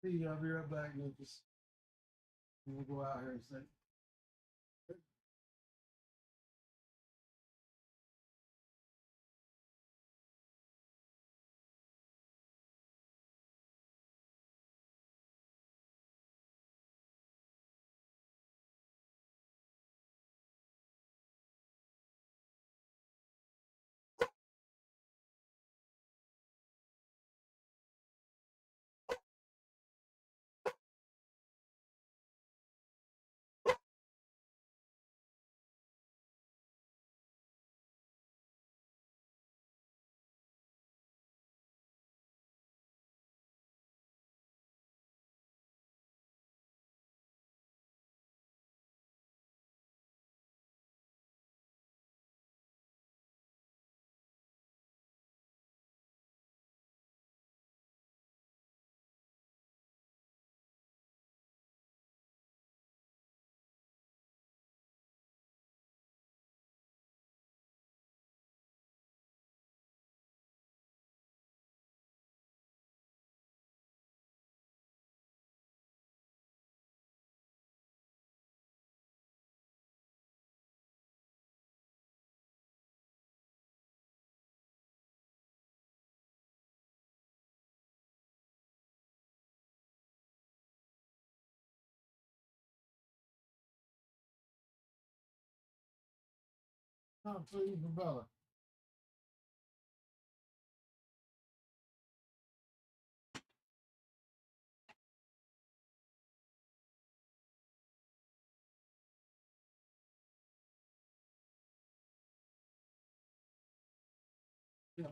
Hey, I'll be right back, Lucas. We'll go out here and say. Oh, please, Bella. Yeah.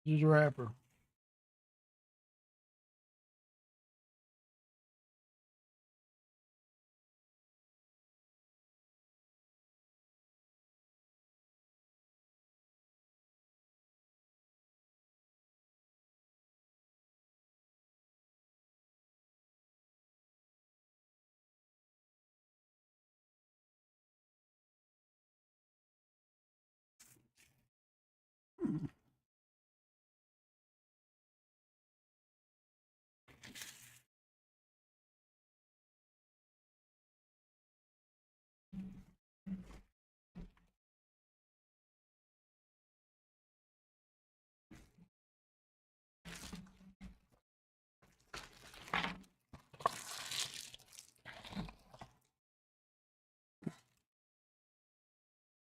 Just wrapper.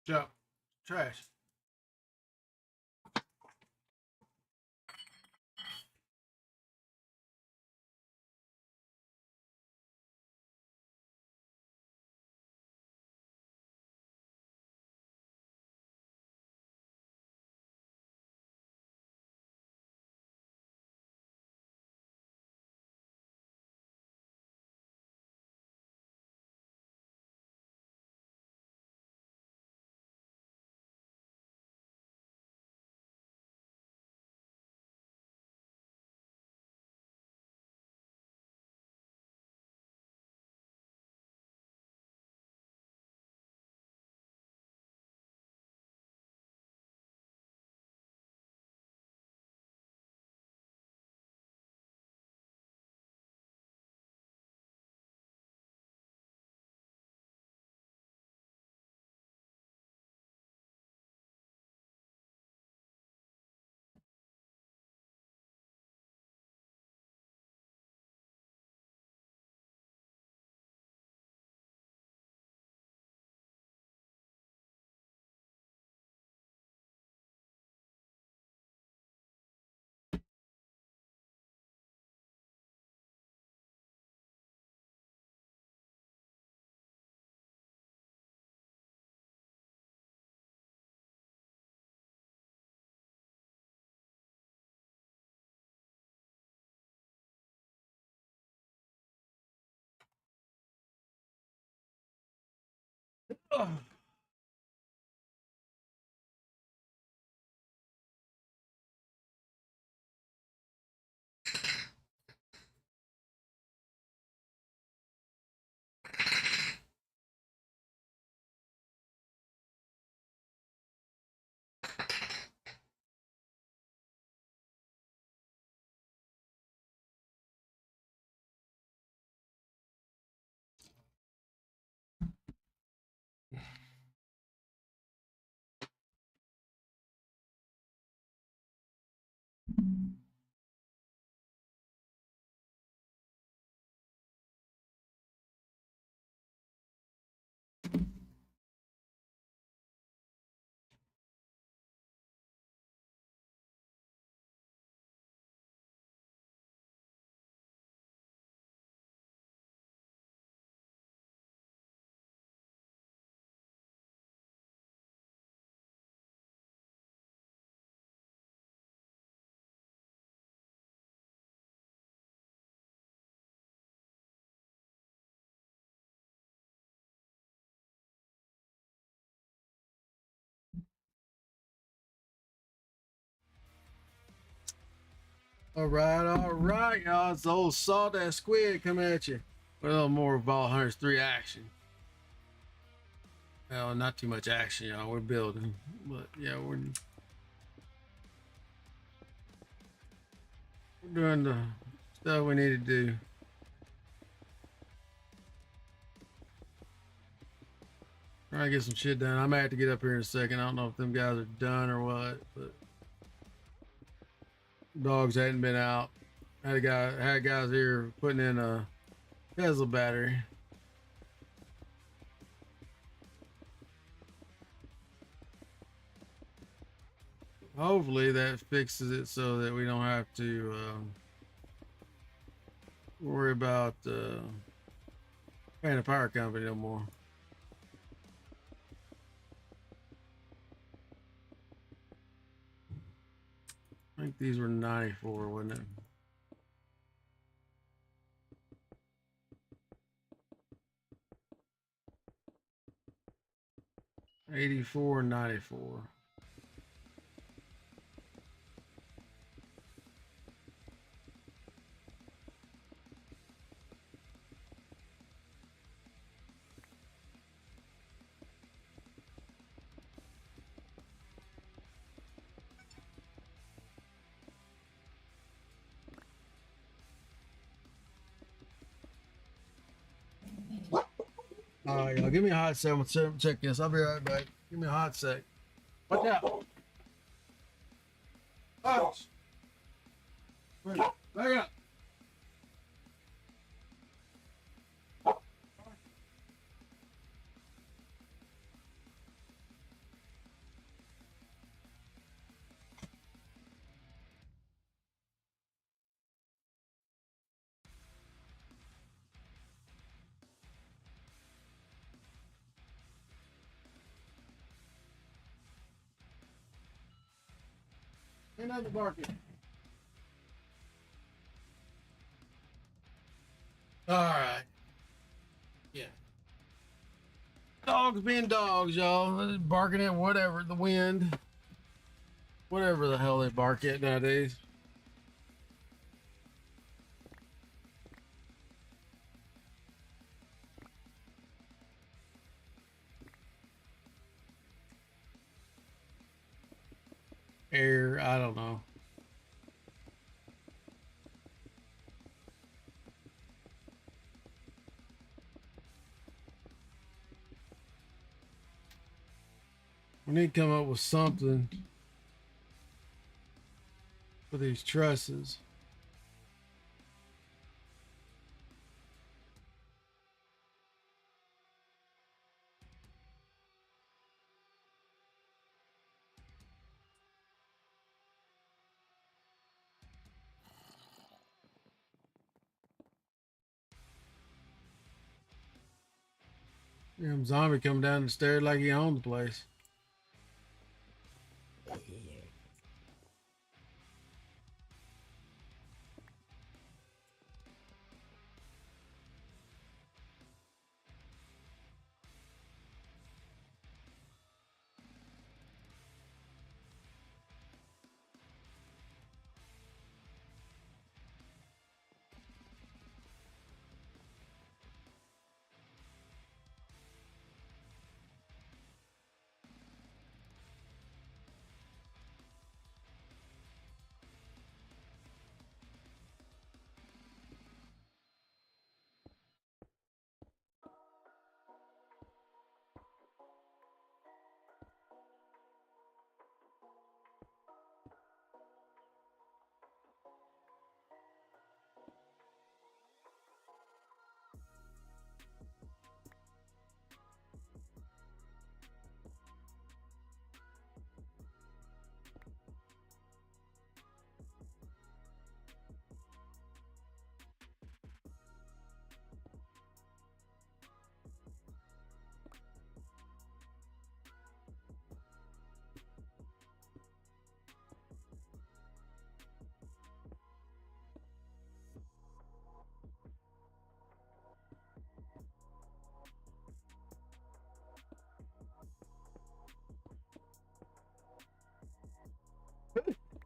Joe, trash. Oh. All right, y'all. It's the old sawdust squid coming at you. A little more Ball Hunters 3 action. Well, not too much action, y'all. We're building, but yeah, we're doing the stuff we need to do. Trying to get some shit done. I may have to get up here in a second. I don't know if them guys are done or what, but dogs hadn't been out. Had guys here putting in a Tesla battery. Hopefully that fixes it so that we don't have to worry about paying a power company no more. I think these were 94, wasn't it? '84, '94. All right, y'all. Give me a hot sec. I'm gonna check this. I'll be right back. Give me a hot sec. Watch out. Ouch. Back up. Ain't nothing barking. All right. Yeah. Dogs being dogs, y'all. Barking at whatever, the wind. Whatever the hell they bark at nowadays. Air, I don't know. We need to come up with something for these trusses. Damn zombie come down the stairs like he owned the place.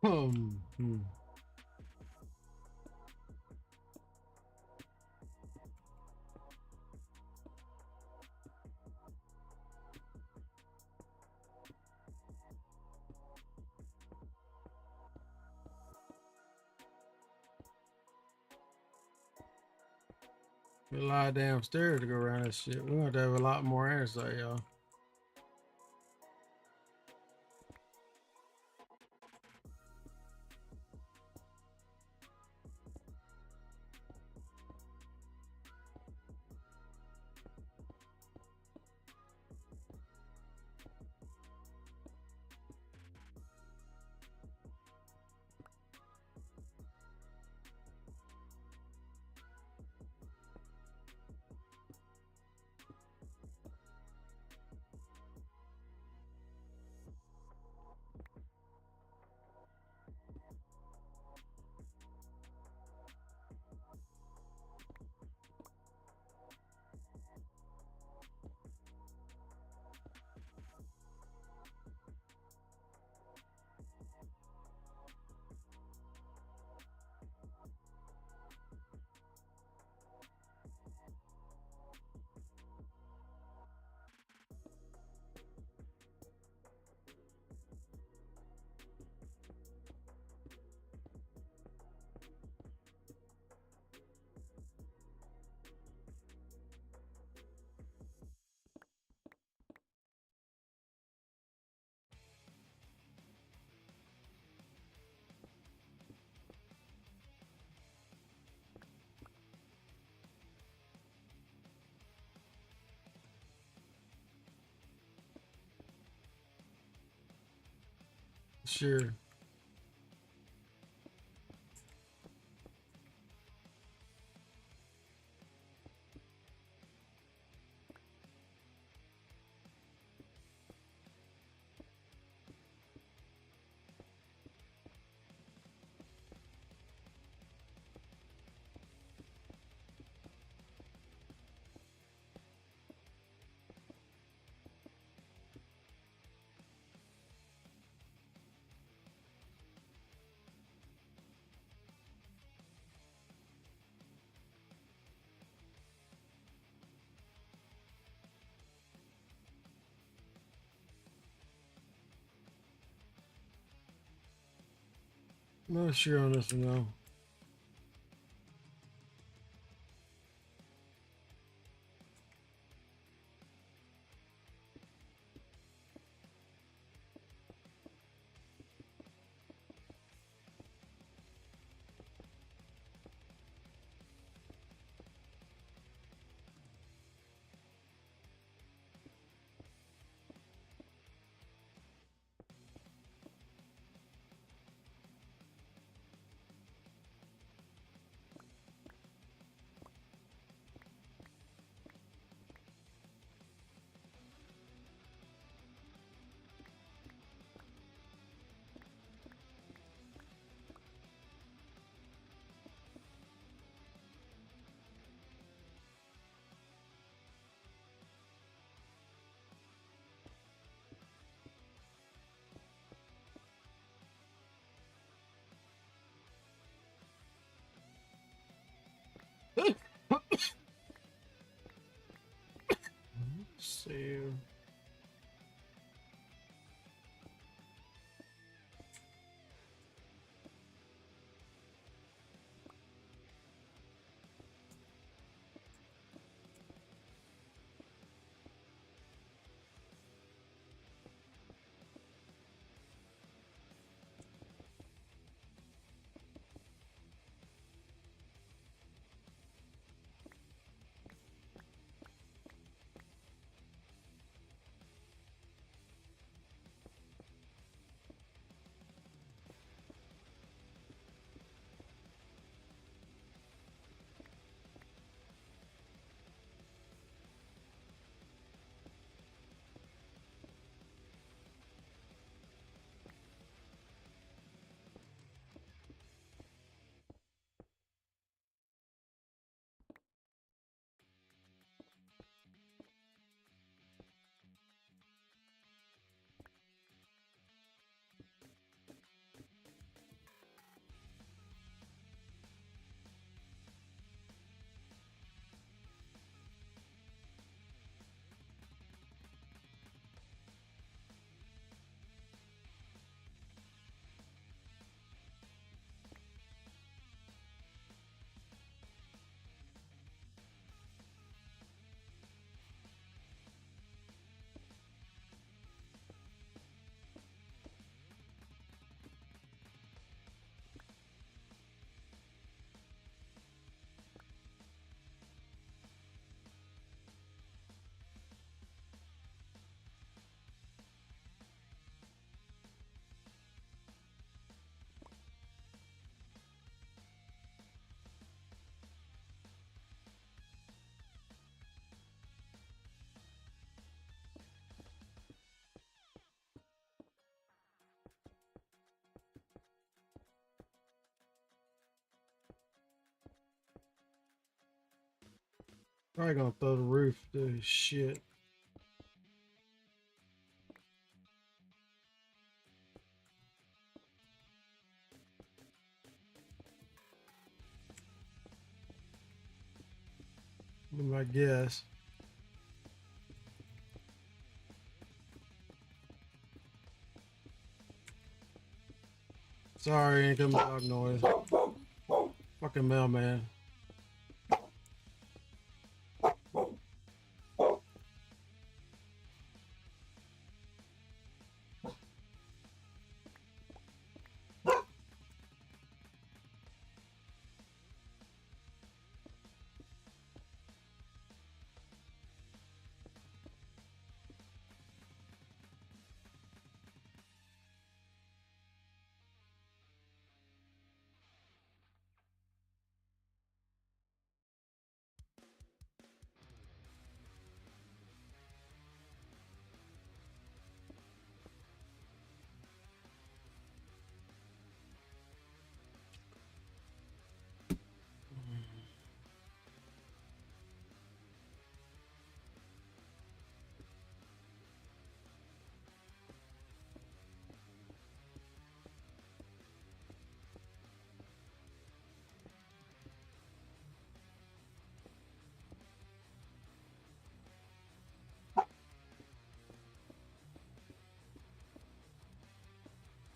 Hmm. A lot of damn stairs to go around this shit. We're gonna have to have a lot more insight, y'all. Sure. Not sure on this one though. See. Probably gonna throw the roof to shit. I guess. Sorry, ain't coming dog noise. Fucking mailman.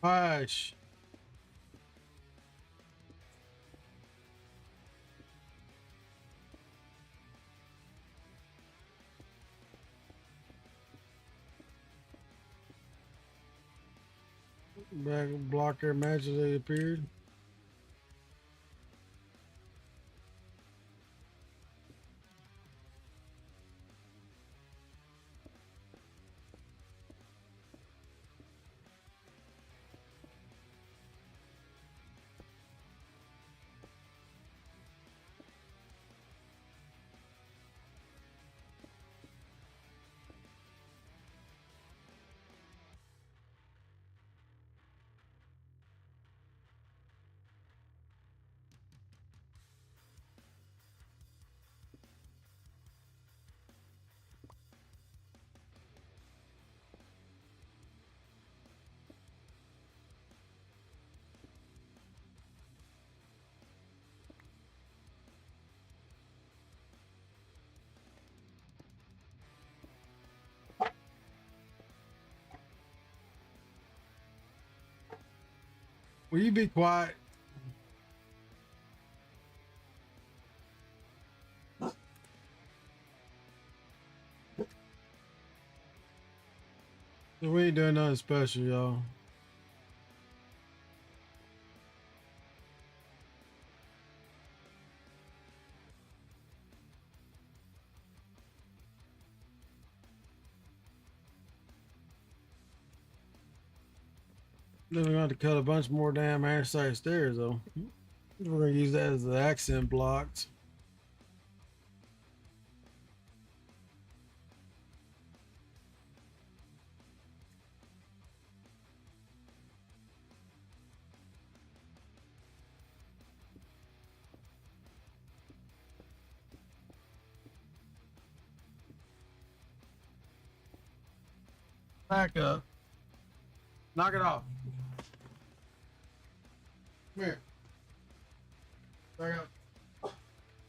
Hush. Back blocker magically appeared. Will you be quiet? We ain't doing nothing special, y'all. Then we're going to cut a bunch more damn airside stairs, though. We're going to use that as the accent blocks. Back up. Knock it off. Come here. Back up.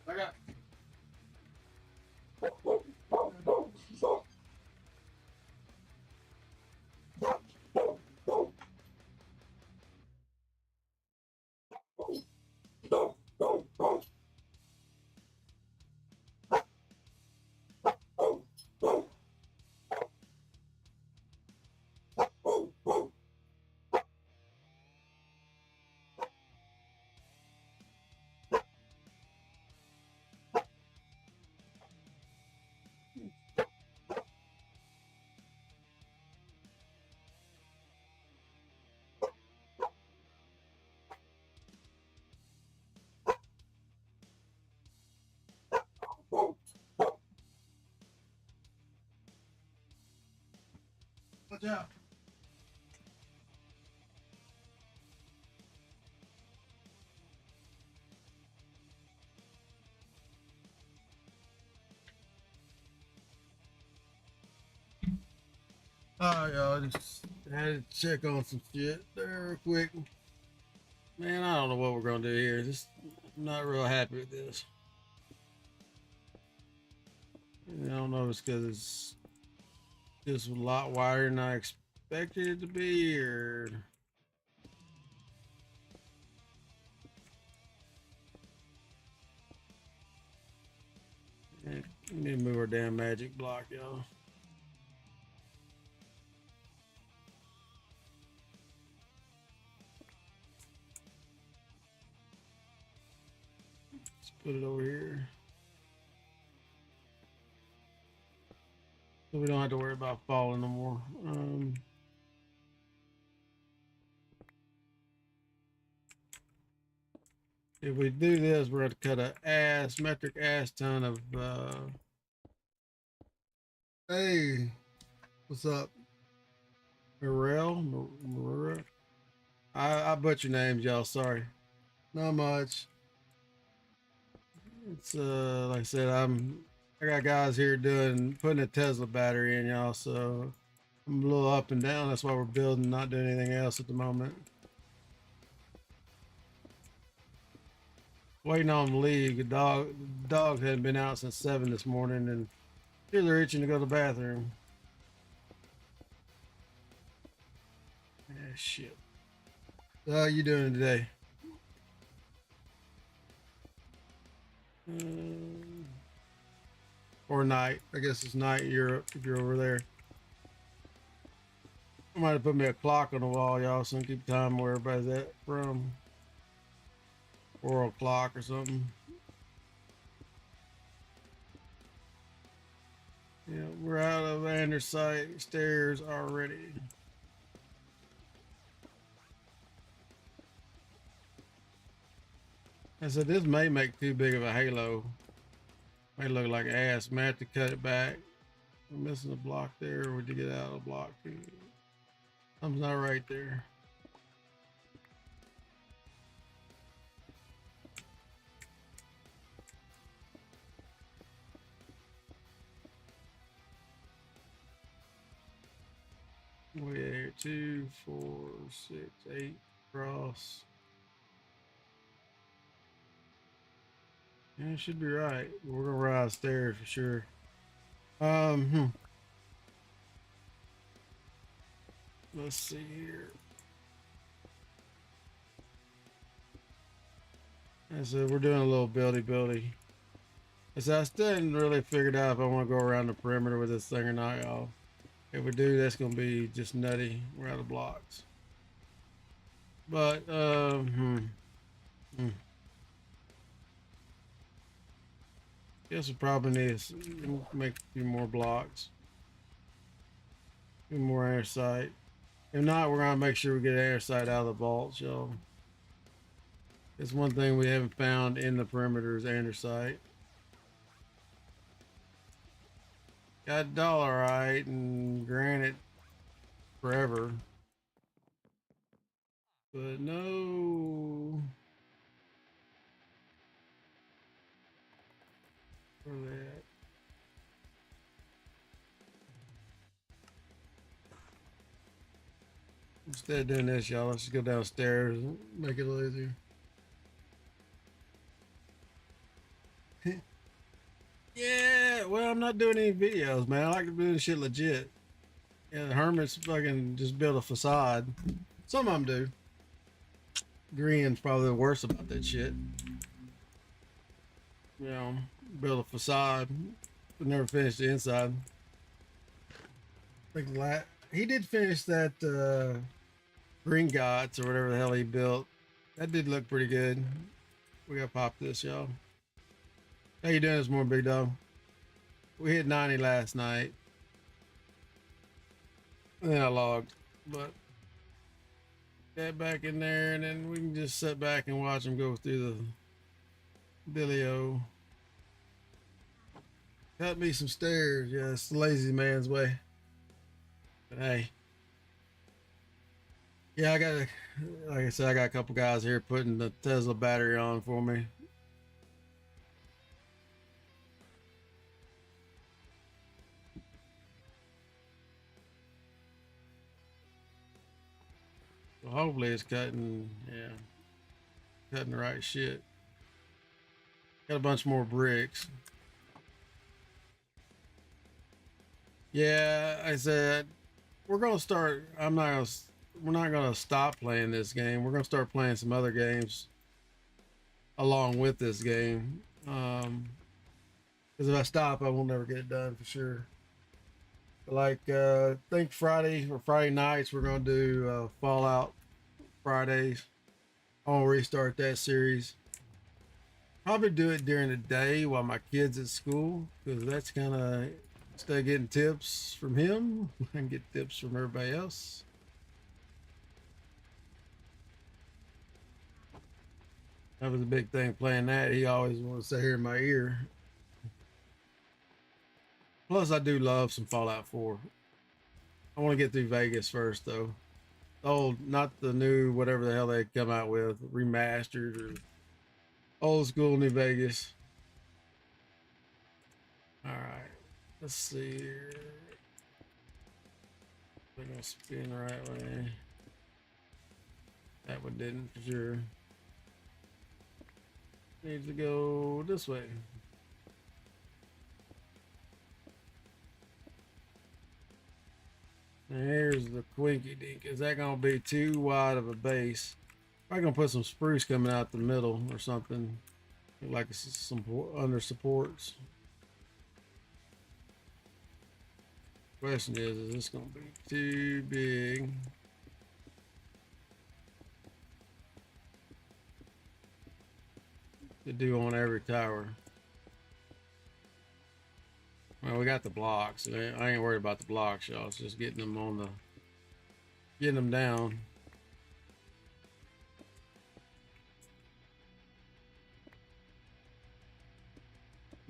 Back up. Watch out. Alright, y'all. Just had to check on some shit there real quick. Man, I don't know what we're going to do here. Just not real happy with this. I don't know if it's because it's just a lot wider than I expected it to be, or we need to move our damn magic block, y'all. Let's put it over here so we don't have to worry about falling no more. If we do this, we're going to cut a metric ass ton of hey, what's up? Morel? I butcher names, y'all. Sorry. Not much. It's like I said, I got guys here putting a Tesla battery in, y'all, so I'm a little up and down. That's why we're building, not doing anything else at the moment. Waiting on him to leave. The dog hadn't been out since 7 this morning, and here they're itching to go to the bathroom. Ah, shit. How you doing today? Or night. I guess it's night in Europe if you're over there. I might have put me a clock on the wall, y'all, so I can keep time where everybody's at from. 4 o'clock or something. Yeah, we're out of Andersite stairs already. I said this may make too big of a halo. May look like ass. May have to cut it back. I'm missing a block there. Or would you get out of the block too? Something's not right there. We here 2, 4, 6, 8 across. Yeah, it should be right. We're gonna rise stairs for sure. Let's see here. And so we're doing a little buildy. So I still haven't really figured out if I want to go around the perimeter with this thing or not, y'all. If we do, that's gonna be just nutty. We're out of blocks. But guess we probably need to make a few more blocks. A few more air sight. If not, we're gonna make sure we get air sight out of the vaults, y'all. It's one thing we haven't found in the perimeter is andesite. Got dollarite and granite forever, but no. Where are they at? Instead of doing this, y'all, let's just go downstairs and make it a little easier. Yeah, well, I'm not doing any videos, man. I like to do this shit legit. Yeah, the hermits fucking just build a facade. Some of them do. Green's probably the worst about that shit. You know, build a facade, but never finish the inside. Like that. He did finish that Green Gods or whatever the hell he built. That did look pretty good. We gotta pop this, y'all. How you doing this morning, big dog? We hit 90 last night. And then I logged, but get back in there and then we can just sit back and watch him go through the dealio. Cut me some stairs. Yeah, it's the lazy man's way. But hey. Yeah, like I said, I got a couple guys here putting the Tesla battery on for me. So hopefully it's cutting, yeah, cutting the right shit. Got a bunch more bricks. Yeah, I said we're gonna start. We're not gonna stop playing this game. We're gonna start playing some other games along with this game. Because if I stop, I won't never get it done for sure. Like I think Friday or Friday nights we're gonna do Fallout Fridays. I'll restart that series. Probably do it during the day while my kid's at school, because that's kind of, instead of getting tips from him, I can get tips from everybody else. That was a big thing playing that. He always wanted to sit here in my ear. Plus, I do love some Fallout 4. I want to get through Vegas first, though. Old, not the new, whatever the hell they come out with, remastered or old school New Vegas. All right, let's see here. They're gonna spin the right way. That one didn't for sure. Needs to go this way. And here's the quinky dink. Is that gonna be too wide of a base? I'm gonna put some spruce coming out the middle or something, like some under supports. Question is this gonna be too big? To do on every tower. Well, we got the blocks. I ain't worried about the blocks, y'all. It's just getting them on the, getting them down.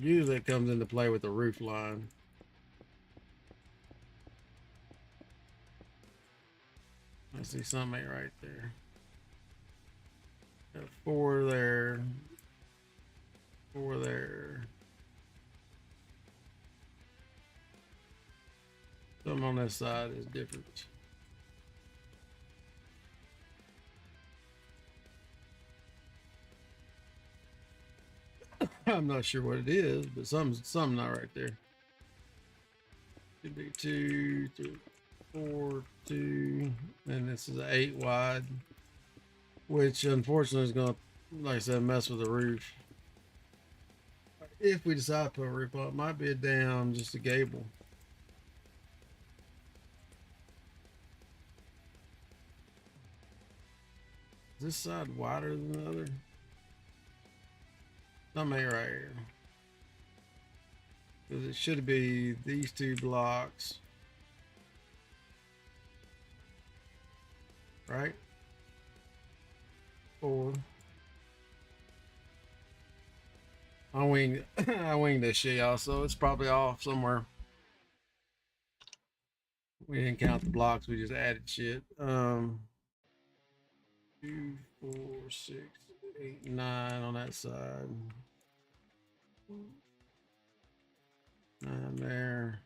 Usually it comes into play with the roof line. I see something right there. Got 4 there. 4 there. Something on this side is different. I'm not sure what it is, but something's not right there. Could be 2, 3, 4, 2, and this is an 8 wide, which unfortunately is gonna, like I said, mess with the roof. If we decide to put a roof on, it might be a down, just a gable. Is this side wider than the other? Something right here. Because it should be these 2 blocks. Right? 4. I winged I winged this shit, y'all, so it's probably off somewhere. We didn't count the blocks, we just added shit. 2, 4, 6, 8, 9 on that side. 9 there.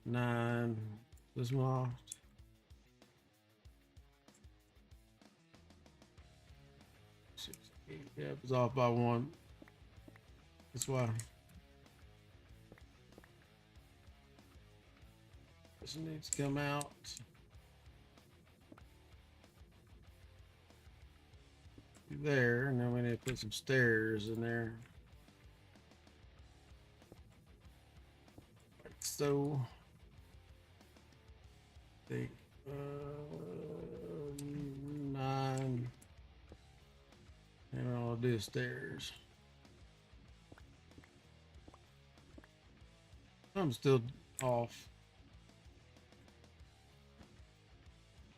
9. This one off. 6, 8. Yeah, it was off by 1. That's why. This needs to come out. There, and then we need to put some stairs in there. Like so. I think 9. And I'll do stairs. I'm still off.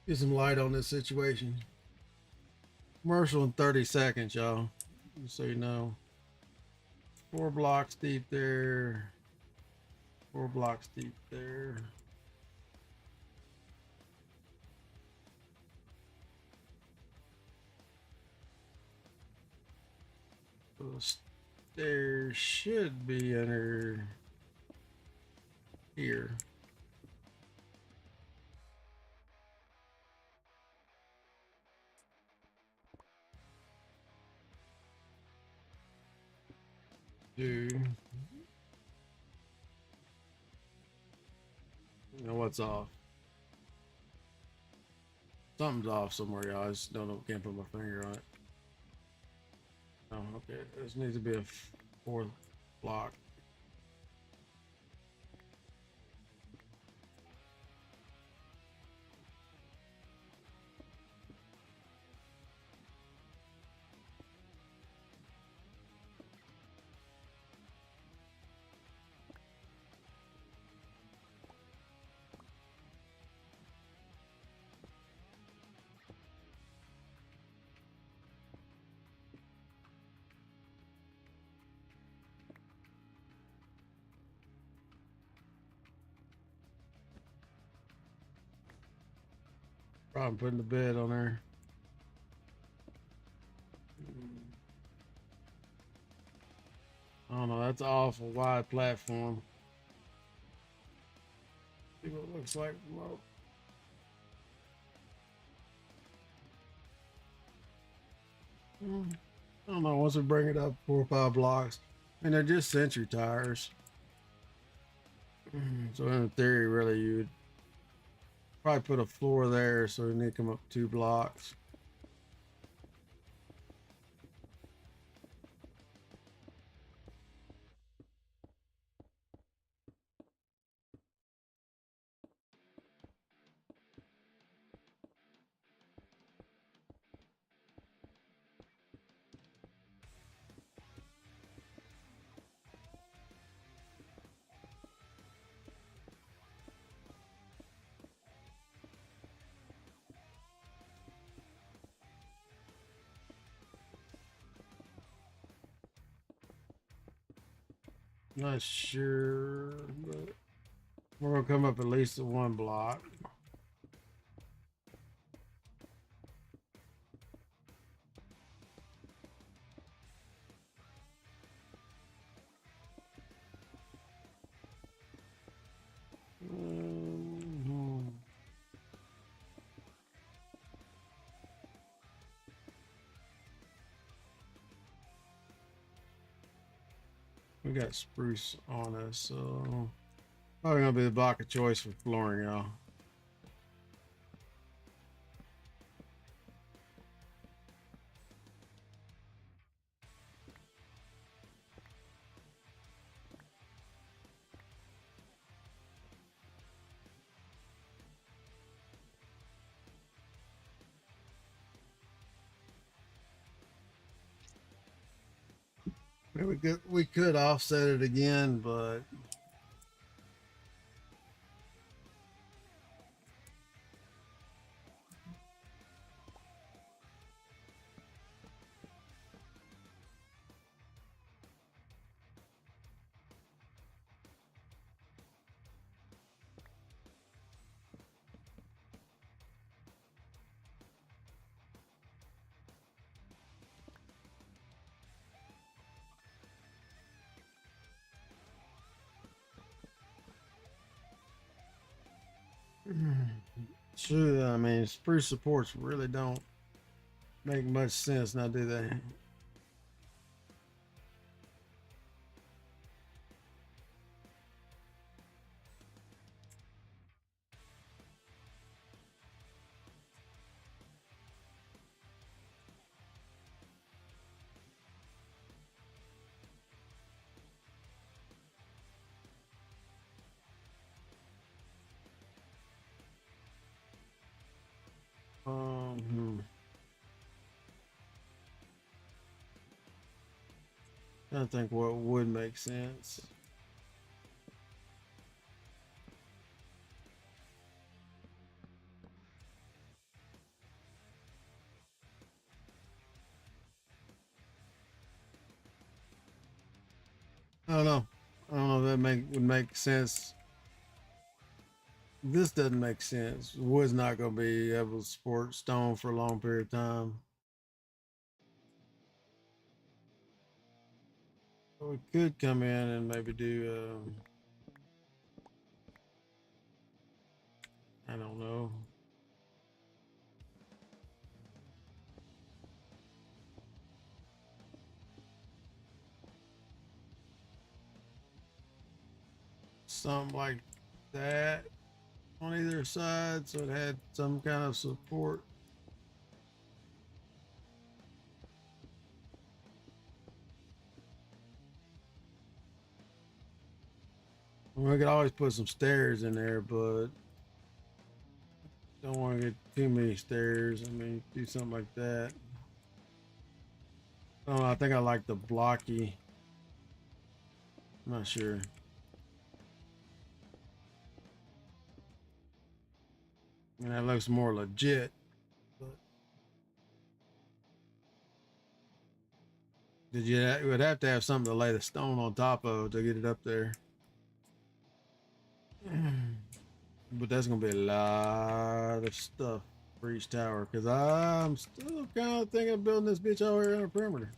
Get some light on this situation. Commercial in 30 seconds, y'all. Just so you know. 4 blocks deep there. 4 blocks deep there. So the stairs should be under here. You know what's off? Something's off somewhere, y'all. I just don't know. Can't put my finger on it. Oh, okay. This needs to be a 4th block. Probably putting the bed on there. I don't know. That's an awful wide platform. See what it looks like. Well, I don't know. Once we bring it up 4 or 5 blocks, and they're just century tires. So in theory, really, you would Probably put a floor there, so we need to come up 2 blocks. Not sure, but we're gonna come up at least 1 block. Mhm. We got spruce on us, so probably gonna be the block of choice for flooring, y'all. We could offset it again, but sure. I mean, spruce supports really don't make much sense now, do they? Hmm. I think what would make sense. I don't know. I don't know if that would make sense. This doesn't make sense. Wood's not going to be able to support stone for a long period of time. But we could come in and maybe do, I don't know. Something like that on either side, so it had some kind of support. We could always put some stairs in there, but don't want to get too many stairs. I mean, do something like that. Oh, I think I like the blocky. I'm not sure. I mean, that looks more legit. But you would have to have something to lay the stone on top of to get it up there. But that's gonna be a lot of stuff for each tower because I'm still kind of thinking of building this bitch over here on a perimeter.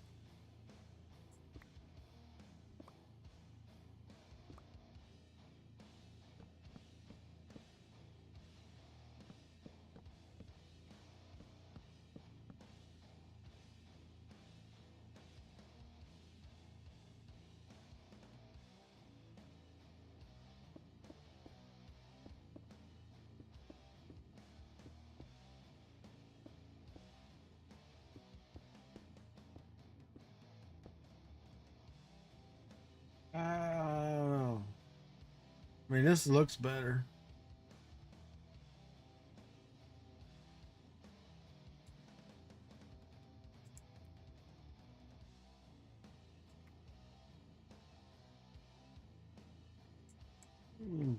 I mean, this looks better.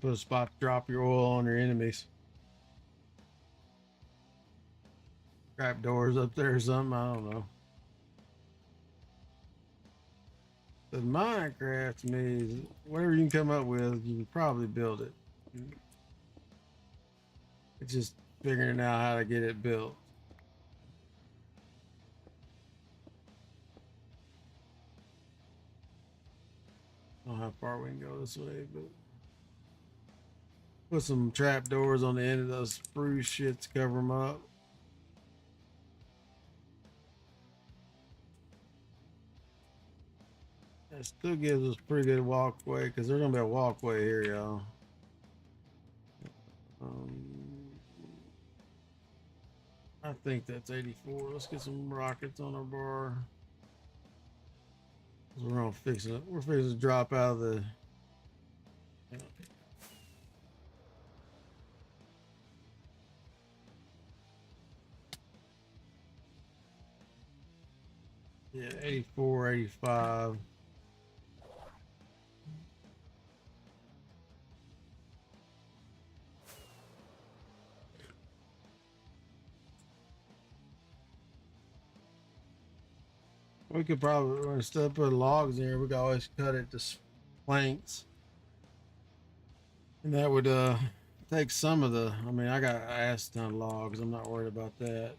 Put a spot to drop your oil on your enemies. Trap doors up there or something. I don't know. The Minecraft to me is whatever you can come up with, you can probably build it. It's just figuring out how to get it built. I don't know how far we can go this way, but put some trap doors on the end of those spruce shits to cover them up. It still gives us pretty good walkway because there's gonna be a walkway here, y'all. I think that's 84. Let's get some rockets on our bar. We're gonna fix it. We're fixing to drop out of the. Yeah, 84, 85. We could probably, instead of putting logs in here, we could always cut it to planks. And that would take some of the, I mean, I got an ass ton of logs. I'm not worried about that.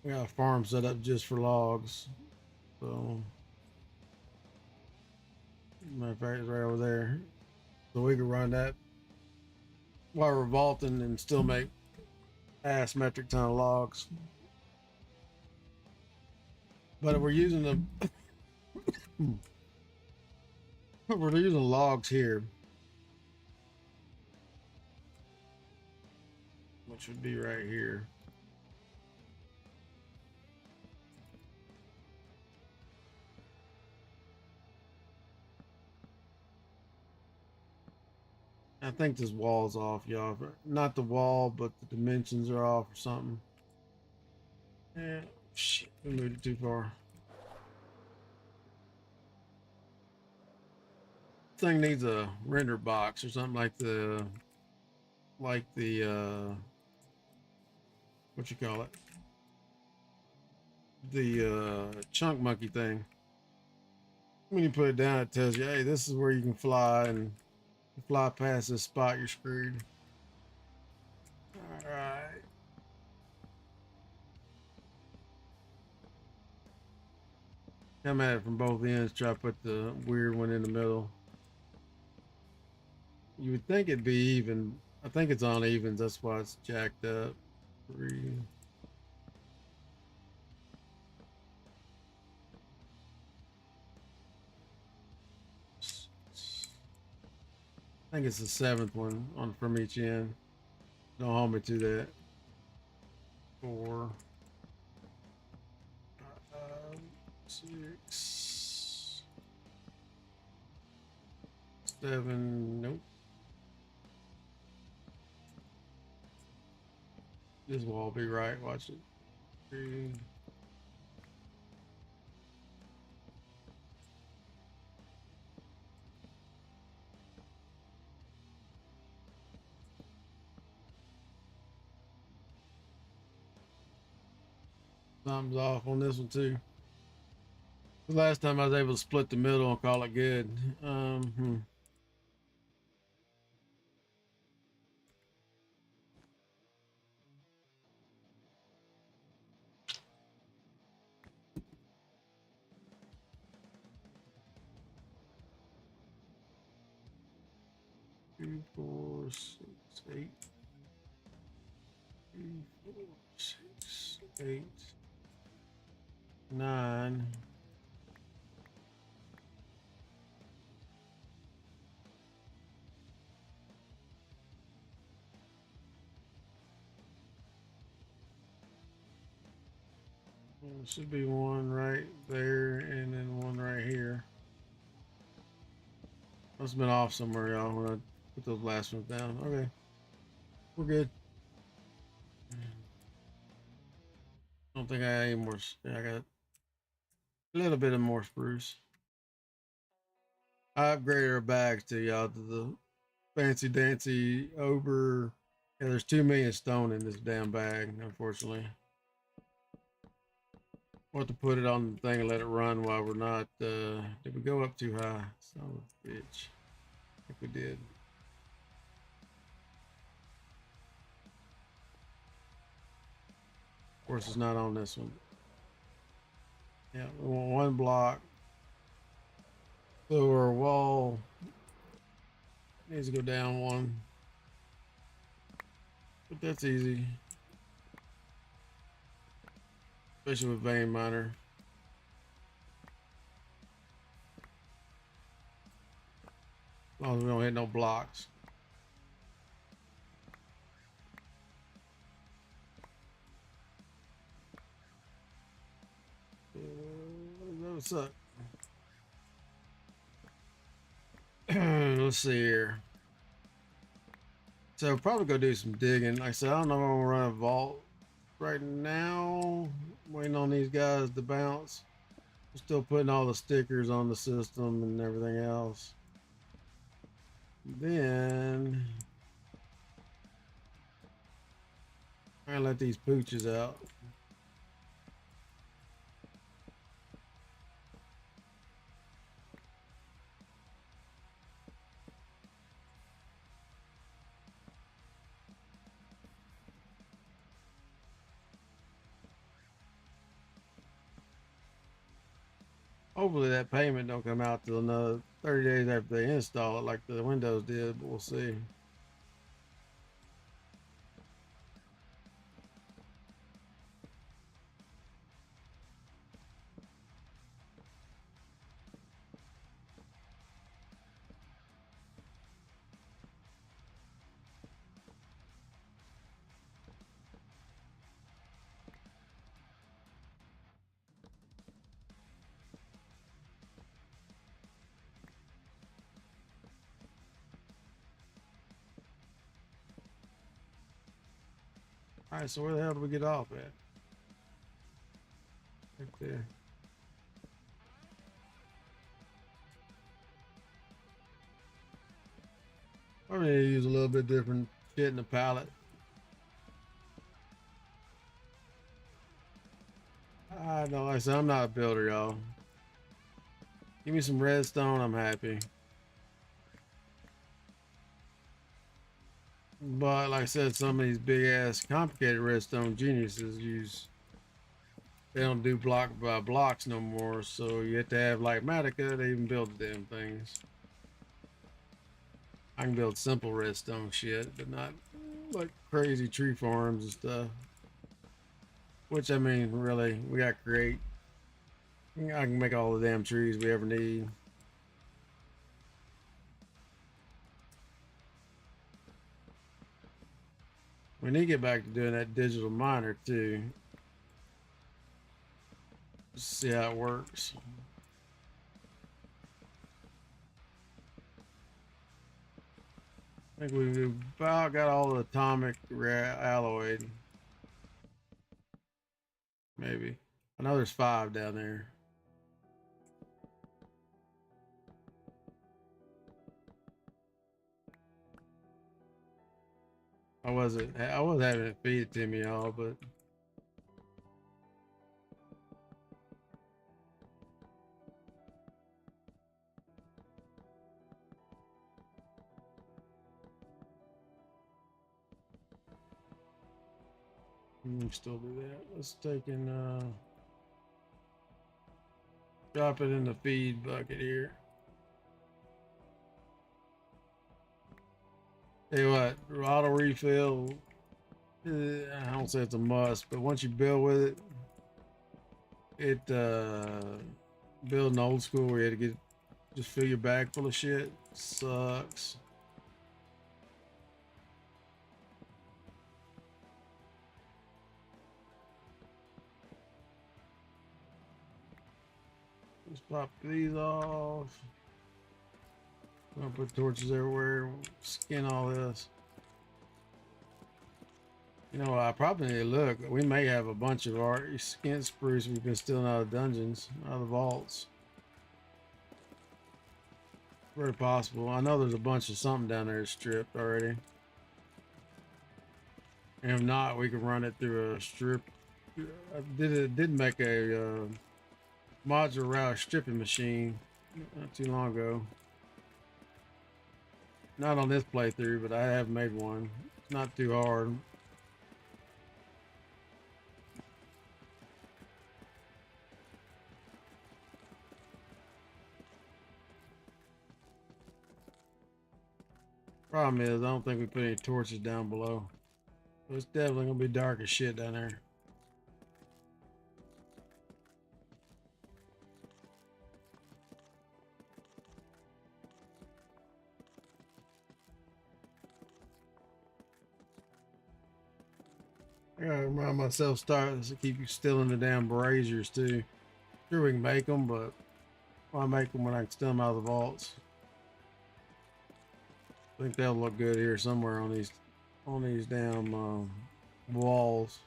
We got a farm set up just for logs. So, matter of fact, it's right over there. So we could run that while we're vaulting and still make ass metric ton of logs. But if we're using the we're using logs here, which would be right here. I think this wall's off, y'all. Not the wall, but the dimensions are off or something. Yeah, shit, we moved it too far. Thing needs a render box or something like the what you call it, the chunk monkey thing. When you put it down, it tells you, hey, this is where you can fly, and you fly past this spot, you're screwed. All right. Come at it from both ends. Try to put the weird one in the middle. You would think it'd be even. I think it's on evens. That's why it's jacked up. 3. I think it's the 7th one on from each end. Don't hold me to that. 4, 5, 6, 7. Nope. This will all be right. Watch it. 3. Something's off on this one too. The last time I was able to split the middle and call it good. 2, 4, 6, 8. 2, 4, 6, 8, 9. There should be one right there and then one right here. Must have been off somewhere, y'all, when I Put those last ones down. Okay, we're good. Don't think I got any more. Yeah, I got a little bit of more spruce. I upgraded our bags to y'all to the fancy dancy over. Yeah, there's 2 million stone in this damn bag, unfortunately. We'll have to put it on the thing and let it run while we're not. Did we go up too high? Son of a bitch. I think we did. Of course, it's not on this one. Yeah, we want one block. So our wall needs to go down one. But that's easy. Especially with vein miner. As long as we don't hit no blocks. What's up? Let's see here. So probably go do some digging. Like I said, I don't know if I'm gonna run a vault right now. Waiting on these guys to bounce. We're still putting all the stickers on the system and everything else. Then I'm gonna let these pooches out. Hopefully that payment don't come out till another 30 days after they install it like the Windows did, but we'll see. All right, so where the hell do we get off at? Right there. I need to use a little bit different shit in the palette. I know, like I said, I'm not a builder, y'all. Give me some redstone, I'm happy. But like I said, some of these big ass complicated redstone geniuses they don't do block by blocks no more, so you have to have like Matica to even build the damn things. I can build simple redstone shit, but not like crazy tree farms and stuff. Which I mean, really, we got great. I can make all the damn trees we ever need. We need to get back to doing that digital miner too. Just see how it works. I think we've about got all the atomic alloyed. Maybe. I know there's 5 down there. I was having it feed it to me, y'all, but we can still do that. Let's take and drop it in the feed bucket here. Tell you what, auto refill. I don't say it's a must, but once you build with it, building old school where you had to just fill your bag full of shit sucks. Let's pop these off. I'm gonna put torches everywhere, skin all this. You know, I probably need to look. We may have a bunch of our skin spruce we've been stealing out of dungeons, out of the vaults. Very possible. I know there's a bunch of something down there stripped already. And if not, we could run it through a strip. I did make a modular route stripping machine not too long ago. Not on this playthrough, but I have made one. It's not too hard. Problem is, I don't think we put any torches down below. So it's definitely gonna be dark as shit down there. I gotta remind myself start to keep stealing the damn braziers too. Sure, we can make them, but why make them when I can steal them out of the vaults? I think they'll look good here somewhere on these damn walls.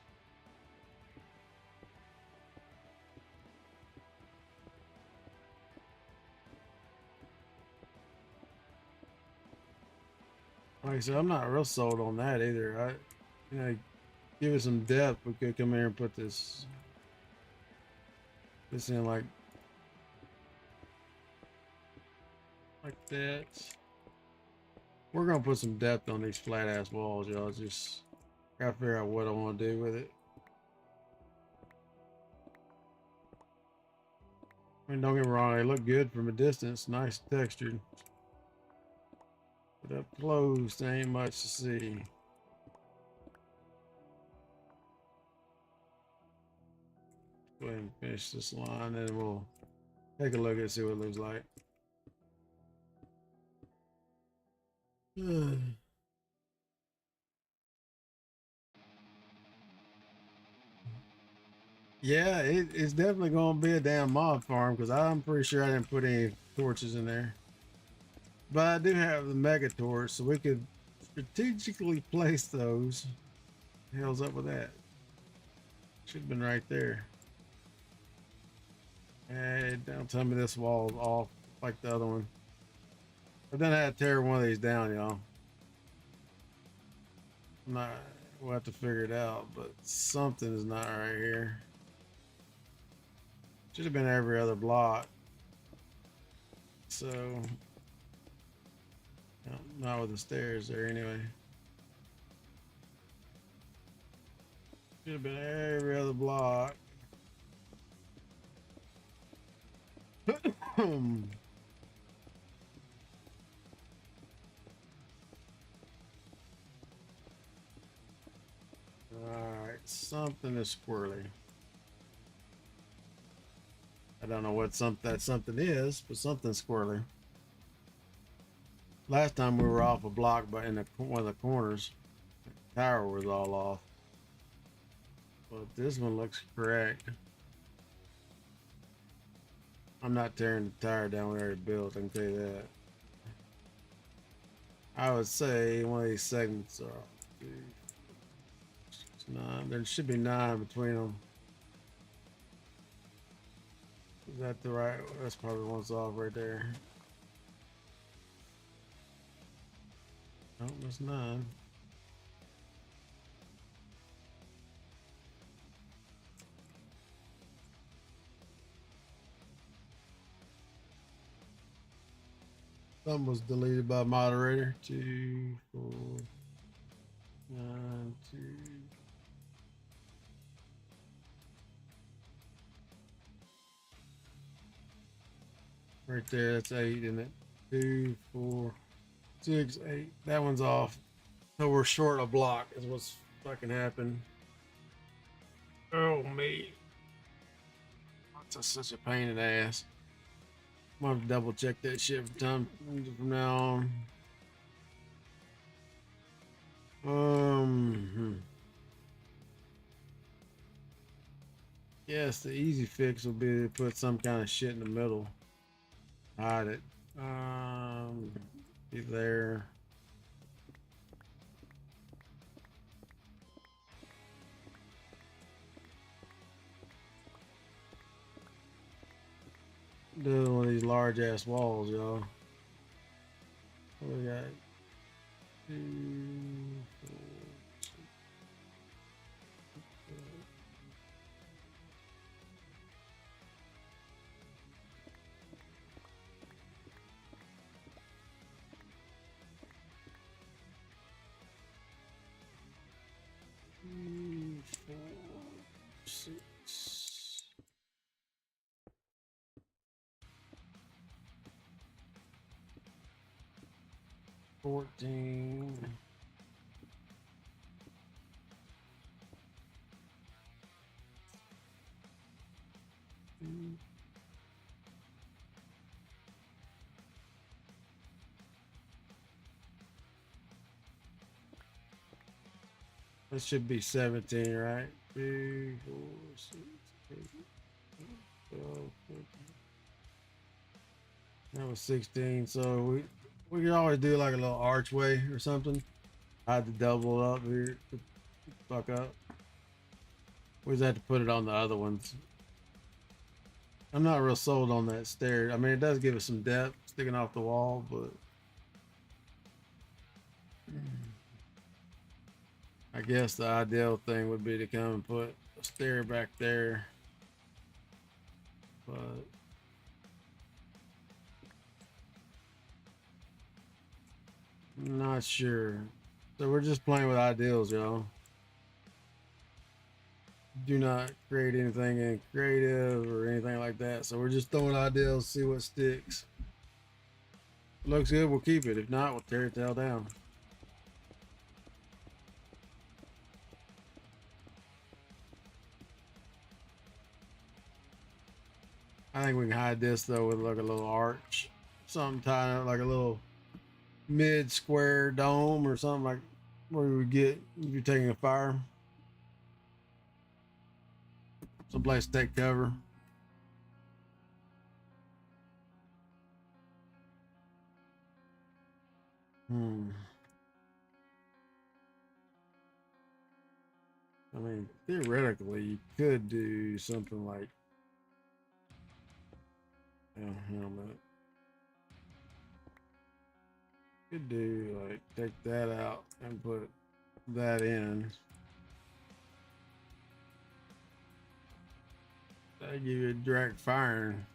Like I said, I'm not real sold on that either. You know, give it some depth. We could come here and put this in like that. We're gonna put some depth on these flat ass walls, y'all. Just gotta figure out what I want to do with it. I mean, don't get me wrong, they look good from a distance, nice textured. But up close, there ain't much to see. Go ahead and finish this line, and we'll take a look and see what it looks like. Yeah, it's definitely gonna be a damn mob farm because I'm pretty sure I didn't put any torches in there. But I do have the mega torch, so we could strategically place those. The hell's up with that? Should have been right there. Hey, don't tell me this wall is off like the other one. But then I had to tear one of these down, y'all. We'll have to figure it out, but something is not right here. Should have been every other block. So, no, not with the stairs there anyway. Should have been every other block. Alright, something is squirrely. I don't know what that something is, but something's squirrely. Last time we were off a block, but in one of the corners, the tower was all off. But this one looks correct. I'm not tearing the tire down when already built, I can tell you that. I would say one of these segments are off. 9. There should be 9 between them. Is that the right? That's probably one's off right there. No, that's 9. Something was deleted by moderator. 2, 4, 9, 2. Right there, that's 8, isn't it? 2, 4, 6, 8. That one's off. So we're short a block is what's fucking happened. Oh me. That's such a pain in the ass. I'm gonna have to double check that shit from now on. Yes, the easy fix will be to put some kind of shit in the middle. Hide it. Be there. Doing one of these large ass walls, y'all. What we got? 2, 4, 2, 4, 6. 14. This should be 17, right? 3, 4, 6, 8, 12, 14. That was 16. So we could always do like a little archway or something. I had to double it up here to fuck up. We just had to put it on the other ones. I'm not real sold on that stair. I mean, it does give it some depth sticking off the wall, but I guess the ideal thing would be to come and put a stair back there. But I'm not sure. So we're just playing with ideals, y'all. Do not create anything in creative or anything like that. So we're just throwing ideals, see what sticks. If it looks good, we'll keep it. If not, we'll tear it the hell down. I think we can hide this though with like a little arch, something tying up like a little mid square dome or something, like where you would get if you're taking a fire. Someplace to take cover. I mean, theoretically, you could do something like a helmet. Could do like take that out and put that in. That give you a direct firing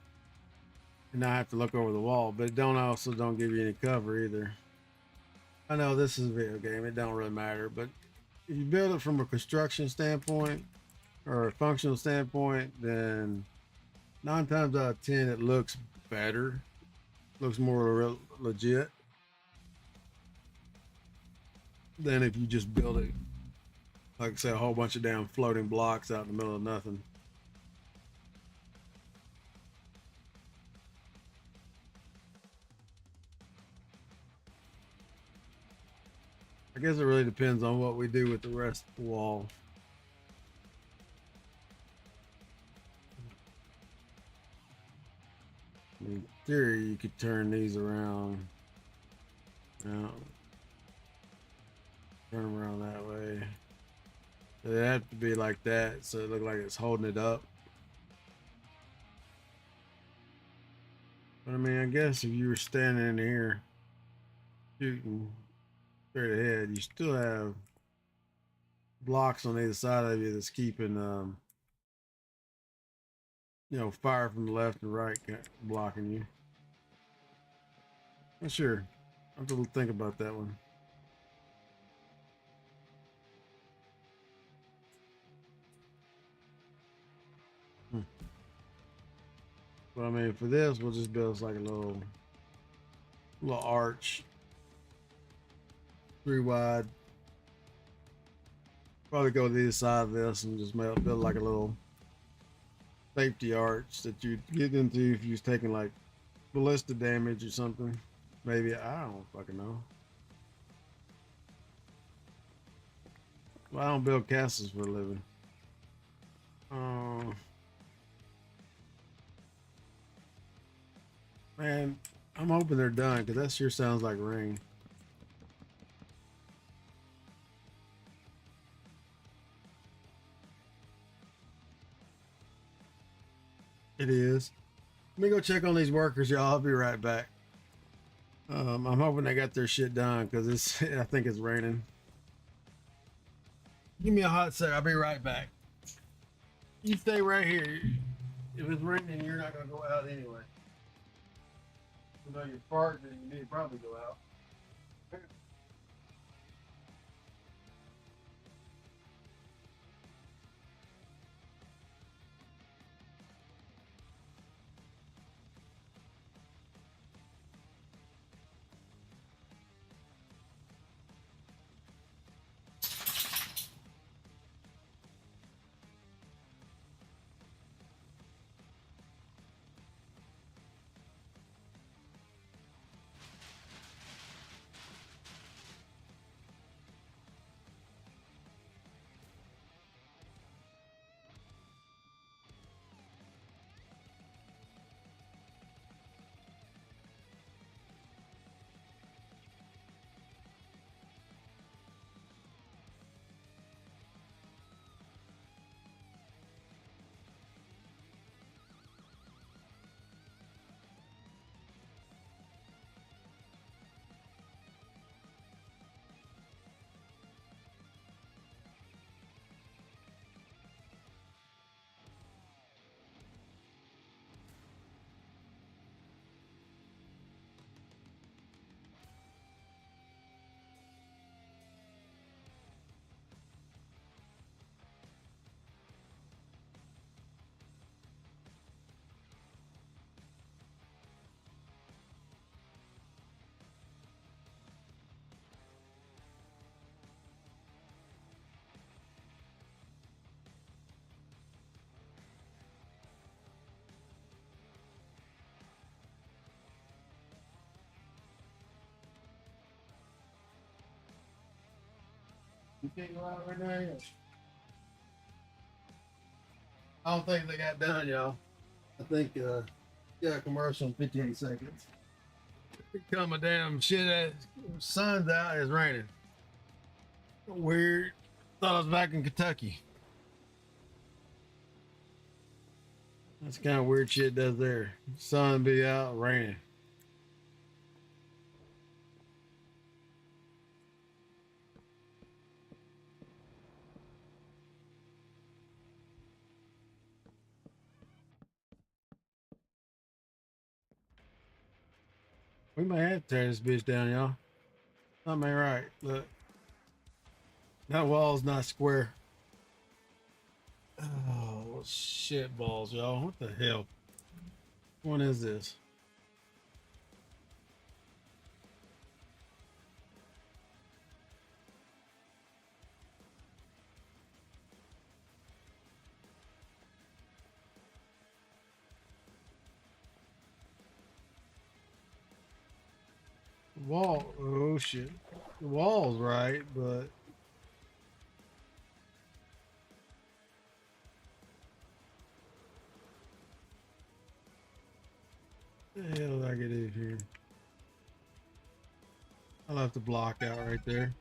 and not have to look over the wall, but it don't give you any cover either. I know this is a video game, it don't really matter, but if you build it from a construction standpoint or a functional standpoint, then 9 times out of 10 it looks better, looks more legit than if you just build it like say a whole bunch of damn floating blocks out in the middle of nothing. I guess it really depends on what we do with the rest of the wall. In theory, you could turn these around. Now, turn them around that way. It have to be like that, so it looks like it's holding it up. But I mean, I guess if you were standing in here shooting straight ahead, you still have blocks on either side of you that's keeping, fire from the left and right blocking you. Not sure. I have to think about that one. But I mean, for this, we'll just build like a little arch, 3 wide. Probably go to the other side of this and just build like a little safety arch that you'd get into if you was taking like ballista damage or something. Maybe, I don't fucking know. Well, I don't build castles for a living. Man, I'm hoping they're done because that sure sounds like rain. It is. Let me go check on these workers, y'all. I'll be right back. I'm hoping they got their shit done because it's. I think it's raining. Give me a hot sec. I'll be right back. You stay right here. If it's raining, you're not gonna go out anyway. You know you're farting, and you need to probably go out. You can't go out right now yet. I don't think they got done, y'all. I think yeah, commercial in 58 seconds. Come a damn shit ass sun's out, it's raining. Weird. Thought I was back in Kentucky. That's kind of weird shit does there. Sun be out, raining. We may have to tear this bitch down, y'all. Something ain't right. Look, that wall's not square. Oh shit balls, y'all. What the hell? What is this? Wall. Oh shit. The wall's right, but what the hell did I get in here? I left the block out right there.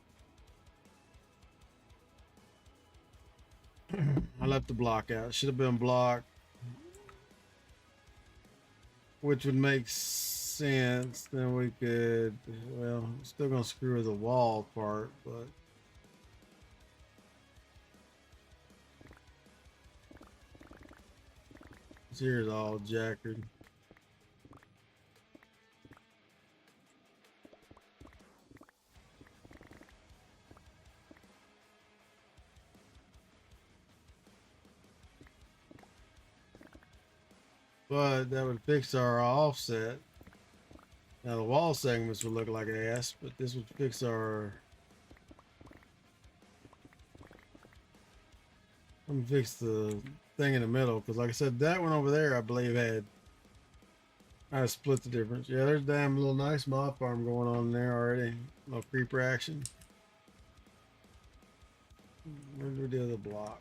I left the block out. Should have been blocked, which would make sense. Then we could, well, still gonna screw with the wall part, but this here's all jackered. But that would fix our offset. Now the wall segments would look like ass, but this would fix our. Let me fix the thing in the middle, because like I said, that one over there I believe had. I split the difference. Yeah, there's damn little nice mob farm going on there already. No creeper action. Where do we do the block?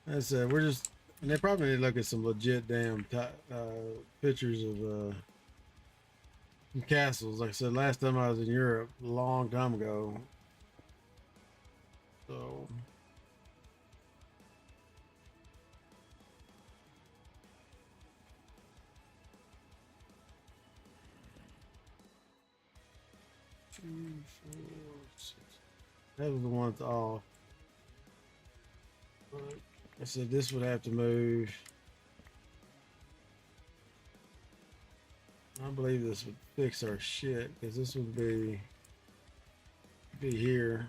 As I said, we're just And they probably need to look at some legit damn pictures of castles. Like I said, last time I was in Europe, a long time ago. So. Two, four, six. That was the ones off. But I said this would have to move. I believe this would fix our shit because this would be here.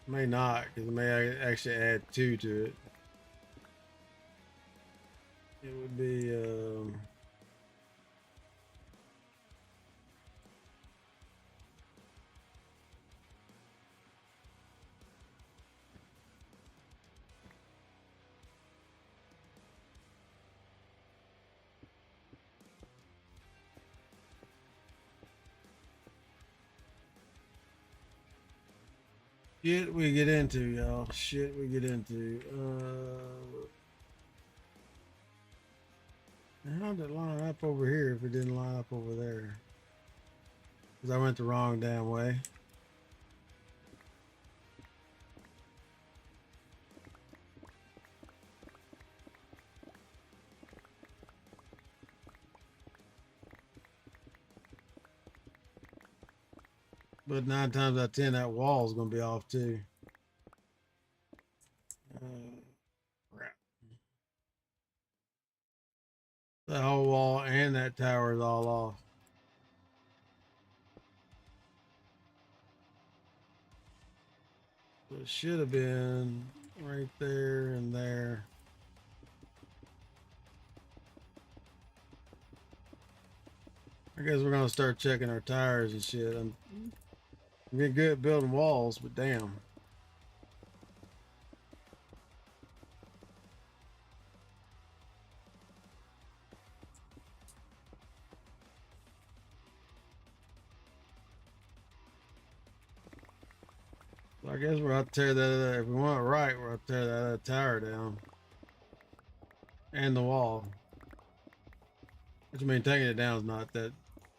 May not because it may actually add two to it. It would be shit we get into, y'all. Shit we get into. How did it line up over here if it didn't line up over there? Because I went the wrong damn way. But 9 times out of 10, that wall is going to be off too. Crap. That whole wall and that tower is all off. So it should have been right there and there. I guess we're going to start checking our tires and shit. I'm getting good at building walls, but damn. So I guess we're out to tear that. If we want it right, we're out to tear that tower down and the wall. Which I mean, taking it down is not that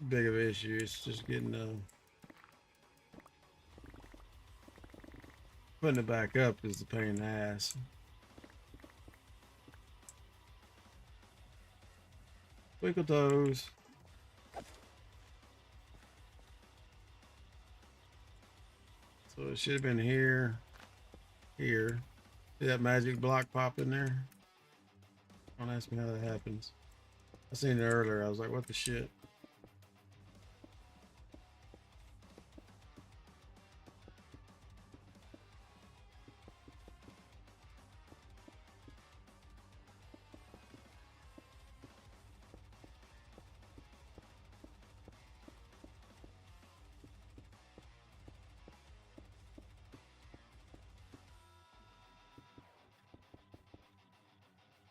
big of an issue. It's just getting putting it back up is the pain in the ass. Twinkle toes. So it should have been here, here. See that magic block pop in there? Don't ask me how that happens. I seen it earlier. I was like, what the shit?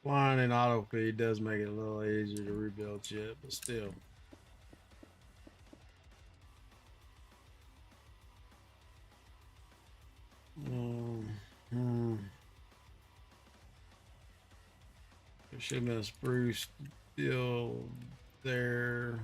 Flying in auto feed does make it a little easier to rebuild shit, but still. Hmm. There should have been a spruce deal there.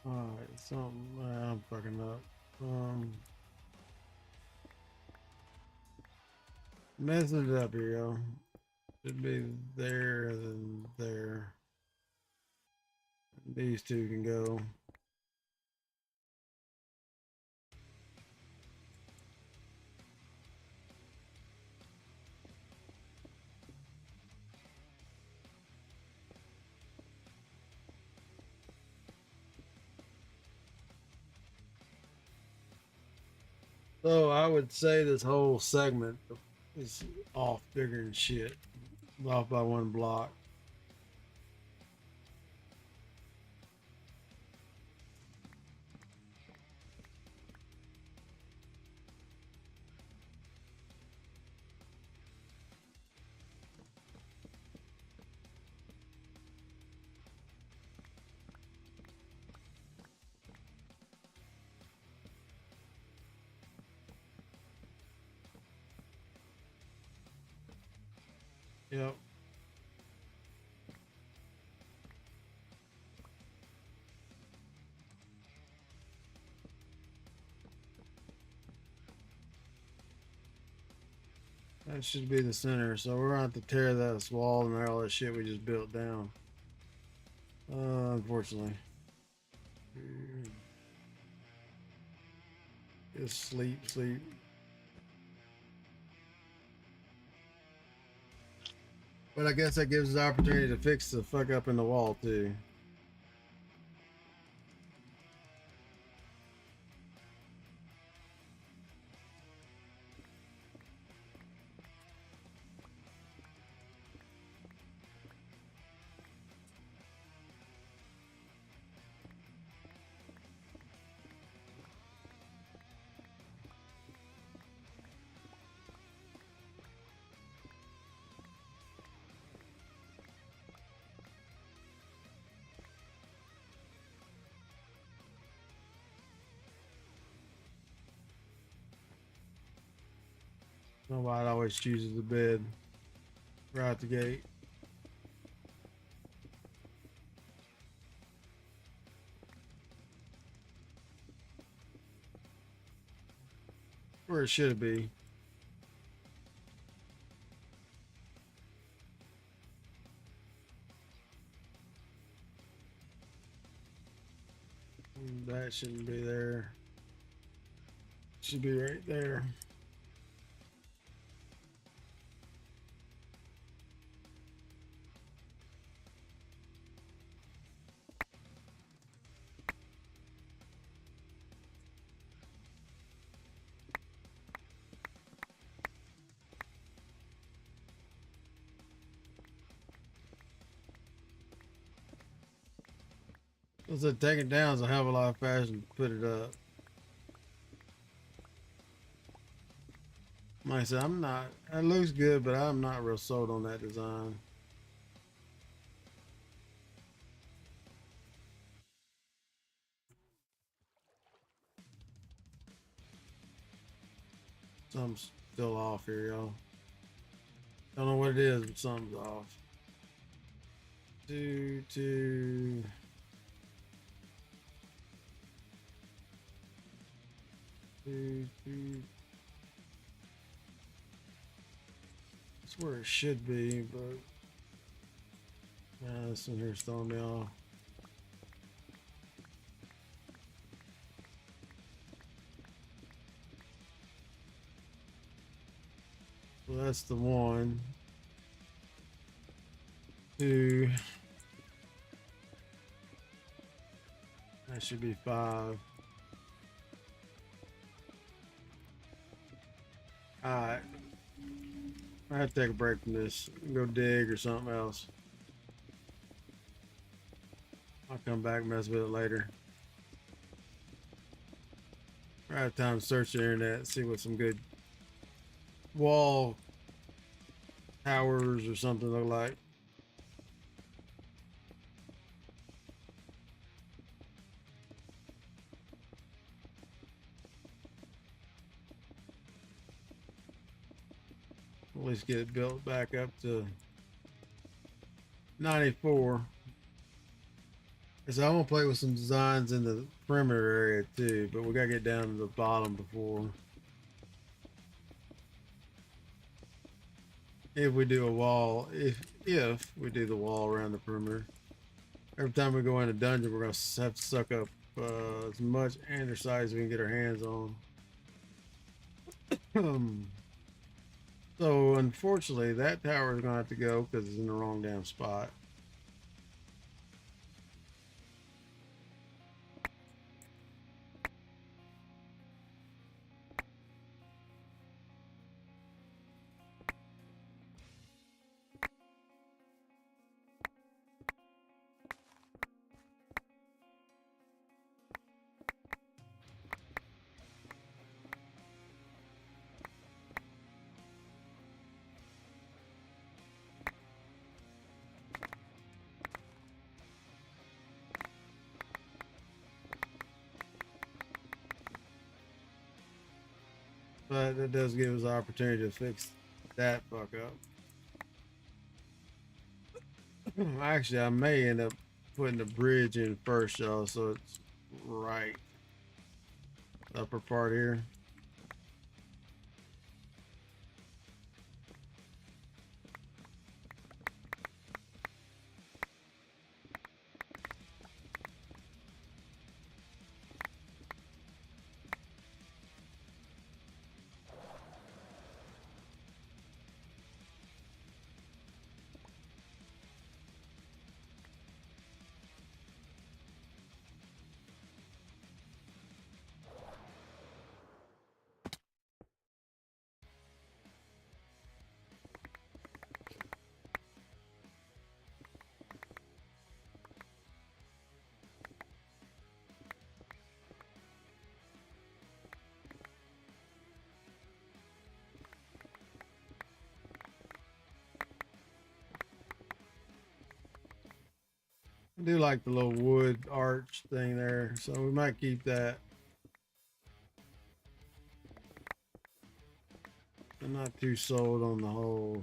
Alright, something I'm fucking up. Messing it up here, yo. Should be there and there. These two can go. So I would say this whole segment is off bigger than shit. Off by one block. Yep. That should be the center. So we're gonna have to tear that wall and all that shit we just built down. Unfortunately. Just sleep, sleep. But I guess that gives us the opportunity to fix the fuck up in the wall too. Nobody always chooses the bed right out the gate. Where it should be. That shouldn't be there. Should be right there. So take it down is a hell of a lot faster than put it up. Like I said, I'm not. It looks good, but I'm not real sold on that design. Something's still off here, y'all. Don't know what it is, but something's off. Two. It's where it should be, but this one here's throwing me off. So that's the one. Two. That should be 5. Alright. I have to take a break from this. Go dig or something else. I'll come back and mess with it later. I have time to search the internet, see what some good wall towers or something look like. At least get it built back up to 94. So I want to play with some designs in the perimeter area too, but we gotta get down to the bottom before. If we do a wall, if we do the wall around the perimeter. Every time we go in a dungeon, we're gonna have to suck up as much andesite as we can get our hands on. So unfortunately, that tower is gonna have to go because it's in the wrong damn spot. but it does give us an opportunity to fix that fuck up. Actually, I may end up putting the bridge in first, y'all, so it's right upper part here. I do like the little wood arch thing there, so we might keep that. I'm not too sold on the whole,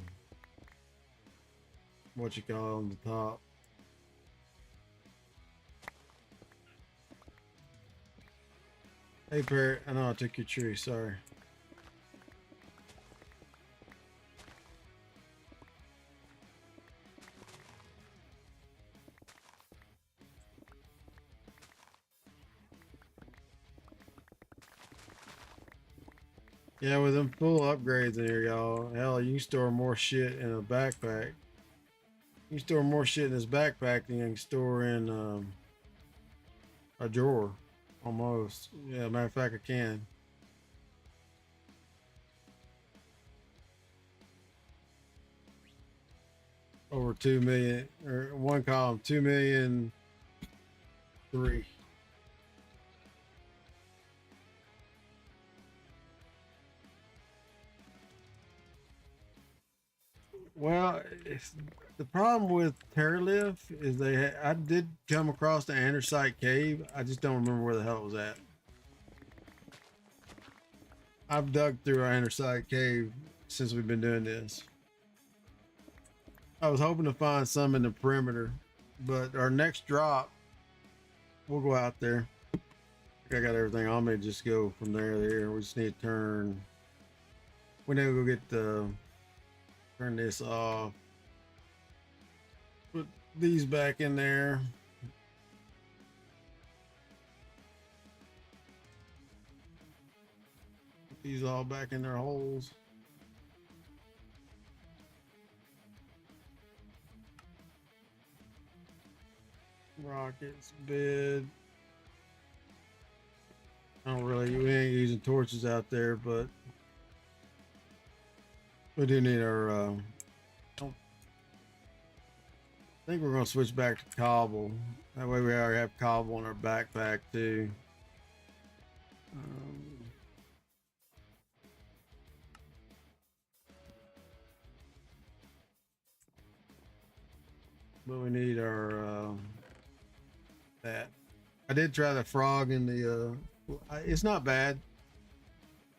what you call it, on the top. Hey Parrot, I know I took your tree, sorry. Yeah, with them full upgrades in here, y'all. Hell, you can store more shit in a backpack. You can store more shit in this backpack than you can store in a drawer. Almost. Yeah, matter of fact, I can. Over 2 million, or one column, 2,000,003. Well, the problem with Terralift is I did come across the Andesite cave. I just don't remember where the hell it was at. I've dug through our Andesite cave since we've been doing this. I was hoping to find some in the perimeter, but our next drop, we'll go out there. I got everything on me. Just go from there to here. We just need to turn. We need to go get the. Turn this off. Put these back in there. Put these all back in their holes. Rockets, bed. I don't really, we ain't using torches out there, but we do need our, I think we're going to switch back to cobble. That way we already have cobble in our backpack too. But we need our, that. I did try the frog in the, it's not bad.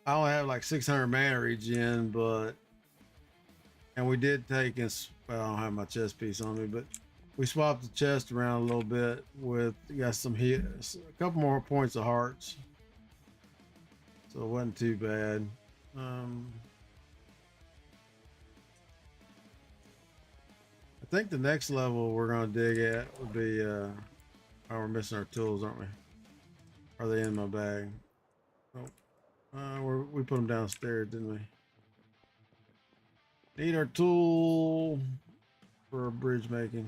I only have like 600 mana regen, but, and we did take us, well, I don't have my chest piece on me, but we swapped the chest around a little bit with, got some hit, a couple more points of hearts. So it wasn't too bad. I think the next level we're going to dig at would be, oh, we're missing our tools, aren't we? Are they in my bag? Oh, we put them downstairs, didn't we? Need our tool for bridge making.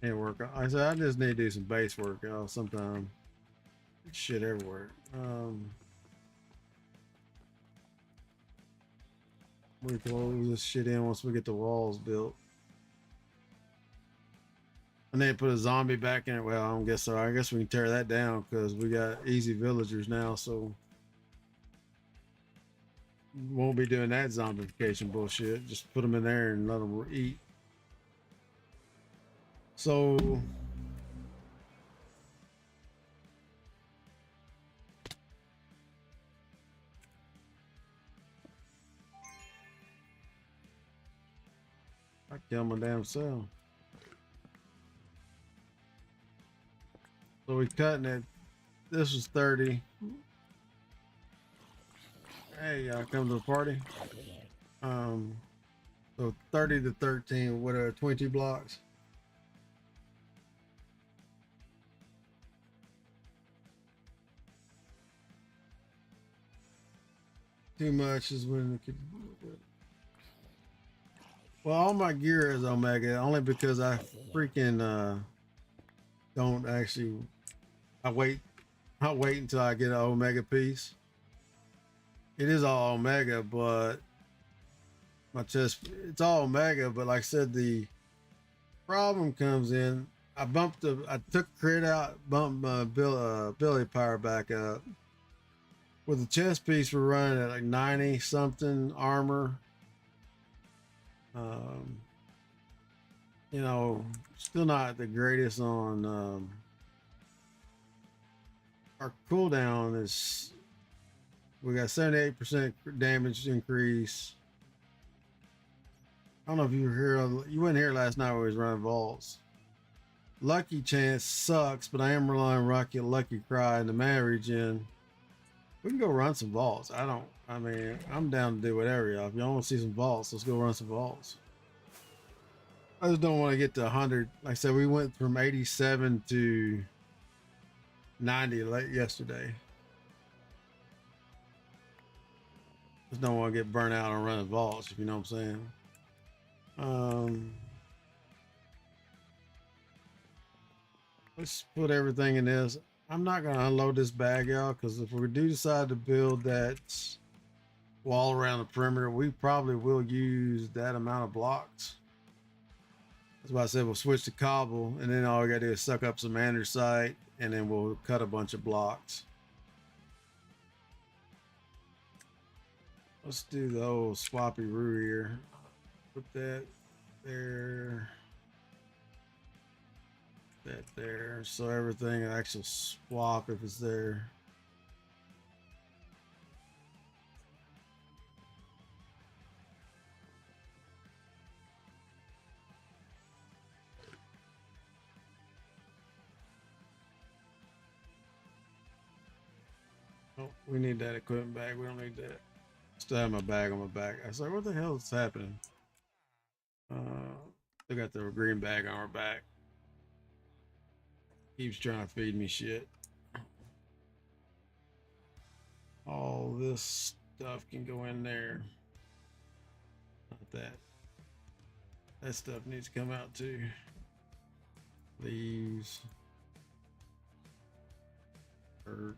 Ain't work. I said I just need to do some base work, y'all. Sometime shit everywhere. We close this shit in once we get the walls built. And then put a zombie back in it. Well, I don't guess so. I guess we can tear that down because we got easy villagers now. So Won't be doing that zombification bullshit. Just put them in there and let them eat. So I kill my damn self. So we cutting it. This was 30. Hey, y'all come to the party. So 30 to 13, what are 20 blocks? Too much is when it could. Well, all my gear is Omega, only because I freaking don't actually. I wait. I wait until I get an Omega piece. It is all Omega, but my chest. It's all Omega, but like I said, the problem comes in. I took crit out, bumped my Billy power back up. With the chest piece, we're running at like 90 something armor. Um, you know, still not the greatest on our cooldown is we got 78% damage increase. I don't know if you were here, you weren't here last night when we was running vaults. Lucky chance sucks, but I am relying on Lucky Cry and the mana regen. We can go run some vaults. I mean, I'm down to do whatever, y'all. If y'all want to see some vaults, let's go run some vaults. I just don't want to get to 100. Like I said, we went from 87 to 90 late yesterday. Just don't want to get burnt out on running vaults, if you know what I'm saying. Let's put everything in this. I'm not going to unload this bag, y'all, because if we do decide to build that wall around the perimeter, we probably will use that amount of blocks. That's why I said we'll switch to cobble, and then all we got to do is suck up some andesite, and then we'll cut a bunch of blocks. Let's do the old swappy roo here. Put that there. That there. So everything actually swap if it's there. Oh, we need that equipment bag. We don't need that. Still have my bag on my back. I was like, what the hell is happening? Still got the green bag on our back. Keeps trying to feed me shit. All this stuff can go in there. Not that. That stuff needs to come out too. Leaves. Hurt.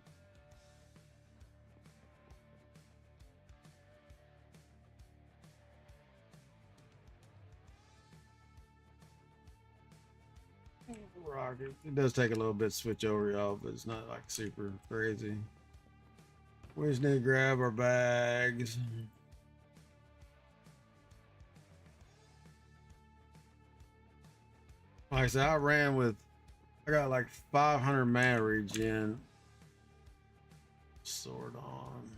Rocket. It does take a little bit to switch over, y'all, but it's not like super crazy. We just need to grab our bags. Like I said, I got like 500 mana regen. Sword on.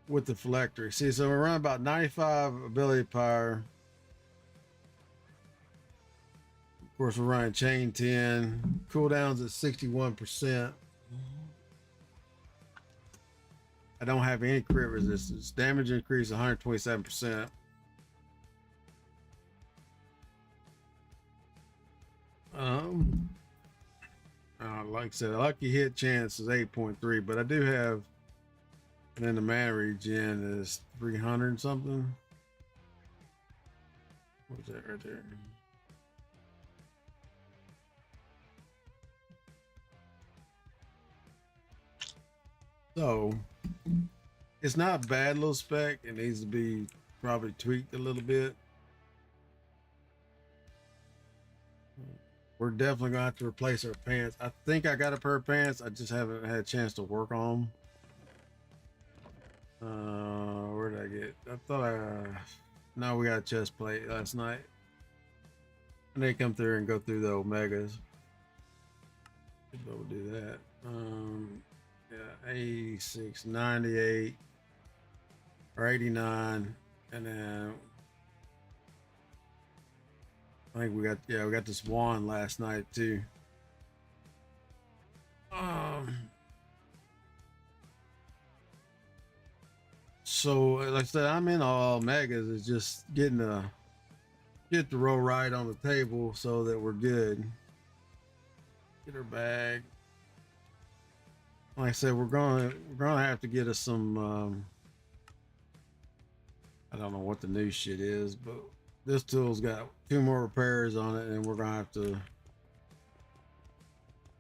With the phylactery. See, so we're running about 95 ability power. Of course, we're running chain 10. Cooldowns at 61%. I don't have any crit resistance. Damage increase 127%. Like I said, a lucky hit chance is 8.3, but I do have, and then the mana regen is 300 something. What's that right there? So it's not a bad little spec. It needs to be probably tweaked a little bit. We're definitely gonna have to replace our pants. I think I got a pair of pants. I just haven't had a chance to work on Where did I get? I thought no, we got a chest plate last night. And they come through and go through the omegas. We'll do that. Yeah, 86, 98, or 89, and then I think we got this wand last night too. So like I said, I'm in all megas. It's just get the row right on the table so that we're good. Get her bag. Like I said, we're gonna have to get us some. I don't know what the new shit is, but this tool's got 2 more repairs on it, and we're gonna have to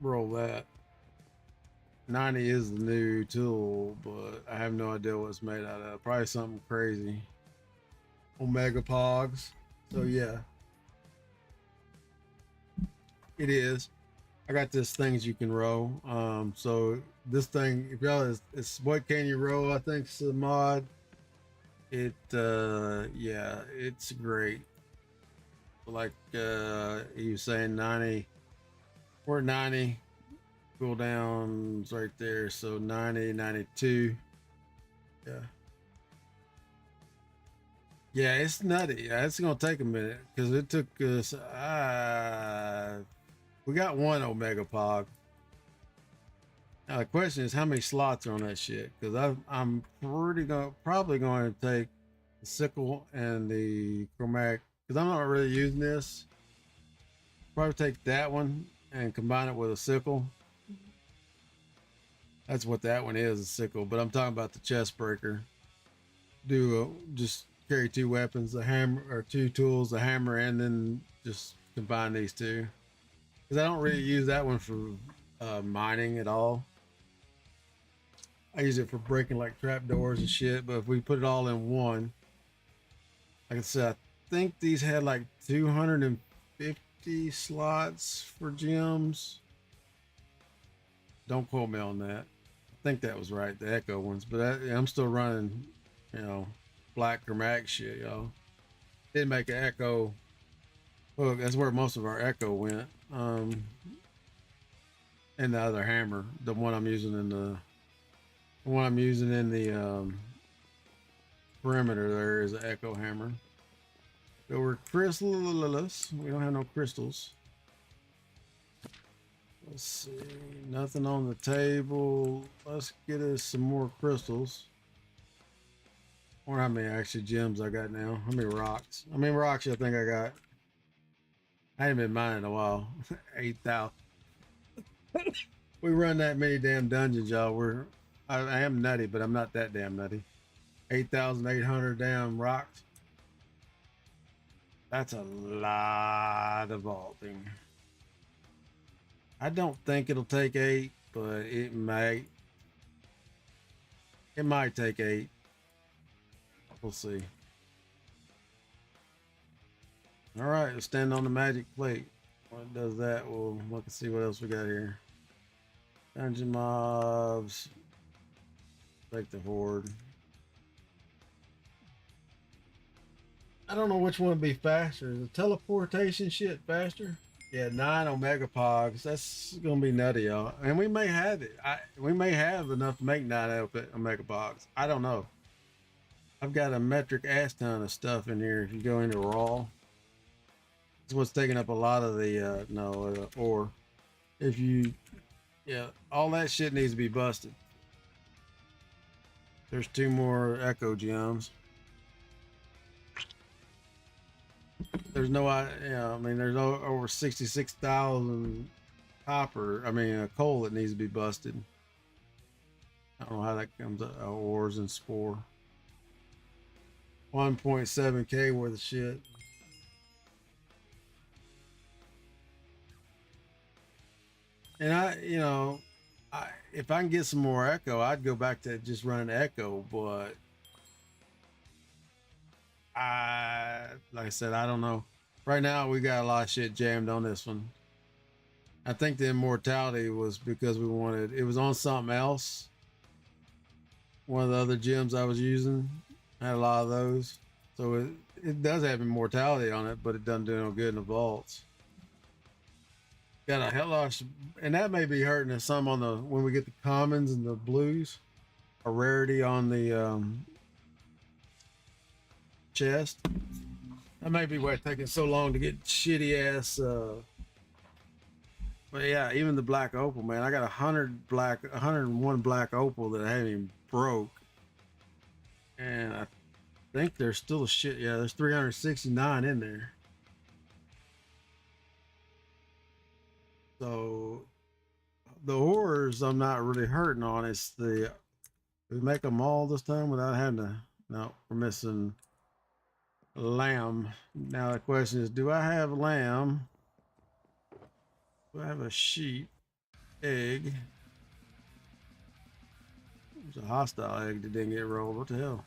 roll that. 90 is the new tool, but I have no idea what it's made out of. Probably something crazy. Omega Pogs. So yeah, it is. I got this things you can row. So this thing, if y'all, it's what can you row? I think it's a mod. It yeah, it's great. Like he was saying, 90. We're at 90. Cool downs right there. So 90, 92. Yeah. Yeah, it's nutty. It's gonna take a minute because it took us. We got 1 Omega Pog. Now the question is, how many slots are on that shit? Because I'm probably going to take the sickle and the chromatic because I'm not really using this. Probably take that one and combine it with a sickle. That's what that one is, a sickle. But I'm talking about the chest breaker. Just carry 2 weapons, a hammer or 2 tools, a hammer, and then just combine these 2. Because I don't really use that one for mining at all. I use it for breaking like trap doors and shit. But if we put it all in one, like I said, I think these had like 250 slots for gems. Don't quote me on that. I think that was right, the Echo ones. But I'm still running, black chromatic shit, y'all. Didn't make an Echo hook. That's where most of our Echo went. And the other hammer, the one I'm using in the perimeter there is an Echo hammer. So we're crystalless. We don't have no crystals. Let's see, nothing on the table. Let's get us some more crystals. I wonder how many actually gems I got now. How many rocks? I think I got. I haven't been mining in a while. 8,000. We run that many damn dungeons, y'all. I am nutty, but I'm not that damn nutty. 8,800 damn rocks. That's a lot of vaulting. I don't think it'll take 8, but it might. It might take 8. We'll see. All right, let's stand on the magic plate. What does that? We'll look and see what else we got here. Dungeon mobs. Take the horde. I don't know which one would be faster. Is the teleportation shit faster? Yeah, 9 Omega Pogs. That's gonna be nutty, y'all. And we may have it. We may have enough to make 9 Omega Pogs. I don't know. I've got a metric ass ton of stuff in here. If you go into raw, it's what's taking up a lot of the ore. If you, yeah, all that shit needs to be busted. There's 2 more Echo gems. There's no, I mean, there's over 66,000 copper. Coal that needs to be busted. I don't know how that comes up. Ores and spore. 1.7K worth of shit. And if I can get some more Echo, I'd go back to just running Echo, but like I said, I don't know. Right now, we got a lot of shit jammed on this one. I think the immortality was because it was on something else. one of the other gyms I was using had a lot of those. So it does have immortality on it, but it doesn't do no good in the vaults. Got a hell lot of, and that may be hurting us some on the when we get the commons and the blues. A rarity on the chest. That may be why it's taking so long to get shitty ass. But yeah, even the black opal, man. I got 101 black opal that I haven't even broke, and I think there's still a shit. Yeah, there's 369 in there. So the horrors I'm not really hurting on. It's the we make them all this time without having to. No, we're missing lamb. Now the question is, do I have lamb? Do I have a sheep egg? There's a hostile egg that didn't get rolled. What the hell?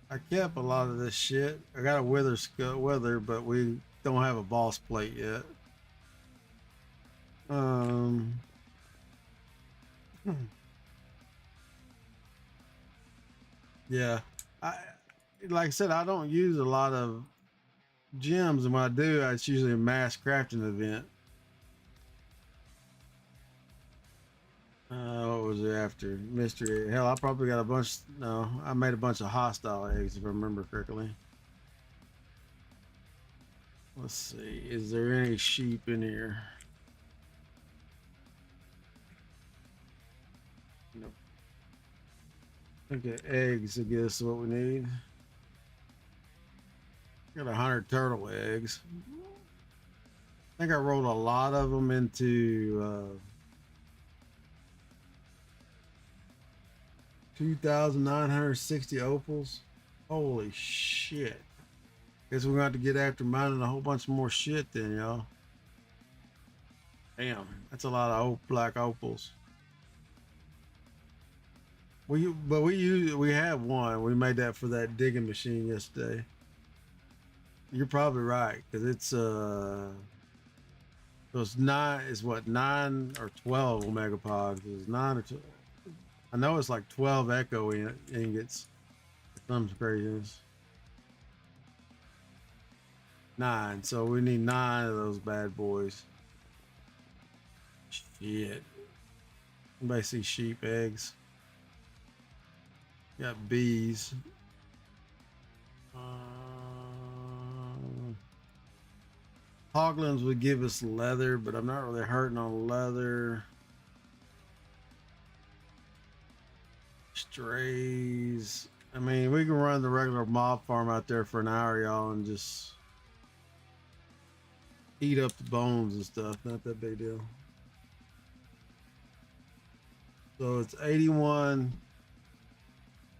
I kept a lot of this shit. I got a wither, but we don't have a boss plate yet. Um, yeah. I like I said, I don't use a lot of gems, and when I do, it's usually a mass crafting event. What was it after? Mystery. Hell, I probably got a bunch. No, I made a bunch of hostile eggs, if I remember correctly. Let's see. Is there any sheep in here? Nope. I think eggs, I guess, is what we need. Got 100 turtle eggs. I think I rolled a lot of them into 2,960 opals. Holy shit. Guess we're going to have to get after mining a whole bunch more shit then, y'all. Damn, that's a lot of black opals. We have one. We made that for that digging machine yesterday. You're probably right, because it's nine is what 9 or 12 omega pods. It's 9 or 12. I know it's like 12 echo ingots. Some craziness. 9. So we need 9 of those bad boys. Shit. Anybody see sheep eggs? Got bees. Hoglins would give us leather, but I'm not really hurting on leather. Strays. I mean, we can run the regular mob farm out there for an hour, y'all, and just eat up the bones and stuff. Not that big deal. So it's 81.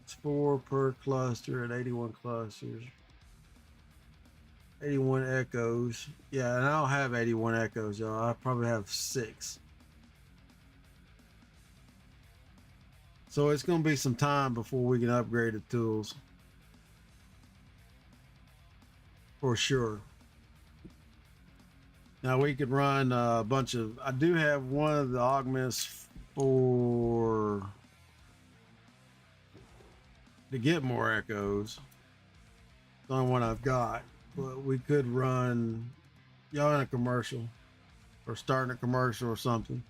It's 4 per cluster at 81 clusters. 81 echoes. Yeah, and I don't have 81 echoes, y'all. I probably have 6. So it's going to be some time before we can upgrade the tools. For sure. Now we could run a bunch of... I do have one of the augments for... to get more echoes. It's the only one I've got. But we could run... y'all in a commercial. Or starting a commercial or something.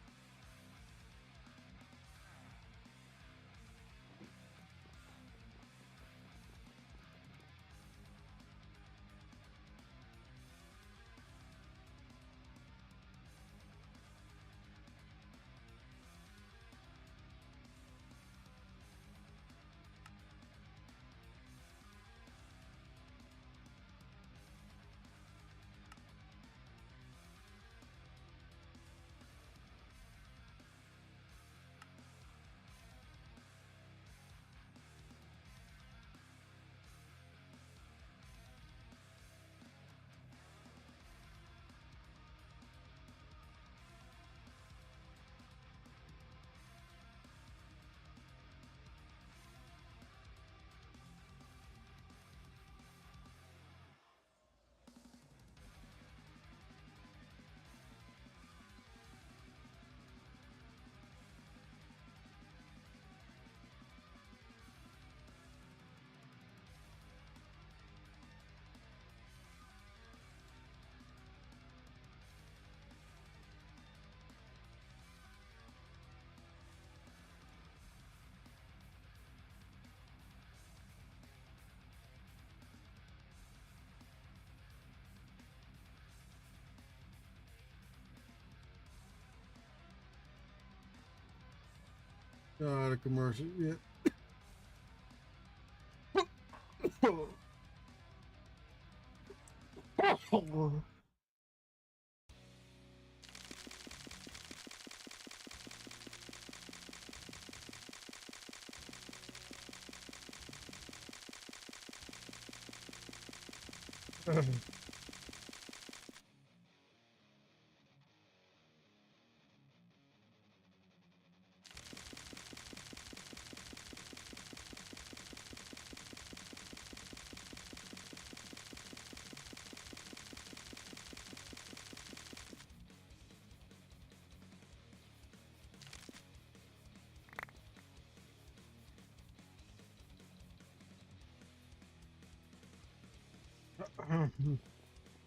The commercial. Yeah.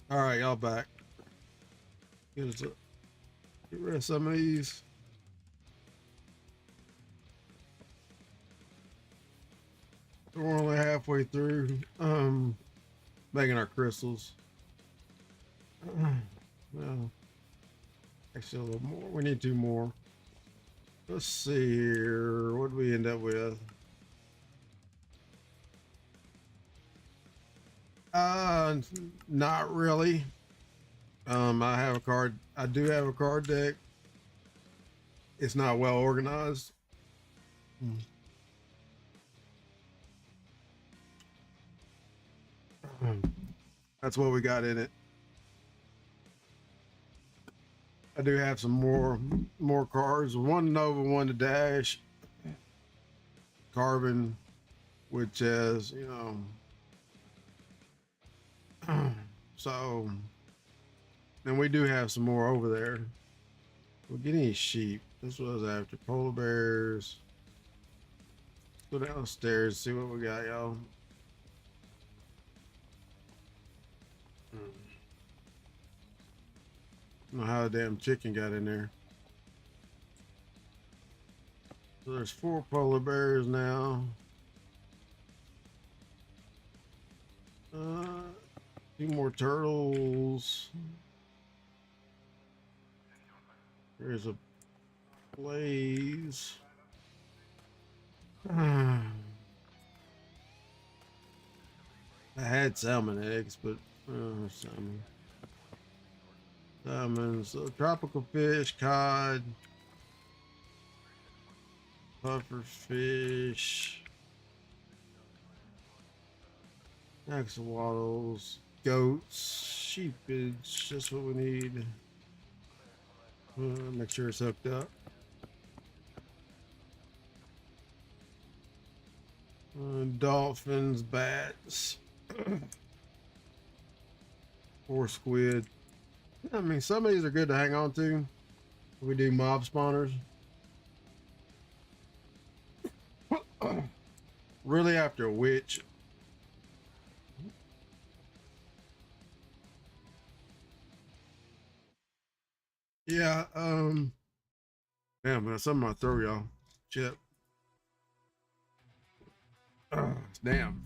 All right, y'all back. Get rid of some of these. We're only halfway through making our crystals. Well, actually a little more. We need 2 more. Let's see here. What do we end up with? Not really. I do have a card deck. It's not well organized. That's what we got in it. I do have some more cards. 1 Nova, 1 to Dash. Carbon, which is, so then we do have some more over there. We're getting sheep. This was after polar bears. Go downstairs, see what we got, y'all. I don't know how the damn chicken got in there. So there's 4 polar bears now. 2 more turtles. There's a blaze. I had salmon eggs, but salmon, so tropical fish, cod, puffer fish, axolotls, goats, sheepage. That's what we need. Make sure it's hooked up. Dolphins, bats, 4 squid. I mean, some of these are good to hang on to. We do mob spawners. Really after a witch. Yeah, damn, man, something in my throat, y'all. Shit. Damn.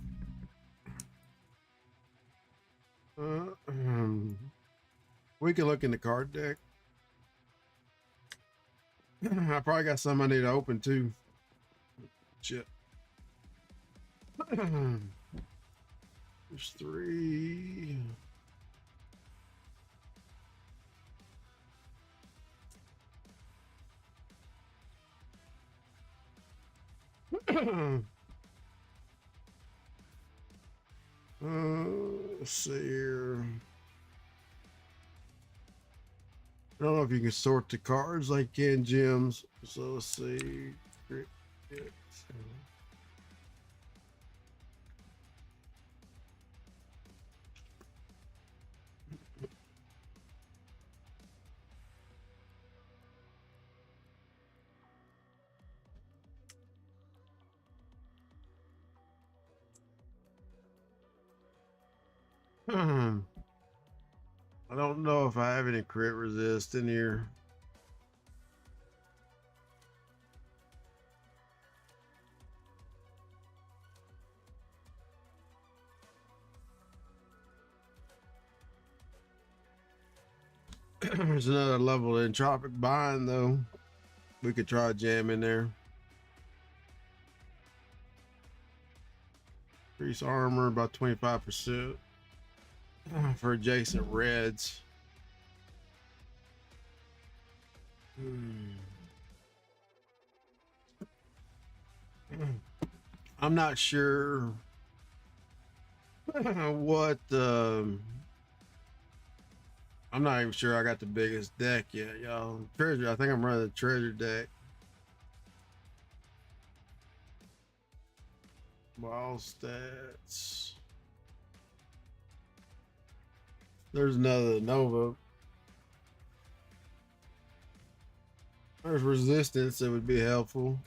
We can look in the card deck. I probably got some I need to open too. Shit. There's 3. Let's see here. I don't know if you can sort the cards like you can gems. So let's see. I don't know if I have any crit resist in here. There's another level in Tropic Bind though. We could try a jam in there. Increase armor by 25% for adjacent reds. I'm not sure what I'm not even sure I got the biggest deck yet, y'all. Treasure, I think I'm running the treasure deck. Ball stats. There's another Nova. There's resistance that would be helpful.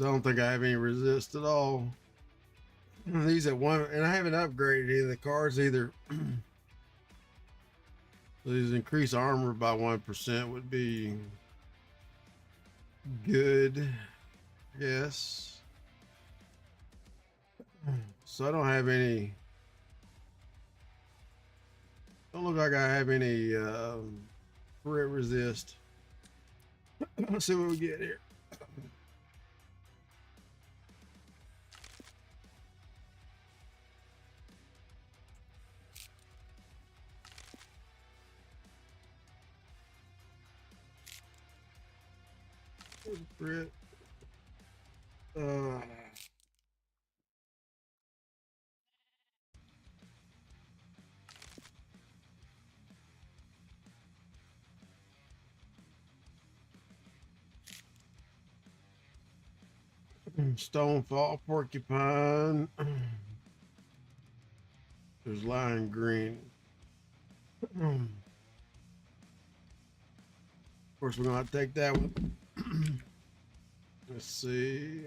I don't think I have any resist at all. These at one, and I haven't upgraded any of the cards either. These increase armor by 1% would be good. Yes. So I don't have any. Don't look like I have any crit resist. Let's see what we get here. Crit. Stonefall, porcupine. There's lime green. Of course, we're gonna take that one. Let's see.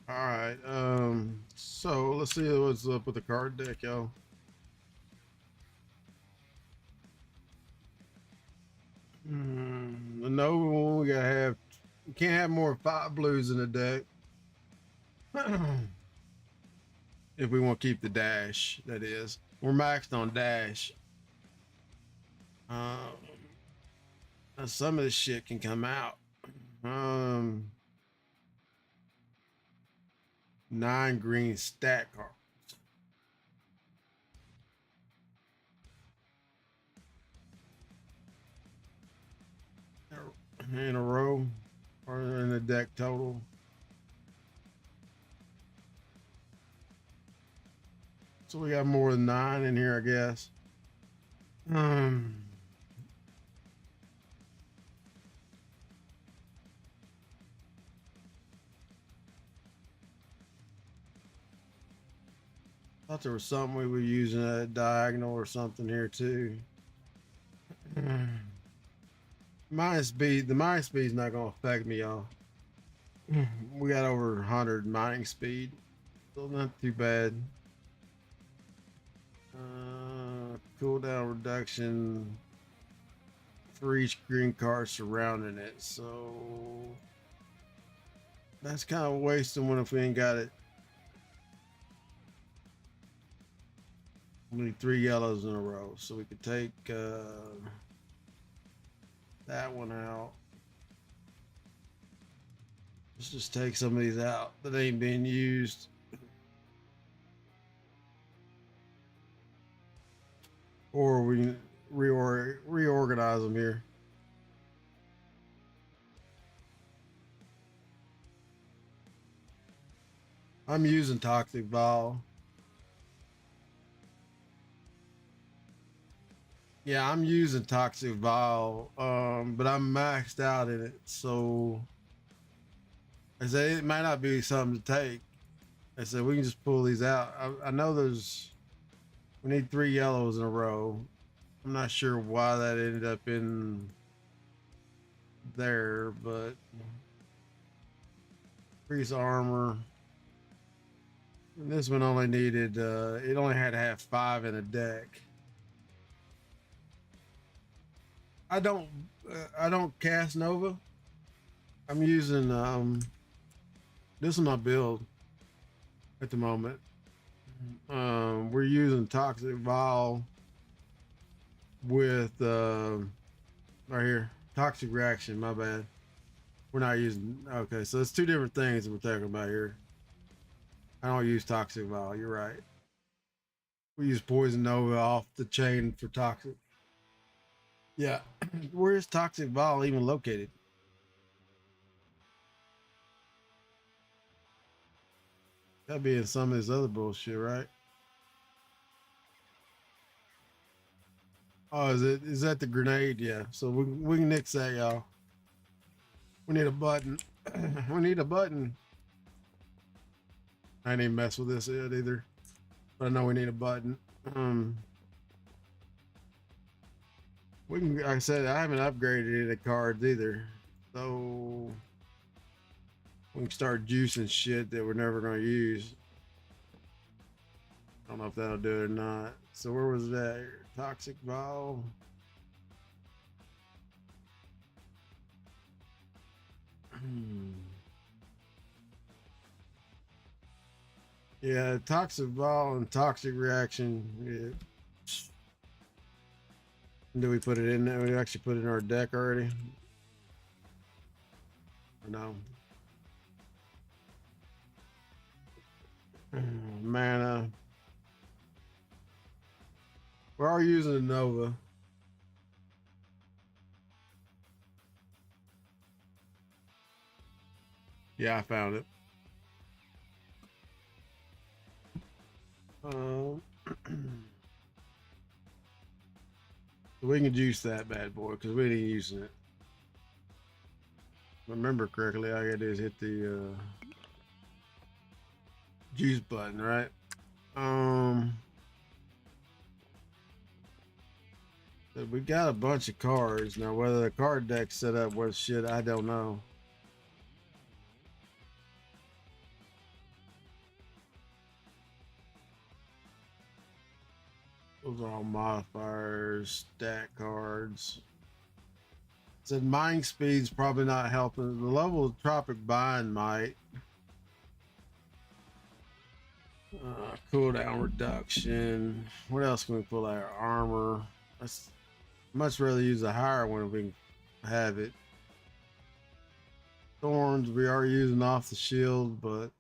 All right. So let's see what's up with the card deck, y'all. The Nova one, we gotta have. We can't have more than 5 blues in the deck. If we want to keep the dash, that is. We're maxed on dash. Some of this shit can come out. 9 green stat cards. In a row or in the deck total. So we got more than 9 in here, I guess. Thought there was something we were using a diagonal or something here too. Minus B, the minus B is not gonna affect me, y'all. We got over 100 mining speed, so not too bad. Cooldown reduction for each green card surrounding it, so that's kind of wasting one if we ain't got it. We need 3 yellows in a row, so we could take that one out. Let's just take some of these out that ain't being used. Or we can reorganize them here. I'm using Toxic Vial. Yeah, I'm using Toxic Vial, but I'm maxed out in it, so I say it might not be something to take. I said we can just pull these out. I know we need 3 yellows in a row. I'm not sure why that ended up in there, but increase armor. And this one only needed, it only had to have 5 in a deck. I don't I don't cast Nova. I'm using this is my build at the moment. We're using Toxic Vial with right here, Toxic Reaction. My bad. We're not using. Okay, so it's two different things that we're talking about here. I don't use Toxic Vial. You're right. We use Poison Nova off the chain for Toxic. Yeah. Where is Toxic Vial even located? That'd be in some of this other bullshit, right? Oh, is it? Is that the grenade? Yeah. So we can nix that, y'all. We need a button. We need a button. I ain't even mess with this yet either. But I know we need a button. Um, we can. Like I said, I haven't upgraded any of the cards either, so we can start juicing shit that we're never gonna use. I don't know if that'll do it or not. So where was that? Toxic Vial. Yeah, Toxic Vial and Toxic Reaction. Yeah. Do we put it in there? We actually put it in our deck already? Or no? Mana. We are using a Nova. Yeah, I found it. Um, we can juice that bad boy because we ain't using it. Remember correctly, all I gotta do is hit the juice button, right? Um, we got a bunch of cards now. Whether the card deck's set up with shit, I don't know. Those are all modifiers, stat cards. Said mind speed's probably not helping. The level of Tropic Bind might. Cooldown reduction. What else can we pull out? Armor. Let's much rather use a higher one if we can have it. Thorns we are using off the shield, but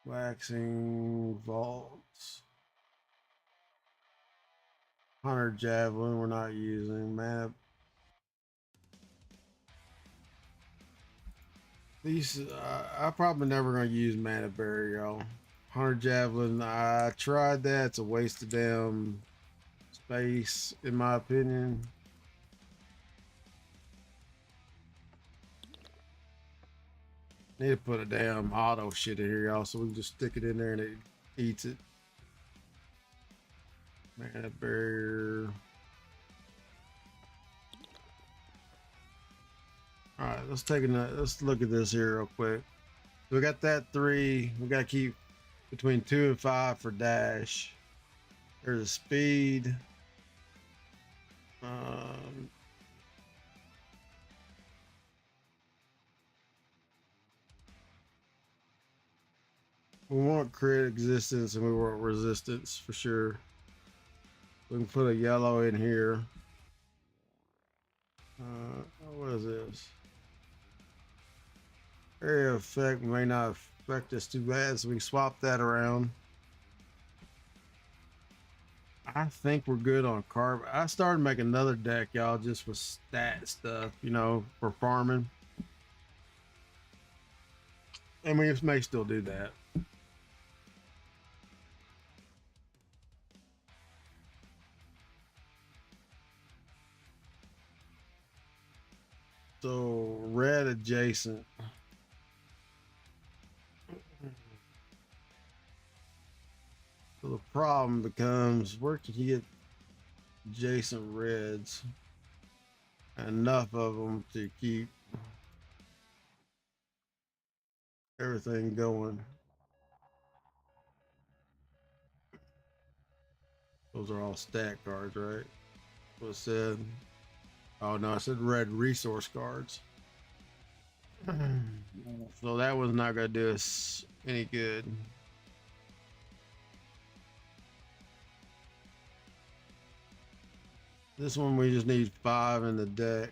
waxing vaults. Hunter javelin we're not using. Mana. These I probably never gonna use mana barrier, y'all. Hunter javelin. I tried that. It's a waste of damn space, in my opinion. Need to put a damn auto shit in here, y'all, so we can just stick it in there and it eats it. Mana barrier. All right, let's look at this here real quick. So we got that 3. We got to keep between 2 and 5 for dash. There's a speed. Um, we want crit existence and we want resistance for sure. We can put a yellow in here. What is this? Area effect may not affect us too bad, so we can swap that around. I think we're good on carb. I started making another deck, y'all, just with stat stuff, for farming. And we may still do that. So red adjacent. So the problem becomes where can you get adjacent reds? Enough of them to keep everything going. Those are all stat cards, right? What it said. Oh no, I said red resource cards. So that was not gonna do us any good. This one we just need 5 in the deck.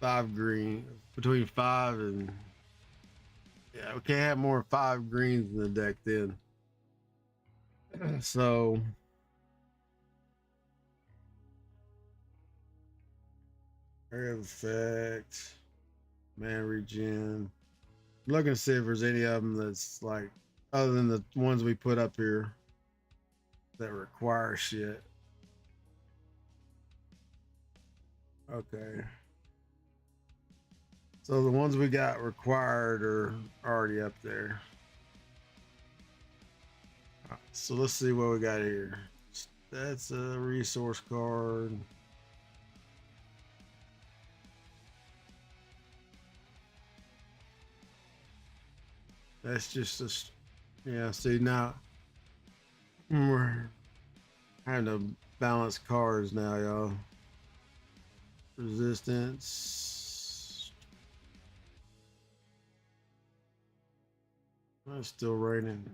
5 green, between 5 and yeah, we can't have more than 5 greens in the deck then. So area effect, man regen. I'm looking to see if there's any of them that's like other than the ones we put up here that require shit. Okay. So the ones we got required are already up there. So let's see what we got here. That's a resource card. That's just a, yeah, see now we're having to balance cards now, y'all. Resistance. It's still raining.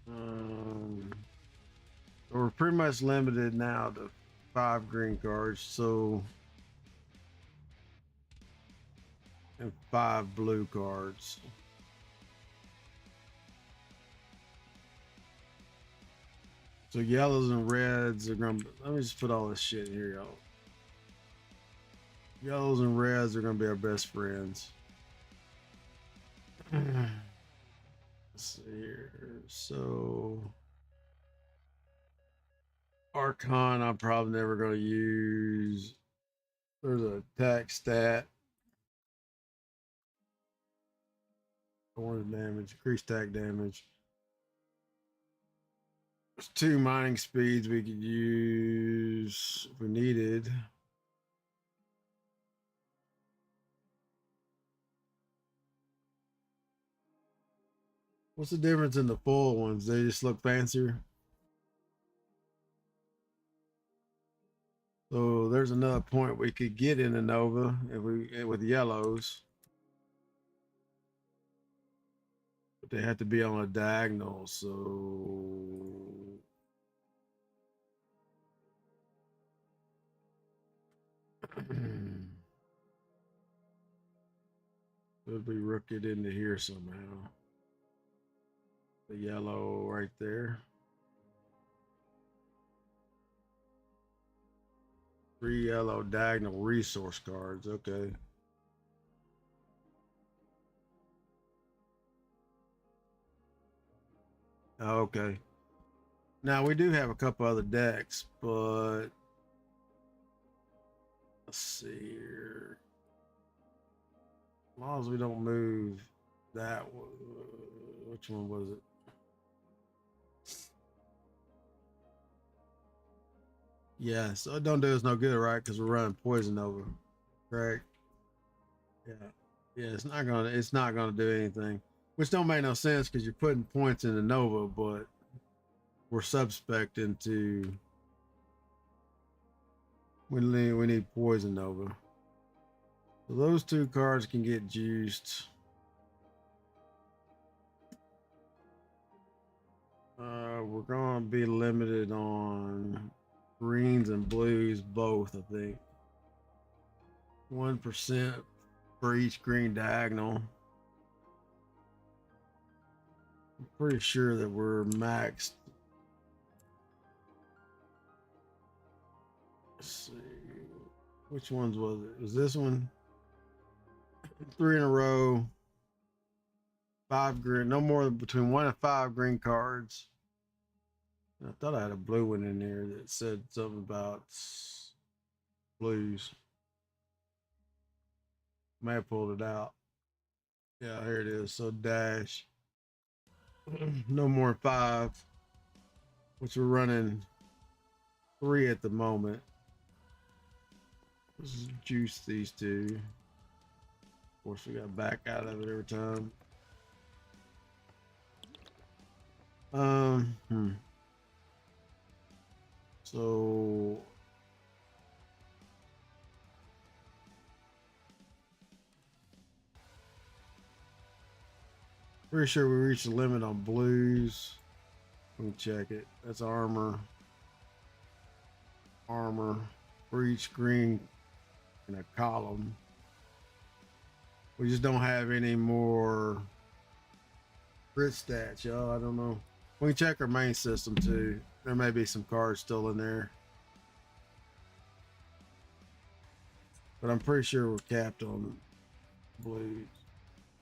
Um, we're pretty much limited now to 5 green cards, so and 5 blue cards. So yellows and reds are gonna. Let me just put all this shit here, y'all. Yellows and reds are gonna be our best friends. Let's see here. So Archon, I'm probably never gonna use. There's a attack stat. Bonus damage, increased attack damage. There's 2 mining speeds we could use if we needed. What's the difference in the full ones? They just look fancier. So there's another point we could get in the Nova if we with yellows, but they have to be on a diagonal. So it'll be rooked into here somehow. The yellow right there. 3 yellow diagonal resource cards. Okay. Okay. Now we do have a couple other decks, but let's see here. As long as we don't move that one, which one was it? Yeah, so it don't do us no good, right? Because we're running poison over, right? Yeah, yeah. It's not gonna do anything, which don't make no sense because you're putting points in the Nova, but we're suspect into we need poison Nova. So those 2 cards can get juiced. We're gonna be limited on greens and blues both, I think. 1% for each green diagonal. I'm pretty sure that we're maxed. Let's see. Which ones was it? Was this one? 3 in a row. 5 green. No more than between 1 and 5 green cards. I thought I had a blue one in there that said something about blues. May have pulled it out. Yeah, here it is. So dash. No more than 5. which we're running 3 at the moment. Let's juice these 2. Of course, we got back out of it every time. So pretty sure we reached the limit on blues. Let me check it. That's armor. Armor for each green in a column. We just don't have any more crit stats, y'all. I don't know. We can check our main system too. There may be some cards still in there. But I'm pretty sure we're capped on blues.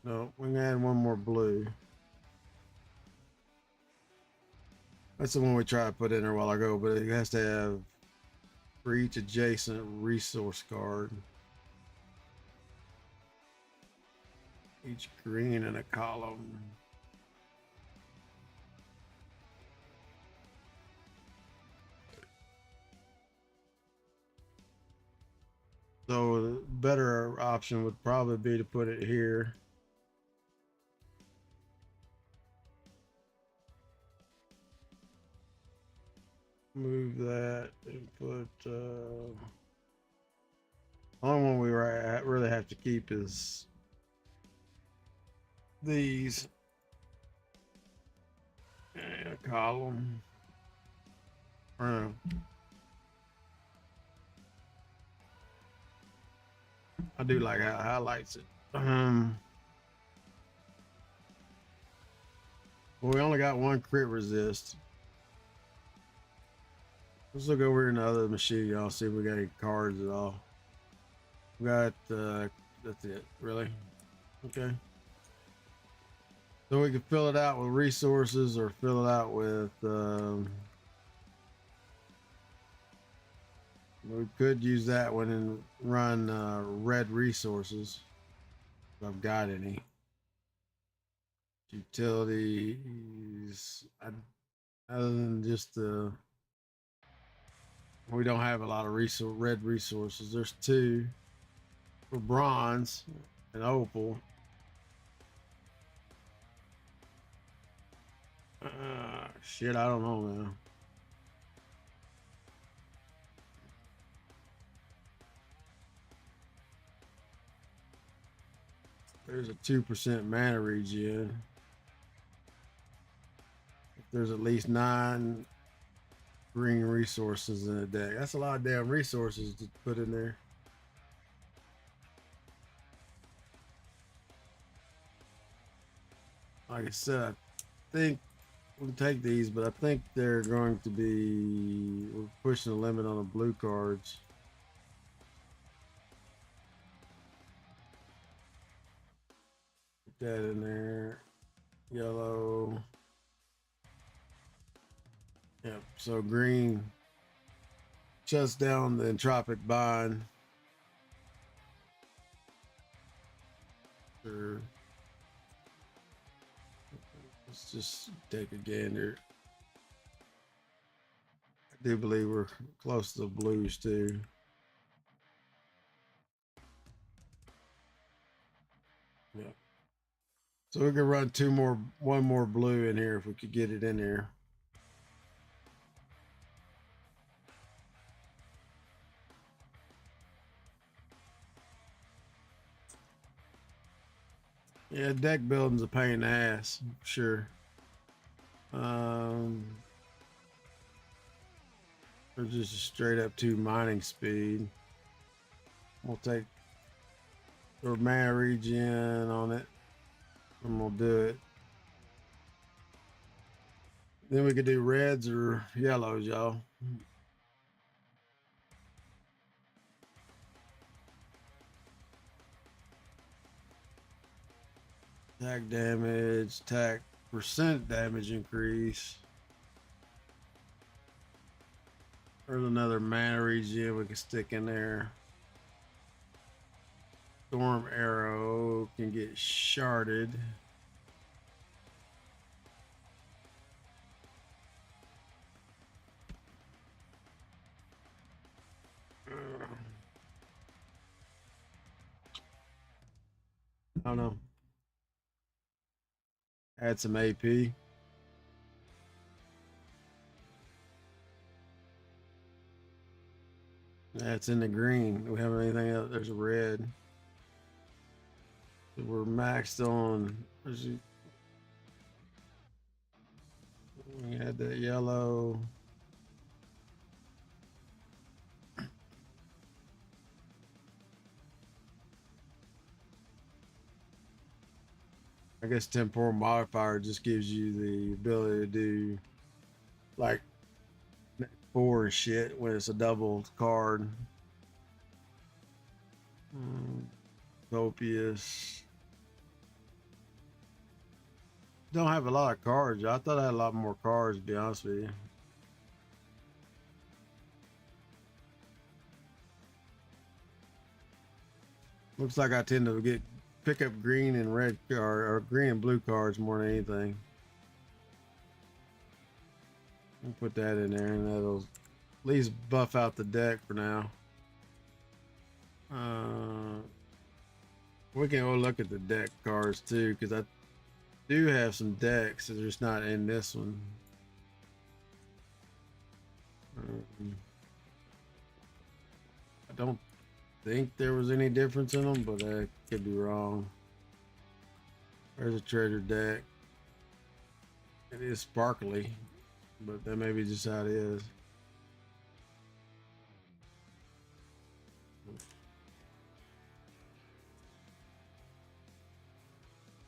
No, we can add one more blue. That's the one we tried to put in there a while ago, but it has to have for each adjacent resource card. Each green in a column. So the better option would probably be to put it here. Move that and put the only one we really have to keep is these and a column. Or no. I do like how it highlights it. Well, we only got 1 crit resist. Let's look over in the other machine, y'all. See if we got any cards at all. We got that's it. Really? Okay. So we can fill it out with resources or fill it out with. We could use that one and run red resources. If I've got any. Utilities. Other than just the. We don't have a lot of red resources. There's 2 for bronze and opal. Shit, I don't know, man. There's a 2% mana regen. If there's at least 9 green resources in a deck. That's a lot of damn resources to put in there. Like I said, I think we'll take these, but I think they're going to be, we're pushing the limit on the blue cards. Put that in there. Yellow. Yep, so green shuts down the entropic bind. Sure. Let's just take a gander. I do believe we're close to the blues too. Yeah. So we could run one more blue in here if we could get it in here. Yeah, deck building's a pain in the ass, sure. Or just a straight up 2 mining speed. We'll take our mana regen on it, and we'll do it. Then we could do reds or yellows, y'all. Attack damage, attack percent damage increase. There's another mana regen we can stick in there. Storm arrow can get sharded. I don't know. Add some AP. That's in the green. Do we have anything else? There's a red. We're maxed on. We had that yellow. I guess temporal modifier just gives you the ability to do like 4 and shit when it's a double card. Copious. Don't have a lot of cards. I thought I had a lot more cards, to be honest with you. Looks like I tend to pick up green and red or green and blue cards more than anything. I'll put that in there and that'll at least buff out the deck for now. We can go look at the deck cards too, because I do have some decks that are just not in this one. I don't think there was any difference in them, but I could be wrong. There's a treasure deck. It is sparkly, but that may be just how it is.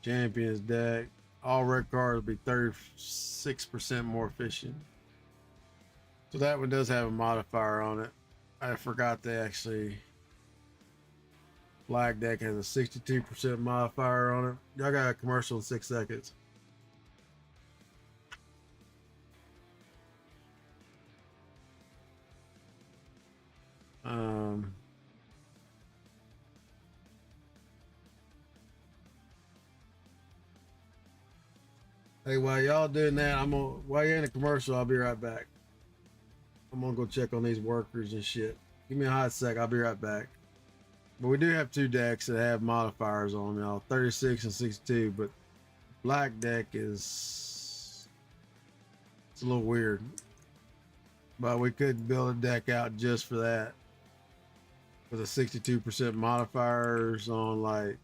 Champions deck. All red cards will be 36% more efficient. So that one does have a modifier on it. I forgot they actually. Black deck has a 62% modifier on it. Y'all got a commercial in 6 seconds. Hey, while y'all doing that, while you're in the commercial, I'll be right back. I'm gonna go check on these workers and shit. Give me a hot sec. I'll be right back. But we do have 2 decks that have modifiers on them, y'all, 36 and 62. But black deck it's a little weird. But we could build a deck out just for that, with a 62% modifiers on like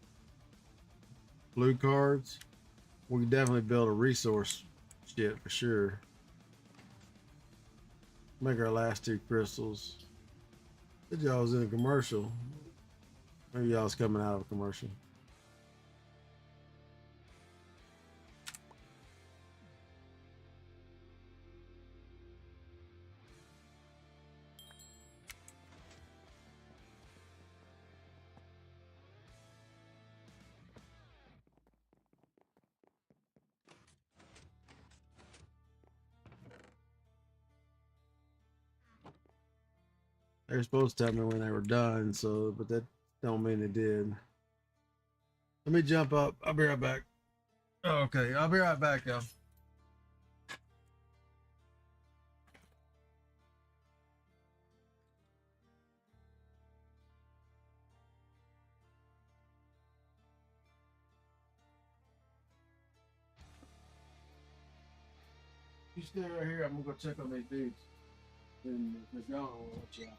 blue cards. We can definitely build a resource shit for sure. Make our last 2 crystals. Did y'all was in a commercial? Maybe y'all was coming out of a commercial. They were supposed to tell me when they were done, so but that don't mean they did. Let me jump up. I'll be right back. Oh, okay, I'll be right back, y'all. You stay right here. I'm gonna go check on these dudes. And if they're gone, I'll let you out.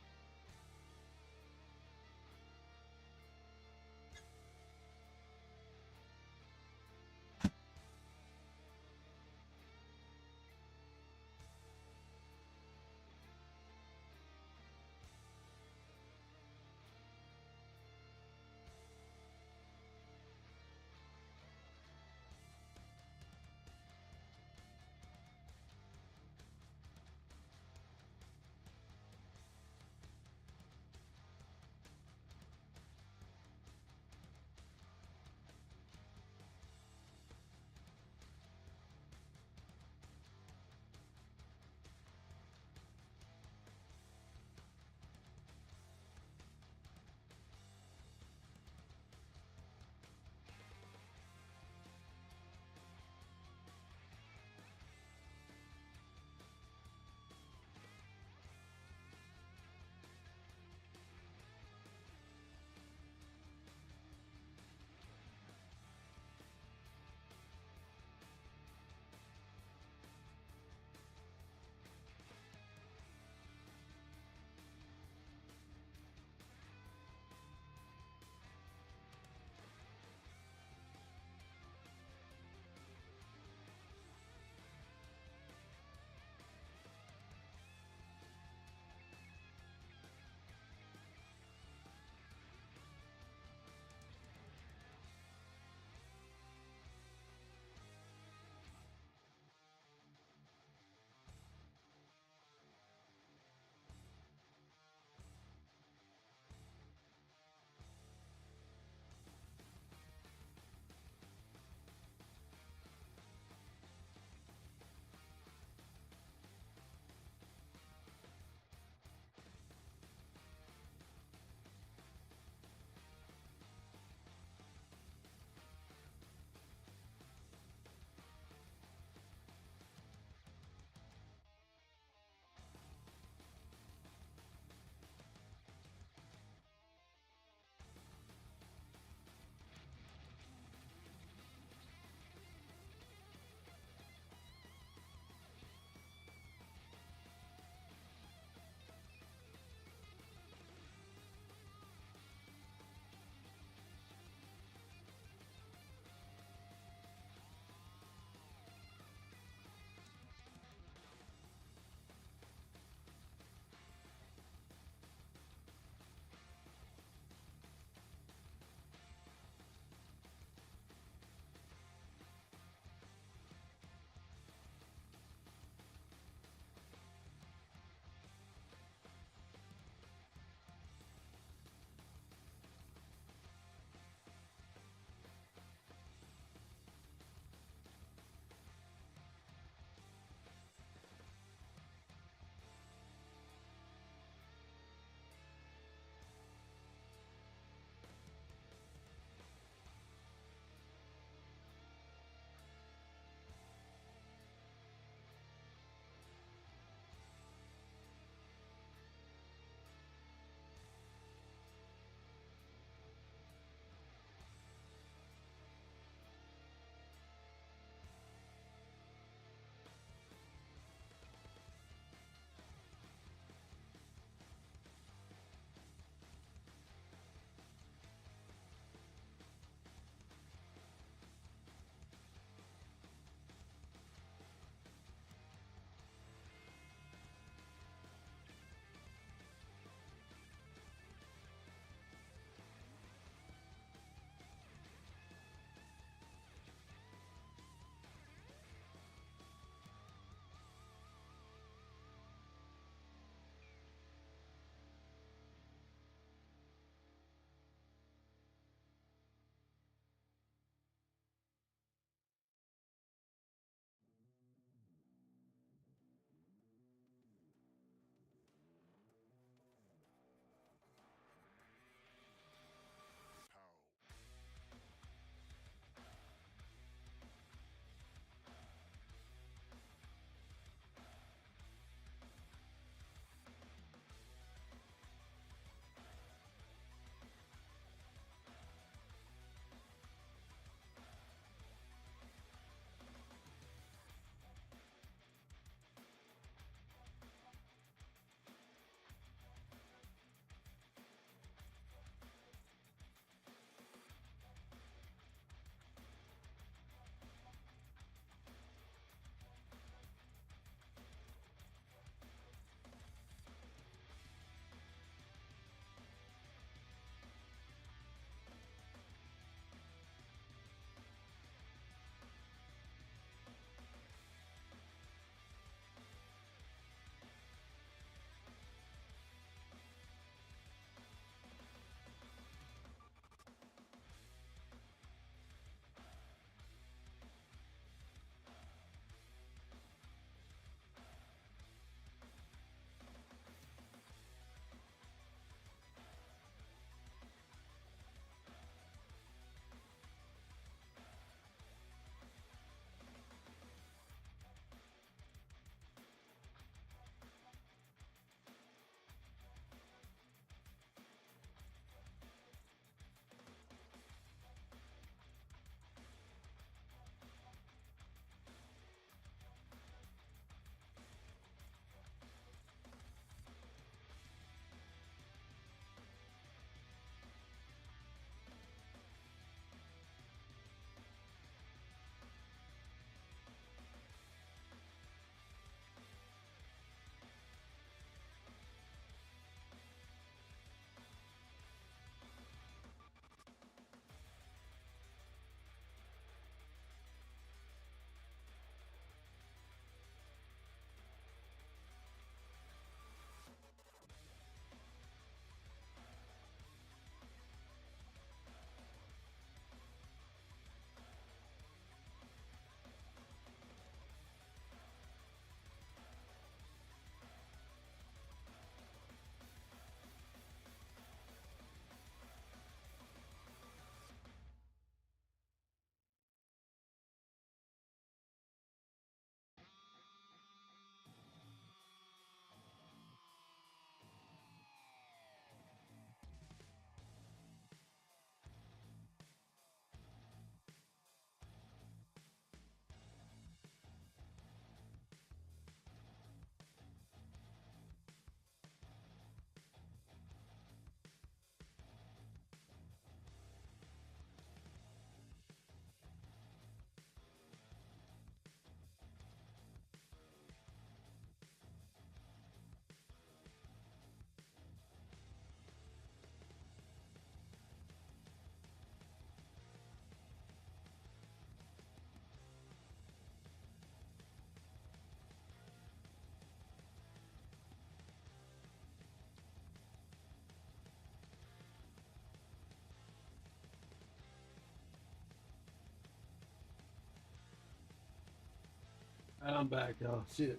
I'm back, y'all. Shit.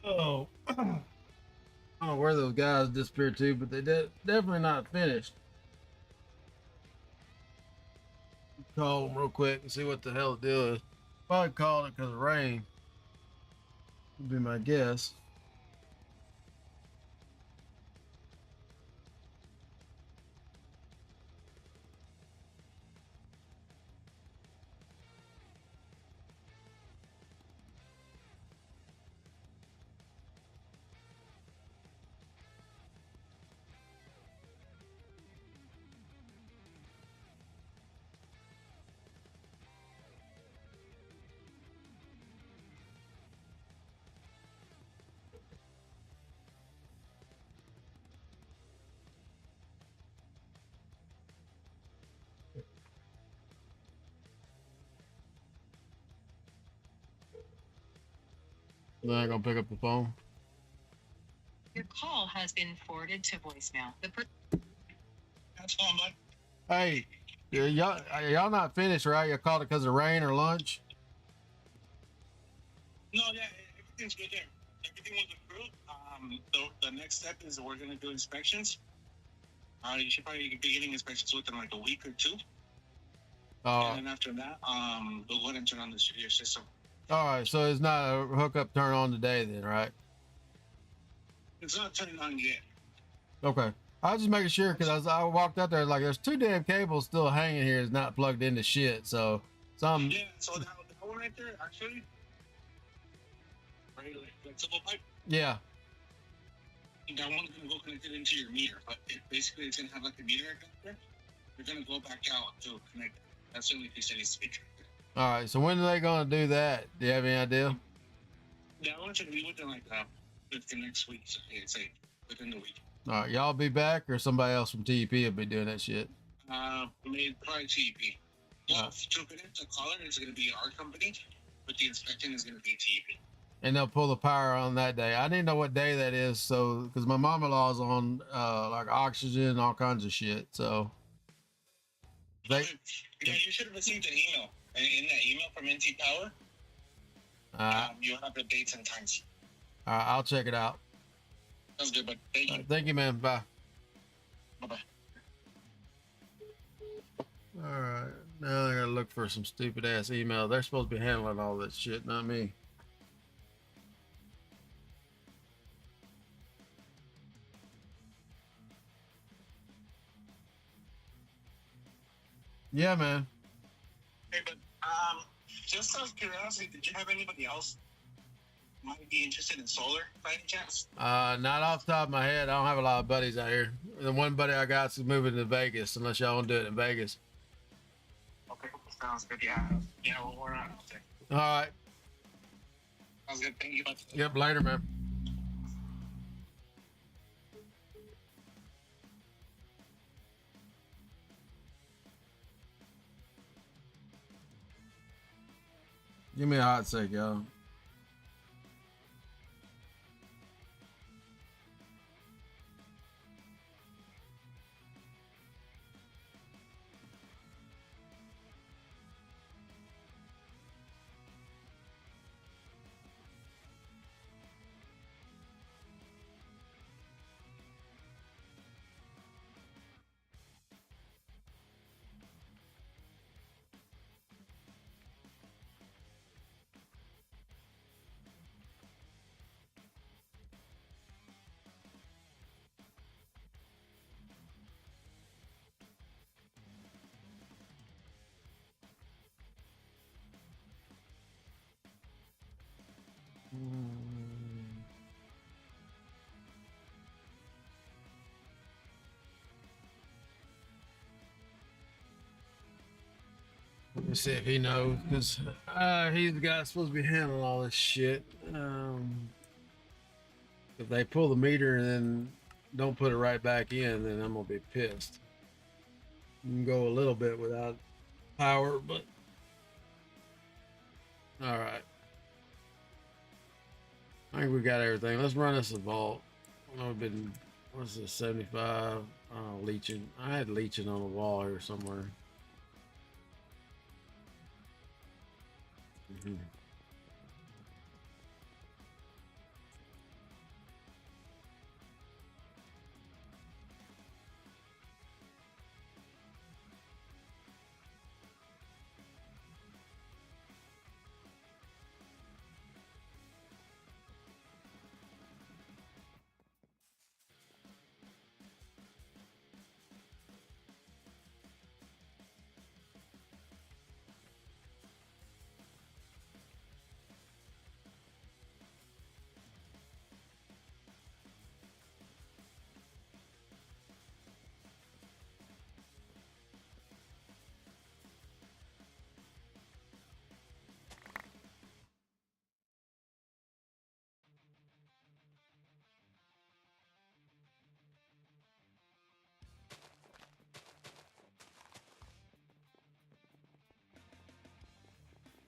Oh, I don't know where those guys disappeared to, but they definitely not finished. Call them real quick and see what the hell the deal is. Probably called it because of rain. Would be my guess. They're not gonna pick up the phone. Your call has been forwarded to voicemail. That's fine, bud. Hey, y'all not finished, right? You called it because of rain or lunch? No, yeah, everything's good there. Everything was approved. The next step is we're gonna do inspections. You should probably be getting inspections within like a week or two. And then after that, we'll go ahead and turn on your system. All right, so it's not a hookup turn on today then, right? It's not turning on yet. Okay. I was just making sure because I walked out there like there's 2 damn cables still hanging here. It's not plugged into shit. So some. Yeah. So that one right there, actually, right, like flexible pipe. Yeah. That one's gonna go connected into your meter, but basically it's gonna have like a meter adapter. You're gonna go back out to connect. That's the only piece that needs to be connected. All right. So when are they gonna do that? Do you have any idea? That one should be within like within next week. So it's like within the week. All right. Y'all be back or somebody else from TEP will be doing that shit? Made probably TEP. Well, to connect the caller, it's gonna be our company, but the inspection is gonna be TEP. And they'll pull the power on that day. I didn't know what day that is, so because my mom-in-law's on like oxygen, all kinds of shit. So yeah, you should have received an email. And in that email from NT Power, you'll have the dates and times. All right, I'll check it out. Sounds good, but thank you. Thank you, man. Bye. Bye-bye. All right, now I gotta look for some stupid ass email. They're supposed to be handling all this shit, not me. Yeah, man. Hey, but just out of curiosity, did you have anybody else might be interested in solar by any chance? Not off the top of my head. I don't have a lot of buddies out here. The one buddy I got is moving to Vegas, unless y'all want to do it in Vegas. Okay, sounds good. Yeah, we're on. Okay. All right. Sounds good. Thank you. Yep. Later, man. Give me a hot sec, y'all. Let me see if he knows, because he's the guy supposed to be handling all this shit. If they pull the meter and then don't put it right back in, then I'm gonna be pissed. You can go a little bit without power, but all right. I think we got everything. Let's run this a vault. I've been, what's this, 75? Oh, leeching. I had leeching on the wall here somewhere.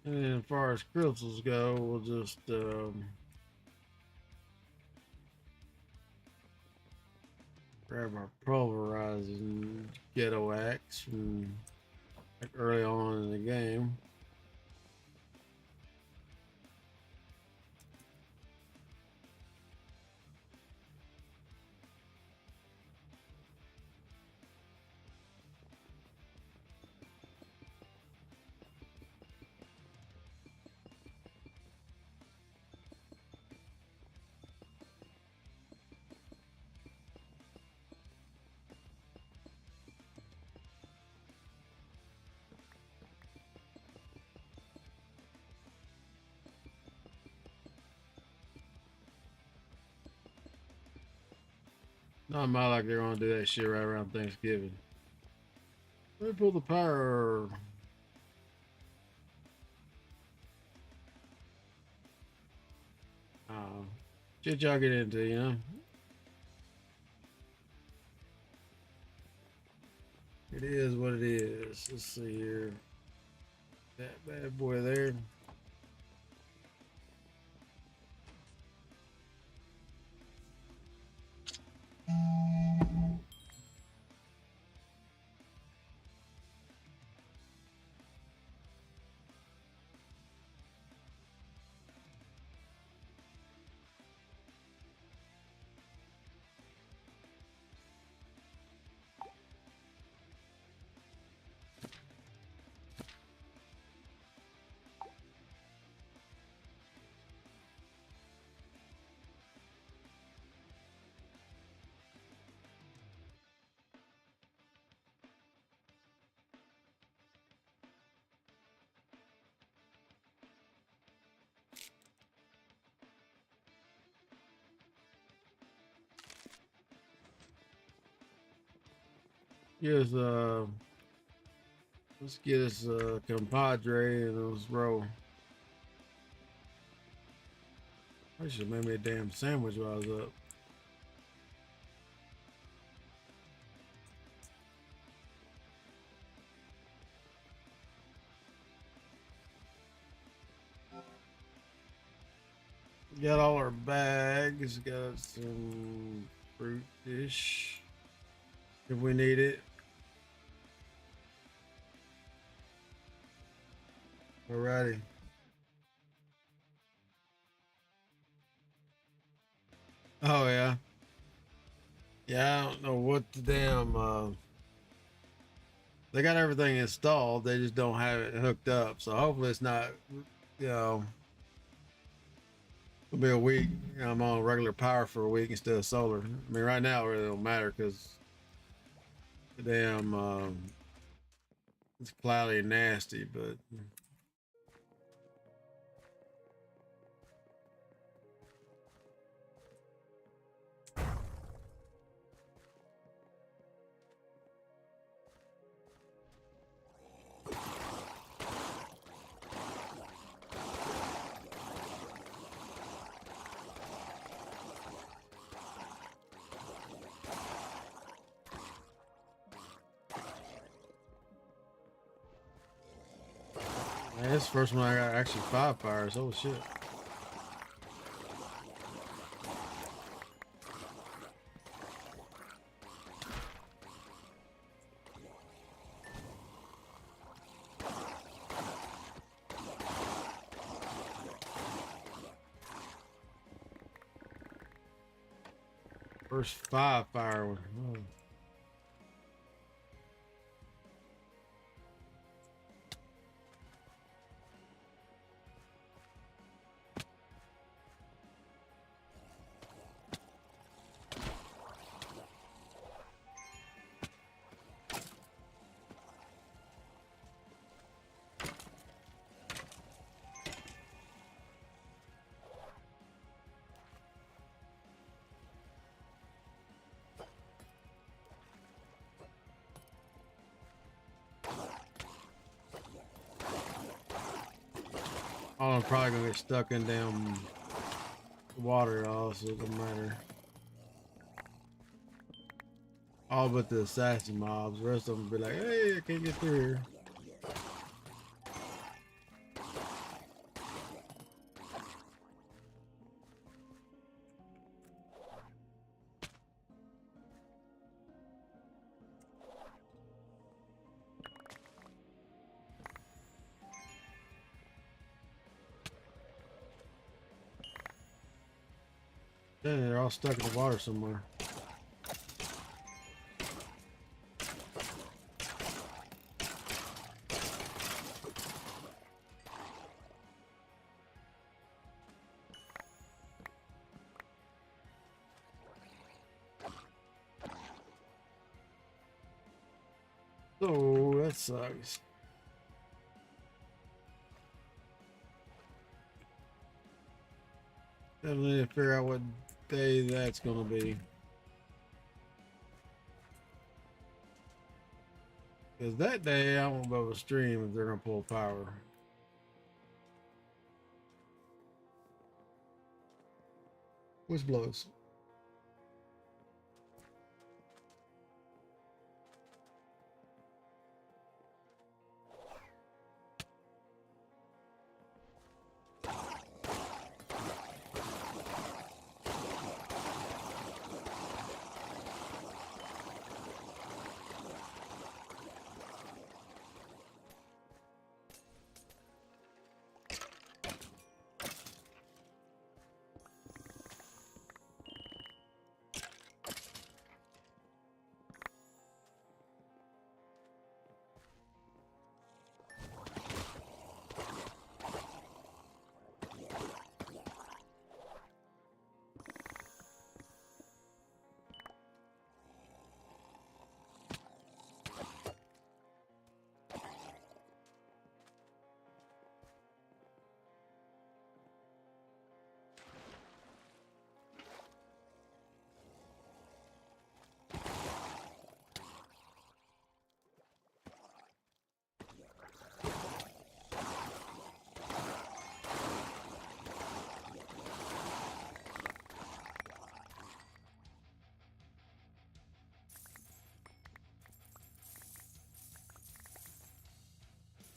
And then as far as crystals go, we'll just grab our pulverizing ghetto axe from like early on in the game. Not my like they're gonna do that shit right around Thanksgiving. Let me pull the power. Shit y'all get into, you know? It is what it is. Let's see here. That bad boy there. Yes, let's get us compadre and let's roll. I should have made me a damn sandwich while I was up. Got all our bags, got some fruit dish if we need it. Alrighty. Oh yeah. Yeah, I don't know what the damn they got everything installed, they just don't have it hooked up. So hopefully it's not, you know, it'll be a week. You know, I'm on regular power for a week instead of solar. I mean right now it really don't matter because the damn it's cloudy and nasty, but man, this is the first one I got actually 5 fires. Oh shit. First 5 fire one. Oh. Oh, I'm probably gonna get stuck in damn water, y'all, so it doesn't matter. All but the assassin mobs. The rest of them be like, hey, I can't get through here. Then they're all stuck in the water somewhere. Oh, that sucks. Definitely need to figure out what day that's gonna be. Because that day I won't be able to stream if they're gonna pull power. Which blows.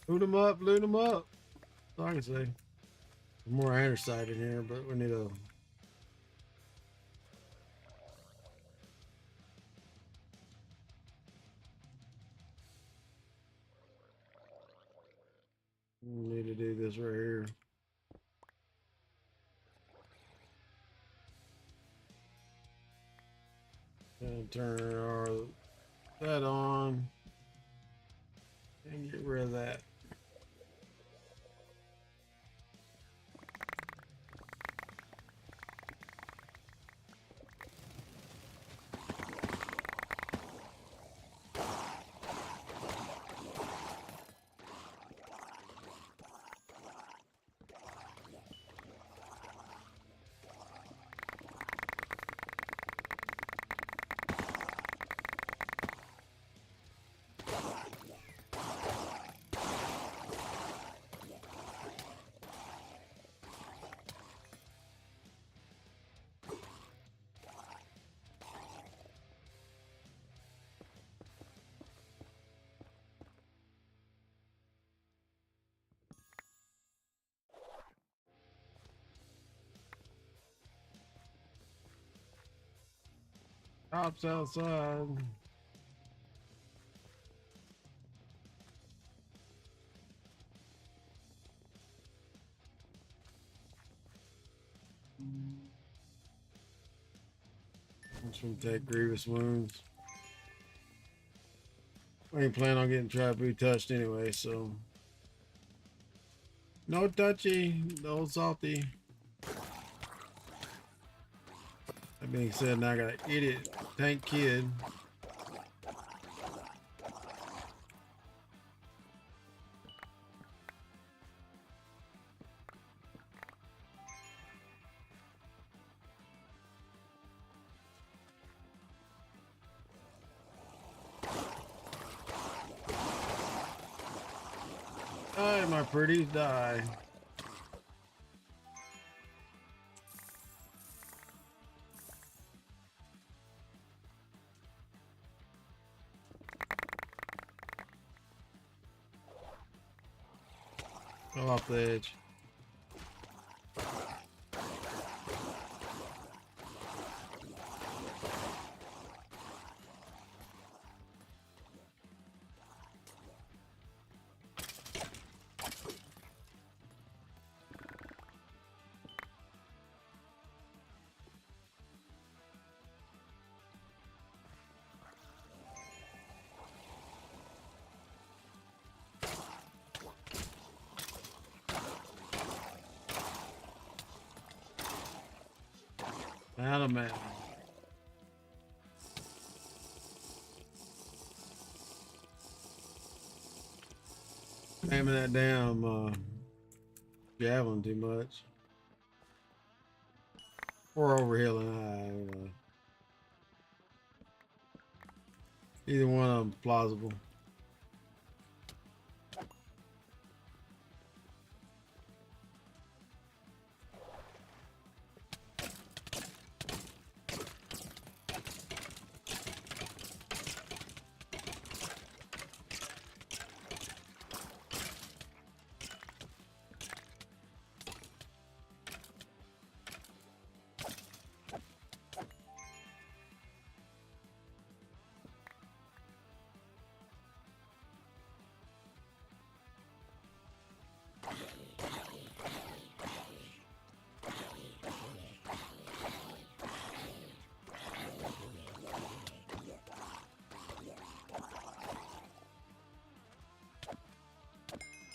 Loot them up, loot them up. That's all I can say. There's more andesite in here, but we need a. We need to do this right here. And turn that on. And get rid of that. Cops outside. This one take grievous wounds. We ain't planning on getting tried to be touched anyway, so. No touchy, no salty. That being said, now I got an idiot tank kid. Die, my pretties, die. Go off the edge. Adam, man. Aiming that damn javelin too much. Or overhealing. I don't know. Either one of them plausible.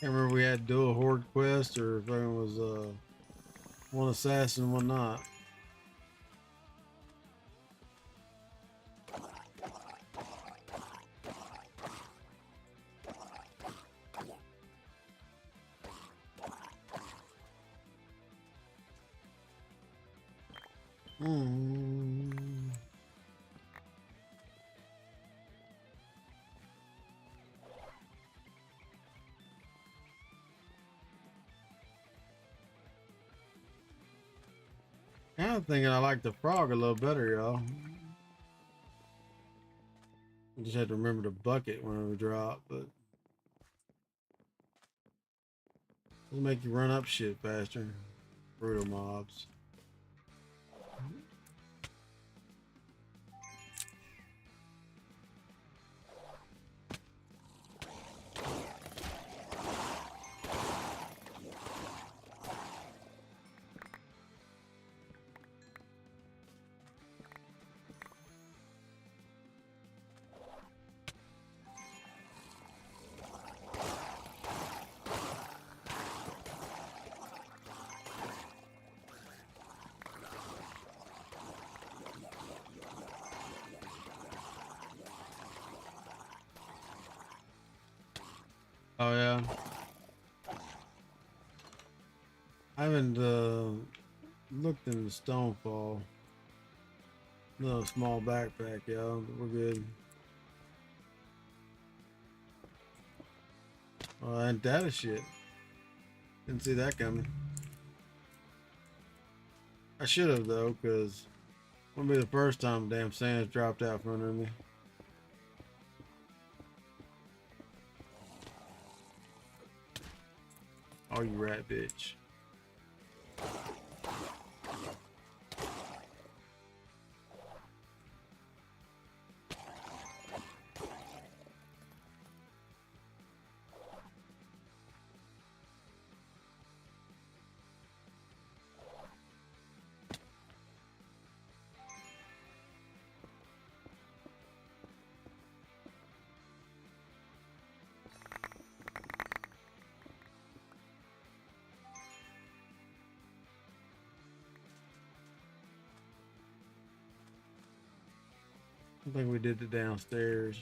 Can't remember if we had to do a horde quest or if it was one assassin, one not. Kind of thinking I like the frog a little better, y'all. I just had to remember the bucket when it drop, but it'll make you run up shit faster. Brutal mobs. Oh yeah. I haven't looked in the Stonefall. No small backpack, y'all. We're good. Oh, and data shit. Didn't see that coming. I should have though, cause it wouldn't be the first time damn sands dropped out from under me. Oh, you rat bitch. I think we did the downstairs.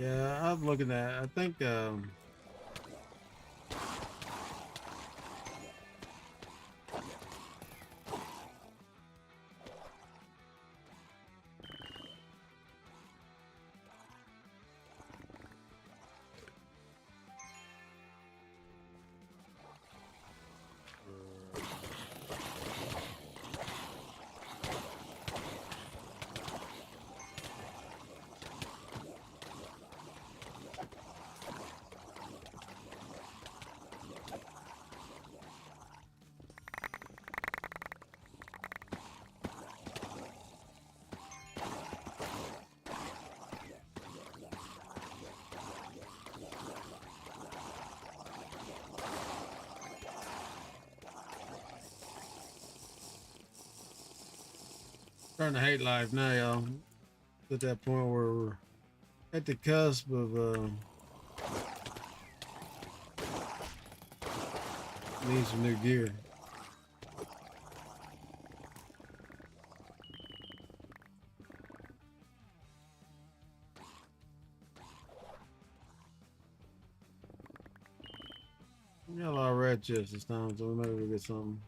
Yeah, I'm looking at. I think Starting to hate life now, y'all. At that point where we're at the cusp of need some new gear. We got a lot of red chests this time, so maybe we'll get something.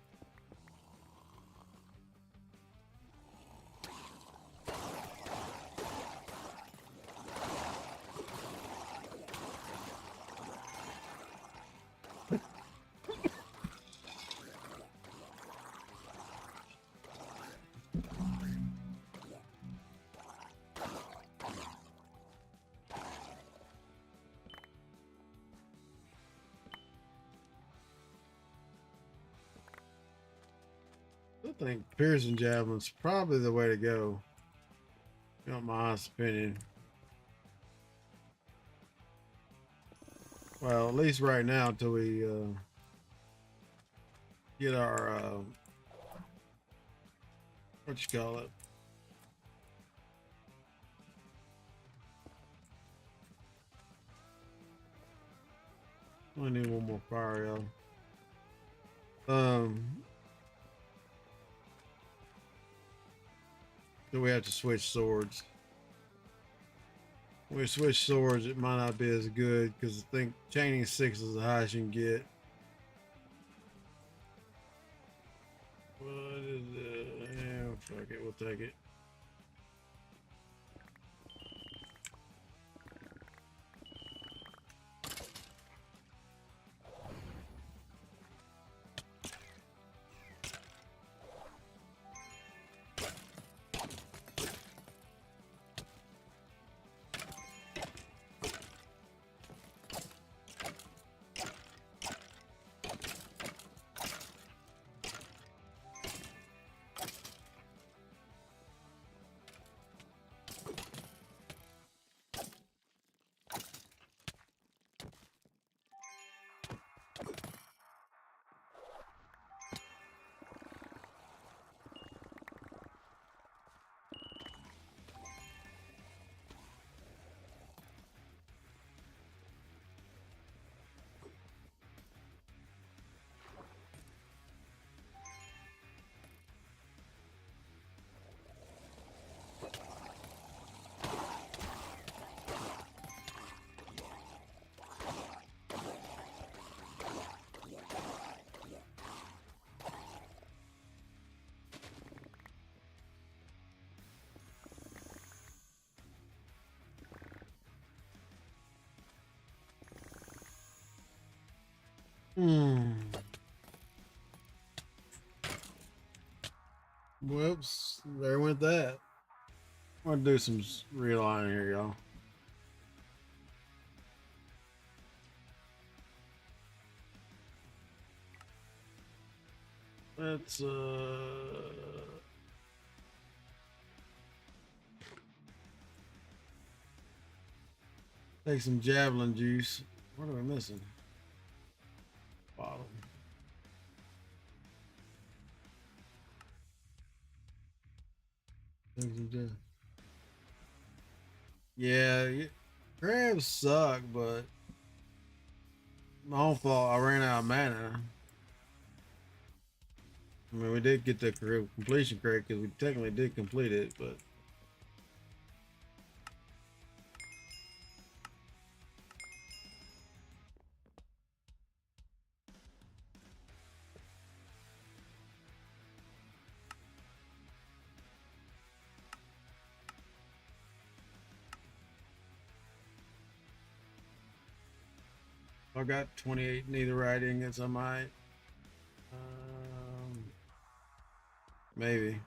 I think piercing javelin's probably the way to go. You know, my honest opinion. Well, at least right now until we get our what you call it? I need one more fire, y'all. So we have to switch swords. When we switch swords, it might not be as good because I think chaining 6 is the highest you can get. What is it? Yeah, fuck it, we'll take it. Whoops, there went that. I'm gonna do some realigning here, y'all. Let's take some javelin juice. What are we missing? Bottle. Yeah, crabs suck, but my own fault. I ran out of mana. I mean, we did get the completion correct because we technically did complete it, but I got 28 netherite ingots. I might, maybe.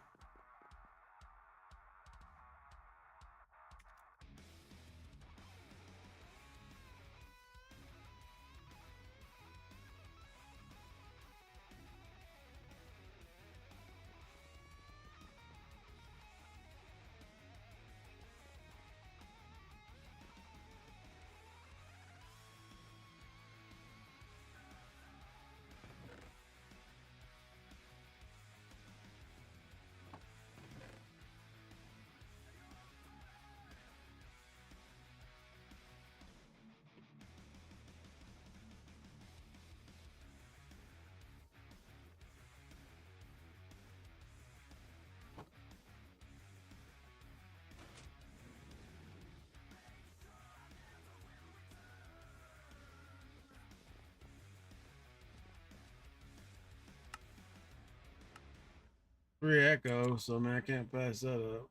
3 echo, so man, I can't pass that up.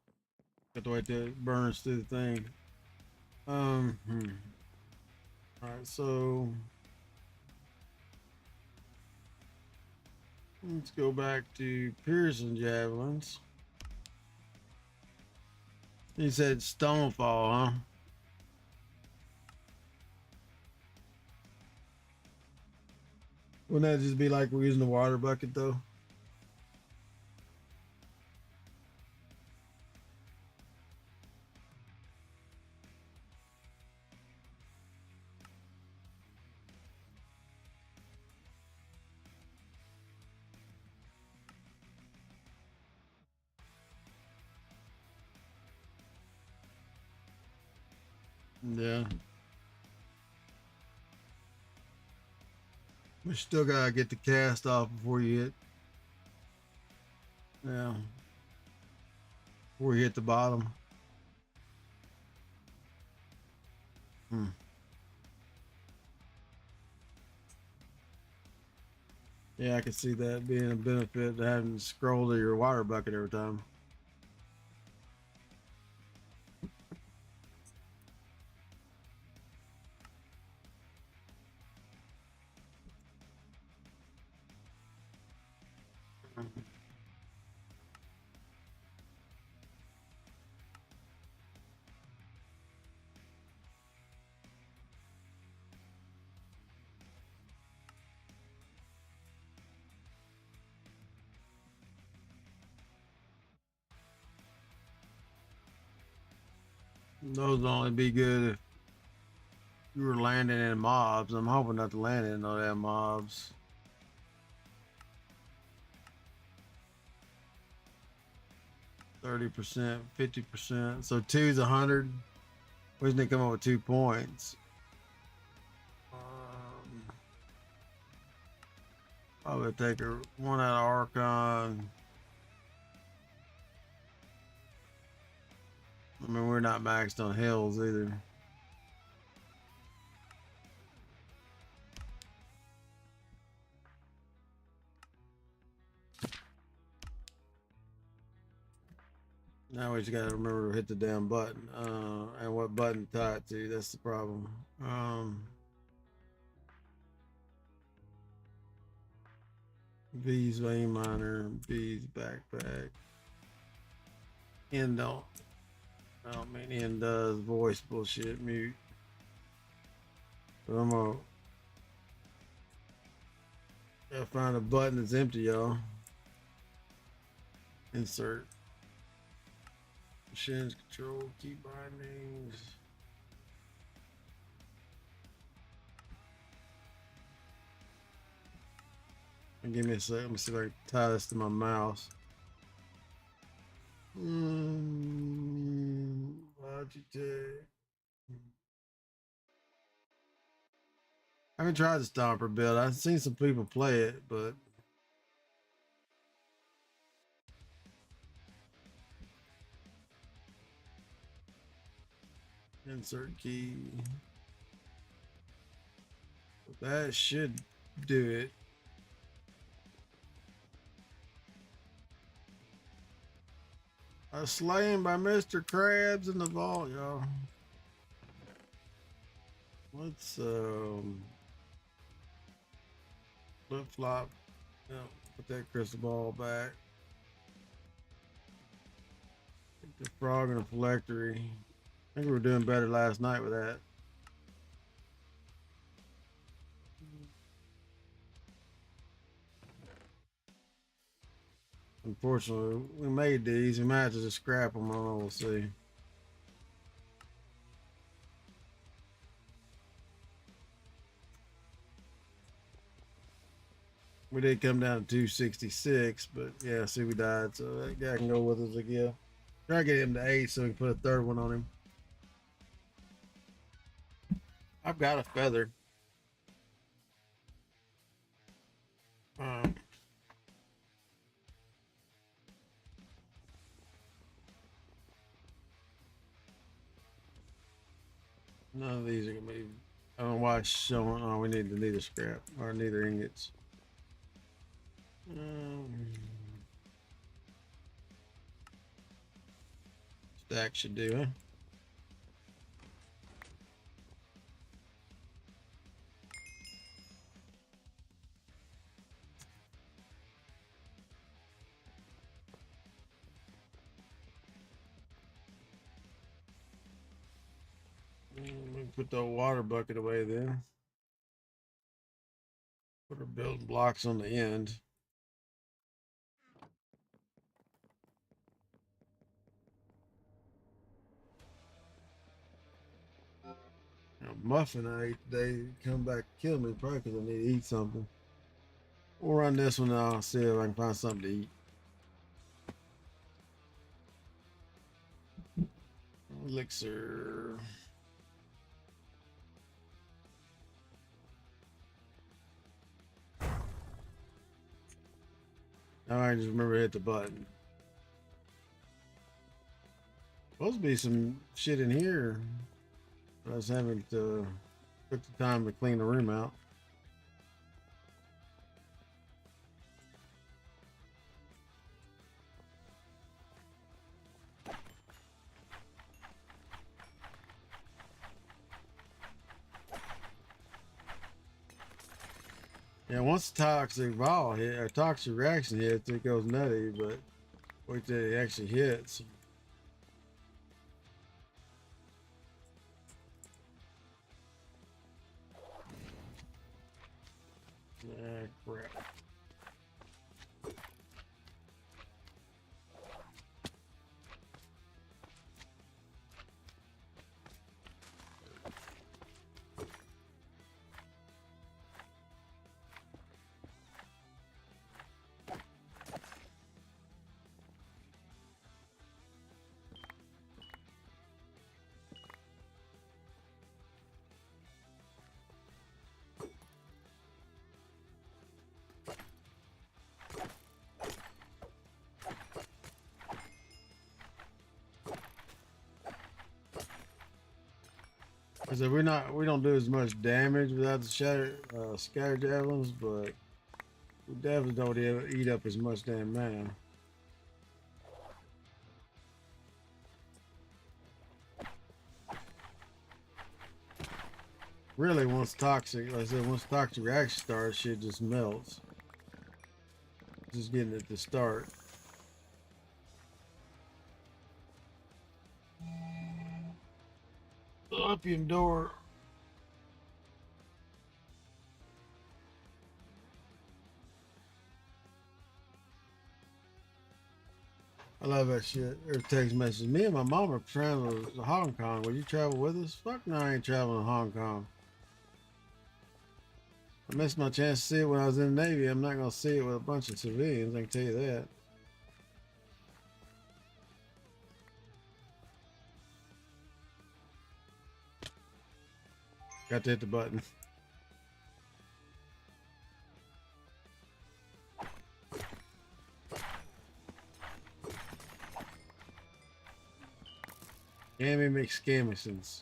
Got to wait till it burns through the thing. All right, so let's go back to Pearson javelins. He said stonefall, huh? Wouldn't that just be like we're using the water bucket though? Yeah. We still gotta get the cast off before you hit. Yeah. Before you hit the bottom. Yeah, I can see that being a benefit to having to scroll to your water bucket every time. Those would only be good if you were landing in mobs. I'm hoping not to land in no damn mobs. 30%, 50%. So two's 100. We just need to come up with 2 points. I would take one out of Archon. I mean, we're not maxed on hills either. Now we just gotta remember to hit the damn button. And what button to tie it to, that's the problem. V's vein miner, B's backpack. N don't. I don't mean N does voice bullshit mute. But I'm gonna gotta find a button that's empty, y'all. Insert. Machines control, key bindings. And give me a sec. Let me see if I can tie this to my mouse. Logitech. I haven't tried the Stomper build. I've seen some people play it, but insert key. That should do it. A slaying by Mr. Krabs in the vault, y'all. Let's flip flop. Yeah, put that crystal ball back. Take the frog and the phylactery. I think we were doing better last night with that. Unfortunately, we made these. We might have to just scrap them. I don't know. We'll see. We did come down to 266, but yeah, see, we died. So that guy can go with us again. Try to get him to 8 so we can put a third one on him. I've got a feather. None of these are gonna be. I don't know why it's showing. Oh, we need neither scrap or neither ingots. Stack should do, huh? Put the water bucket away then. Put our building blocks on the end. Muffin I ate today come back and kill me probably because I need to eat something. We'll run this one now, see if I can find something to eat. Elixir. Now I just remember to hit the button. Supposed to be some shit in here. But I just haven't took the time to clean the room out. Yeah, once toxic vol hit or toxic reaction hits, it goes nutty, but wait till it actually hits. Ah, crap. I said we don't do as much damage without the scatter javelins, but we definitely don't eat up as much damn mana. Really, once toxic, like I said, once toxic reaction starts, shit just melts. Just getting it to start. Opium door. I love that shit. Or text message. Me and my mom are traveling to Hong Kong. Will you travel with us? Fuck no, I ain't traveling to Hong Kong. I missed my chance to see it when I was in the Navy. I'm not gonna see it with a bunch of civilians, I can tell you that. Got to hit the button. Gammy McScamisons.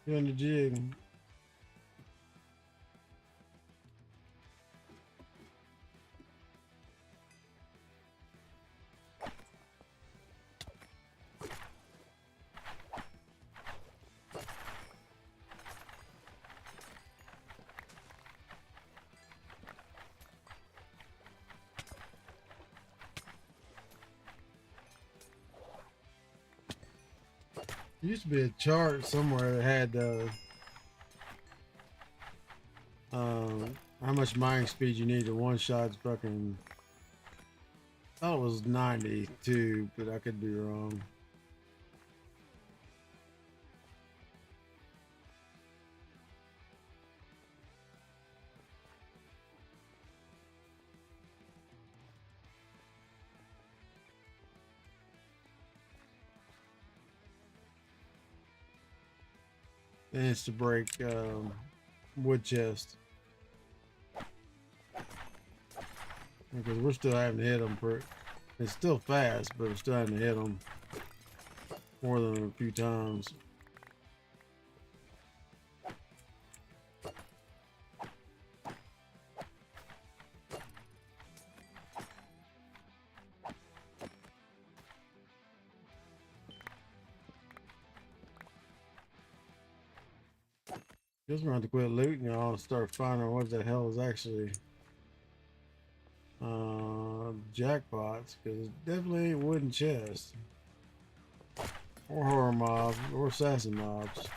Doing the jig. There used to be a chart somewhere that had how much mining speed you need to one shot fucking. I thought it was 92, but I could be wrong. And it's to break wood chest. Because we're still having to hit them. It's still fast, but we're still having to hit them more than a few times. Just want to quit looting y'all and start finding what the hell is actually jackpots, because it definitely ain't wooden chests or horror mobs or assassin mobs.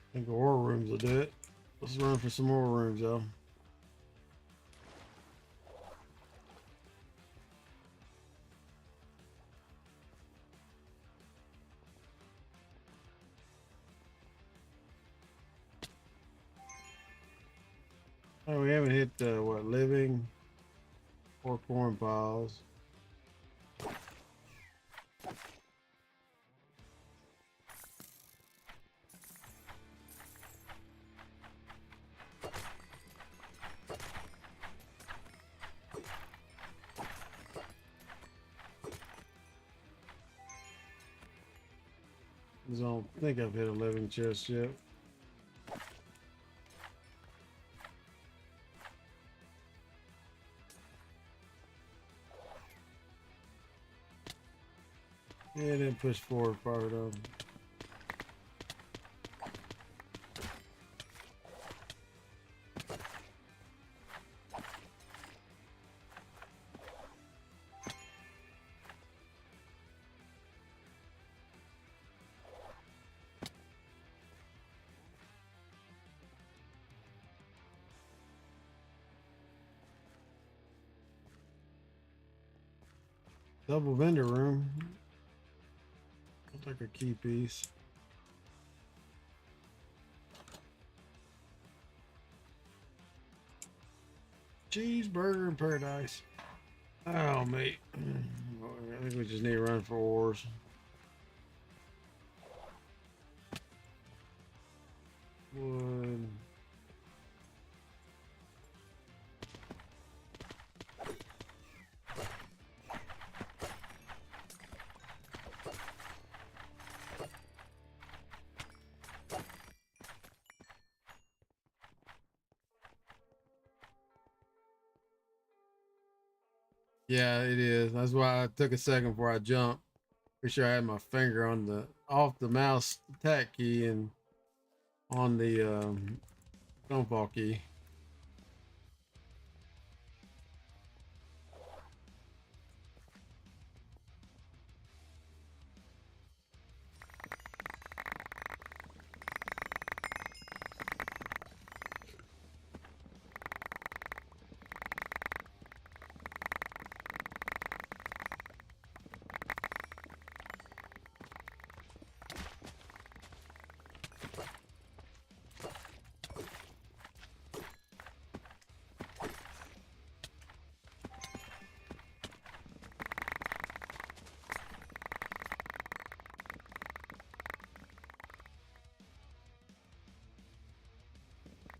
I think the war rooms will do it. Let's run for some more rooms, though. Oh, we haven't hit what, living or corn piles. I don't think I've hit a living chest yet. Yeah, it didn't push forward far enough. Double vendor room. Looks like a key piece. Cheeseburger in paradise. Oh, mate. I think we just need to run for ores. Wood. Yeah, it is. That's why I took a second before I jumped. Pretty sure I had my finger on the off the mouse attack key and on the stonefall key.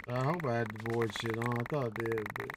I hope I had the void shit on. I thought I did, but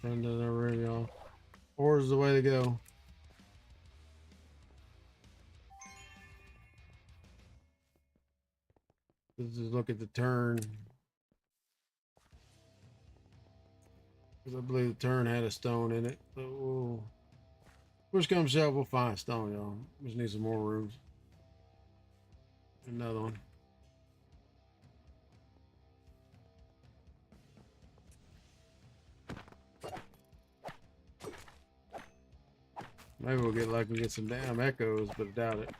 Friend of the room, y'all. Ore's the way to go. Let's just look at the turn. Because I believe the turn had a stone in it. So we'll, push comes shove, we'll find a stone, y'all. Just need some more rooms. Another one. Maybe we'll get lucky and get some damn echoes, but I doubt it.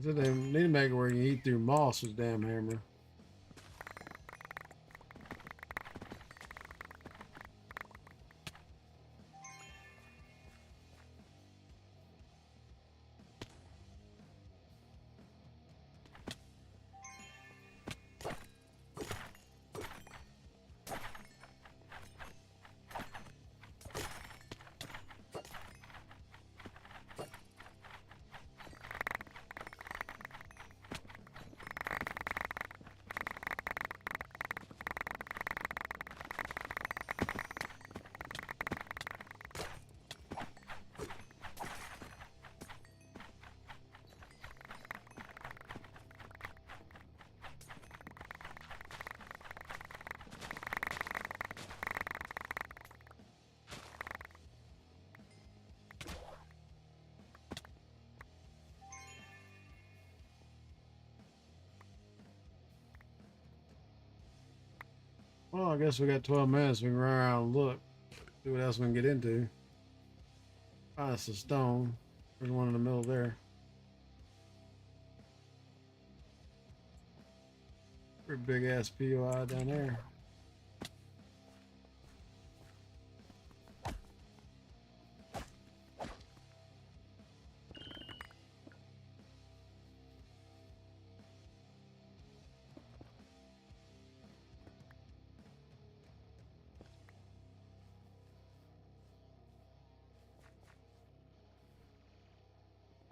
So they need to make it where you can eat through moss with damn hammer. Well, I guess we got 12 minutes. We can run around and look. See what else we can get into. Find some stone. There's one in the middle there. Pretty big ass POI down there.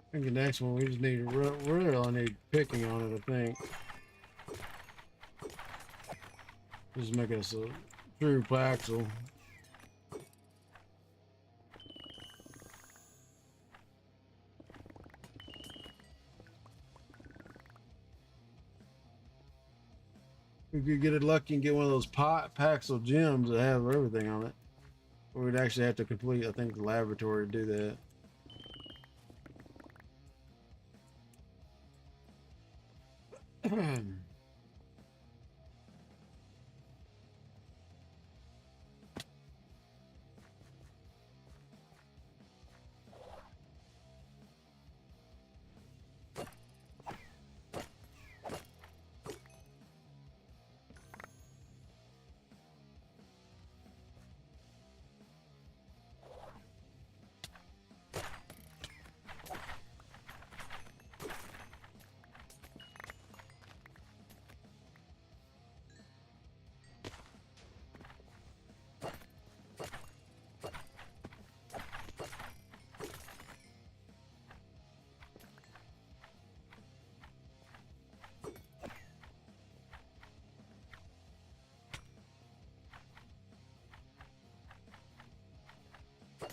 I think the next one we just need really need picking on it, I think. Just make us a true plaxel. We could get it lucky and get one of those Paxel gems that have everything on it. Or we'd actually have to complete, I think, the laboratory to do that.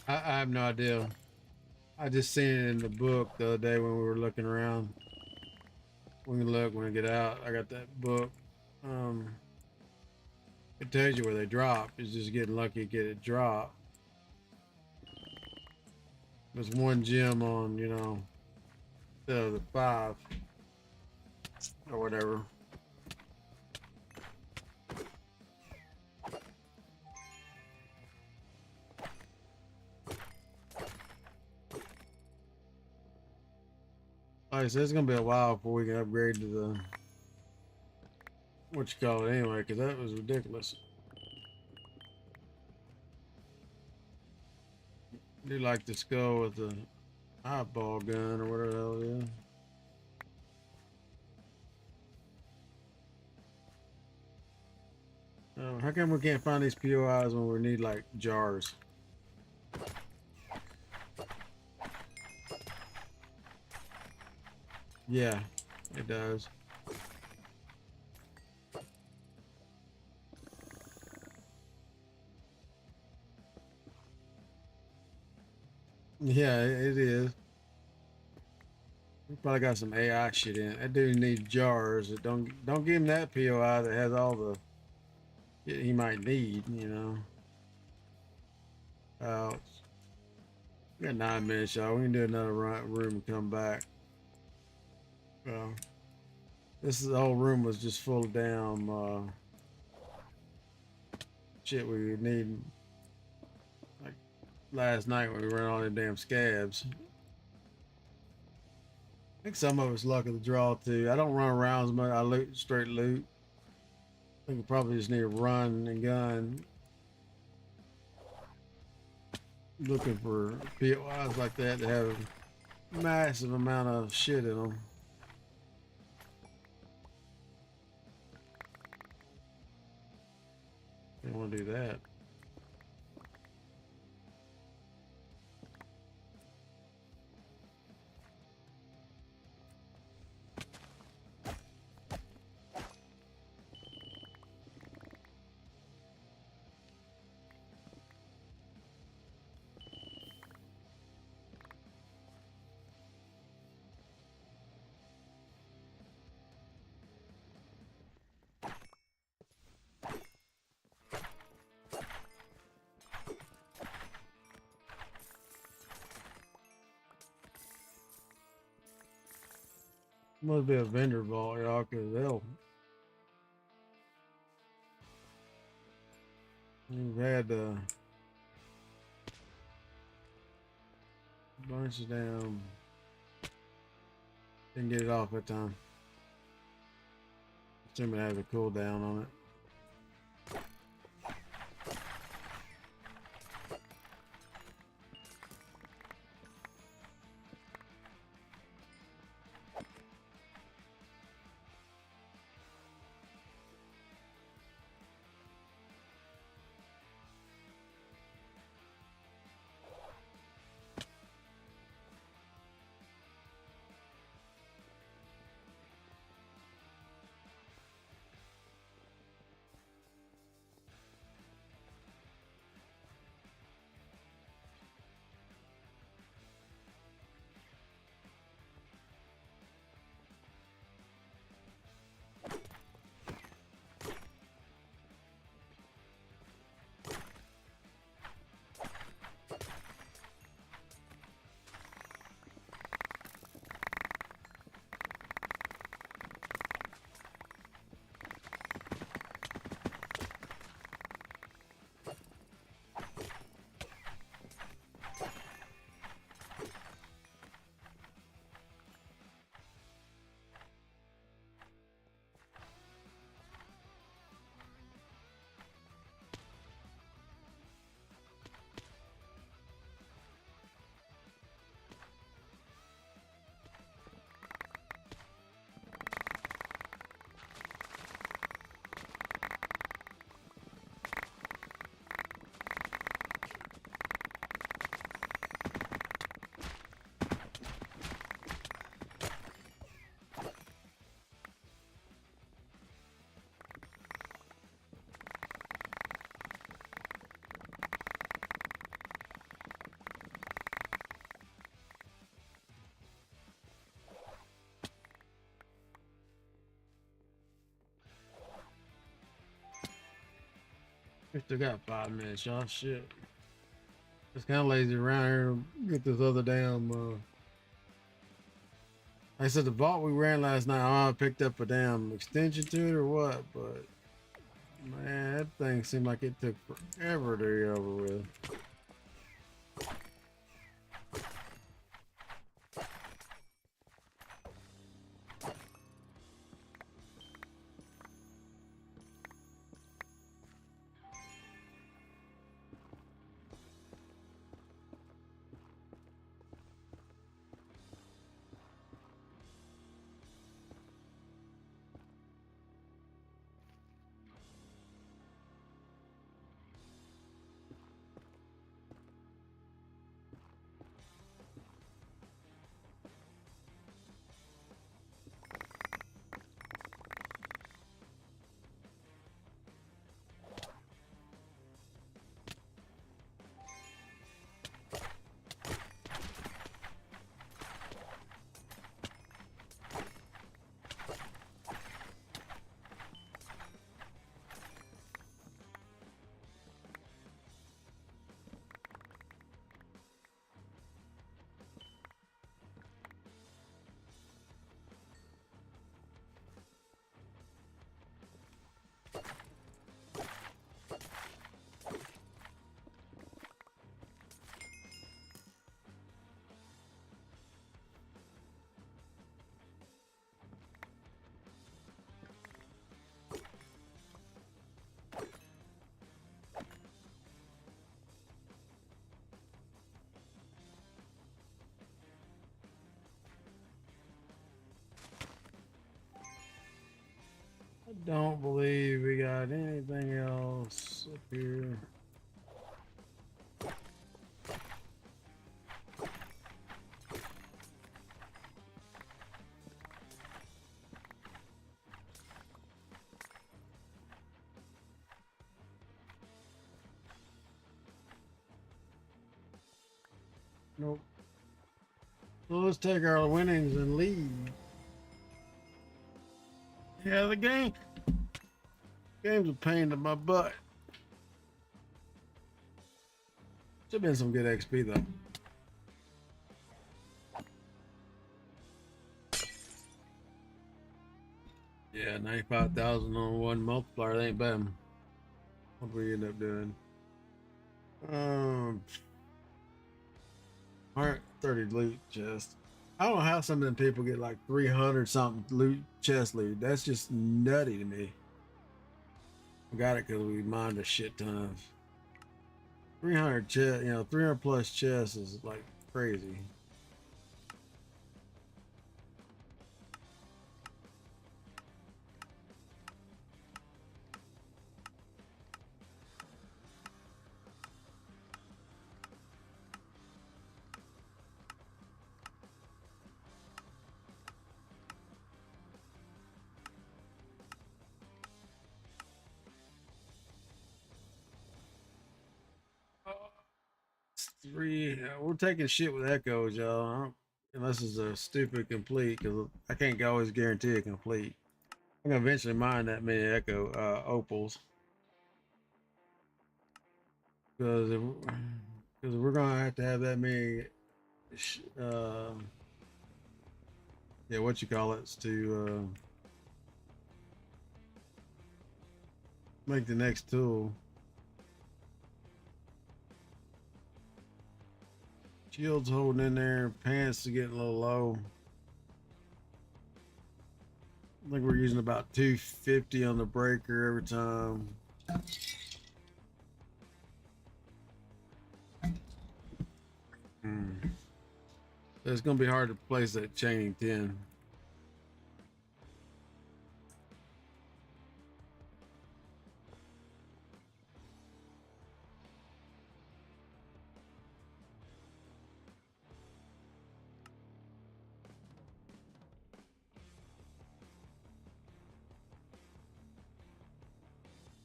I have no idea. I just seen it in the book the other day when we were looking around. We can look when we get out. I got that book. It tells you where they drop. It's just getting lucky to get it drop. There's one gem on, you know, instead of the 5 or whatever. Like I said, it's gonna be a while before we can upgrade to the what you call it anyway, because that was ridiculous. I do like the skull with the eyeball gun or whatever the hell it is. How come we can't find these POIs when we need like jars? Yeah, it does. Yeah, it is. We probably got some AI shit in it. That dude needs jars. Don't give him that POI that has all the shit he might need, you know. We got 9 minutes, y'all. We can do another room and come back. Well, the whole room was just full of damn shit we would need. Like last night when we ran all them damn scabs. I think some of it's luck of the draw too. I don't run around as much. I loot straight loot. I think we probably just need to run and gun. Looking for POIs like that have a massive amount of shit in them. Don't want to do that. Must be a vendor vault, y'all, because we've had a bunch of damn. Didn't get it off that time. Assuming it has a cooldown on it. We still got 5 minutes, y'all. Shit. It's kind of lazy around here to get this other damn. Like I said, the vault we ran last night, I picked up a damn extension to it or what, but man, that thing seemed like it took forever to get over with. don't believe we got anything else up here. Nope. So let's take our winnings and leave. Yeah, the game's a pain in my butt. Should've been some good XP though. Yeah, 95,000 on one multiplier. That ain't bad. What we end up doing? 130 loot chest. I don't know how some of them people get like 300 something loot chest loot. That's just nutty to me. We got it because we mined a shit ton of 300 chest. 300 plus chests is like crazy. We're taking shit with echoes, y'all. Unless it's a stupid complete, because I can't always guarantee a complete. I'm gonna eventually mine that many echo opals, because we're gonna have to have that many. Yeah, what you call it, to make the next tool. Shields holding in there. Pants are getting a little low. I think we're using about 250 on the breaker every time. It's gonna be hard to place that chaining 10.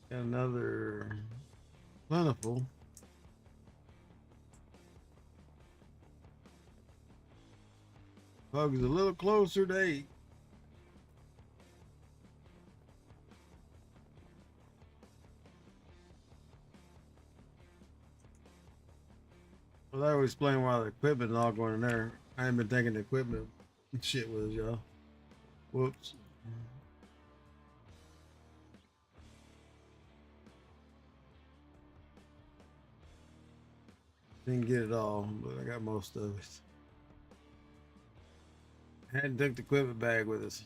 Got another plentiful. Pug is a little closer to 8. Well, that would explain why the equipment is all going in there. I ain't been thinking the equipment shit was, y'all. Whoops. Didn't get it all, but I got most of it. Hadn't took the equipment bag with us.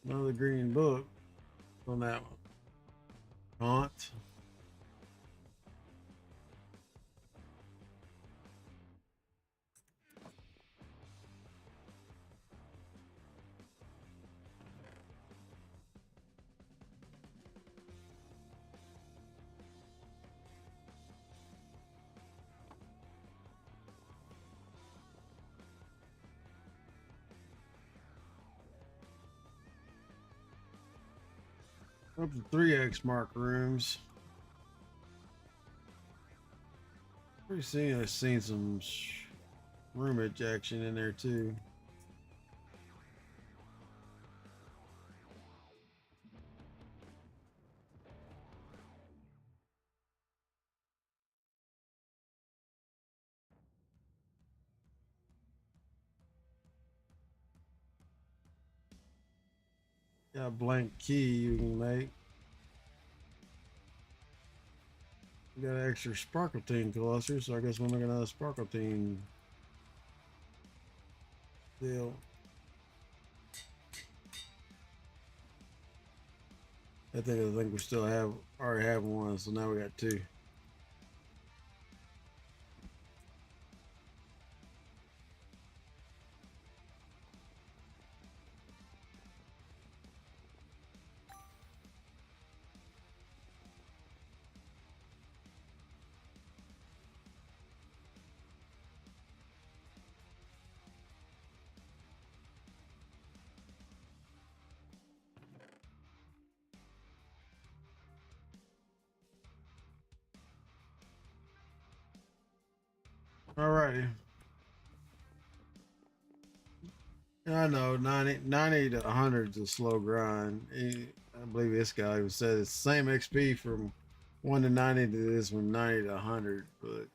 Another green book on that one. Haunt. Up to 3x mark rooms. Pretty soon I've seen some roomage action in there too. Got a blank key you can make. We got an extra sparkletine cluster, so I guess we'll make another sparkletine deal. I think we still already have one, so now we got 2. Alrighty. I know 90 to 100 is a slow grind. I believe this guy even said it's the same XP from 1 to 90 to this from 90 to 100, but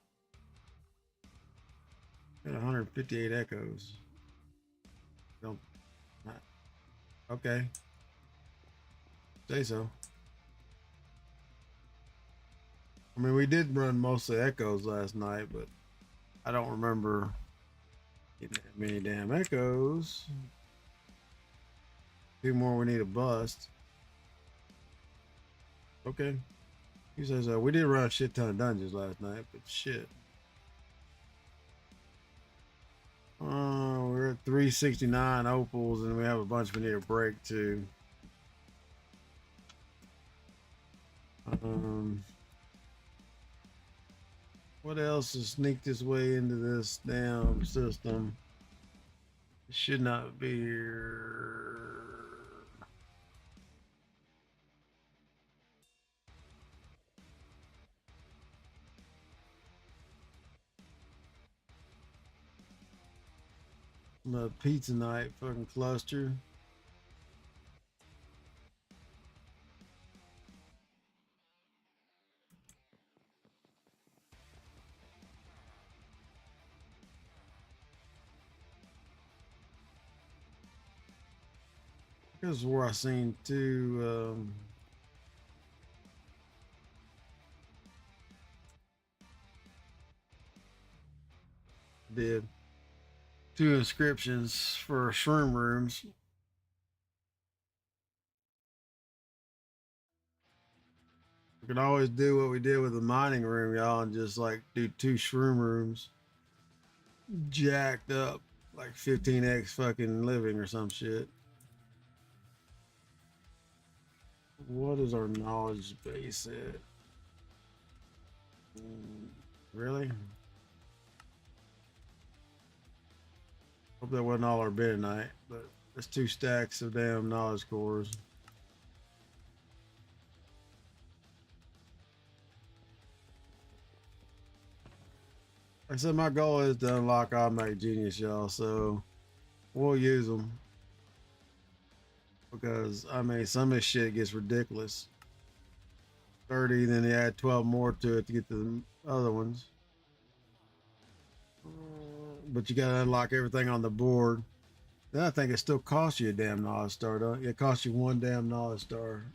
got 158 echoes. Don't. Okay. Say so. I mean, we did run mostly echoes last night, but I don't remember getting that many damn echoes. Two more we need a bust. Okay. He says, we did run a shit ton of dungeons last night, but shit. We're at 369 opals, and we have a bunch we need a break too. What else has sneaked its way into this damn system? It should not be here. The pizza night fucking cluster. This is where I seen two did two inscriptions for shroom rooms. We could always do what we did with the mining room, y'all, and just like do two shroom rooms jacked up like 15x fucking living or some shit. What is our knowledge base at? Really? Hope that wasn't all our bid tonight, but that's 2 stacks of damn knowledge cores. Like I said, my goal is to unlock Automatic Genius, y'all, so we'll use them. Because, I mean, some of this shit gets ridiculous. 30, then they add 12 more to it to get to the other ones. But you gotta unlock everything on the board. Then I think it still costs you a damn knowledge star, don't it? It costs you 1 damn knowledge star.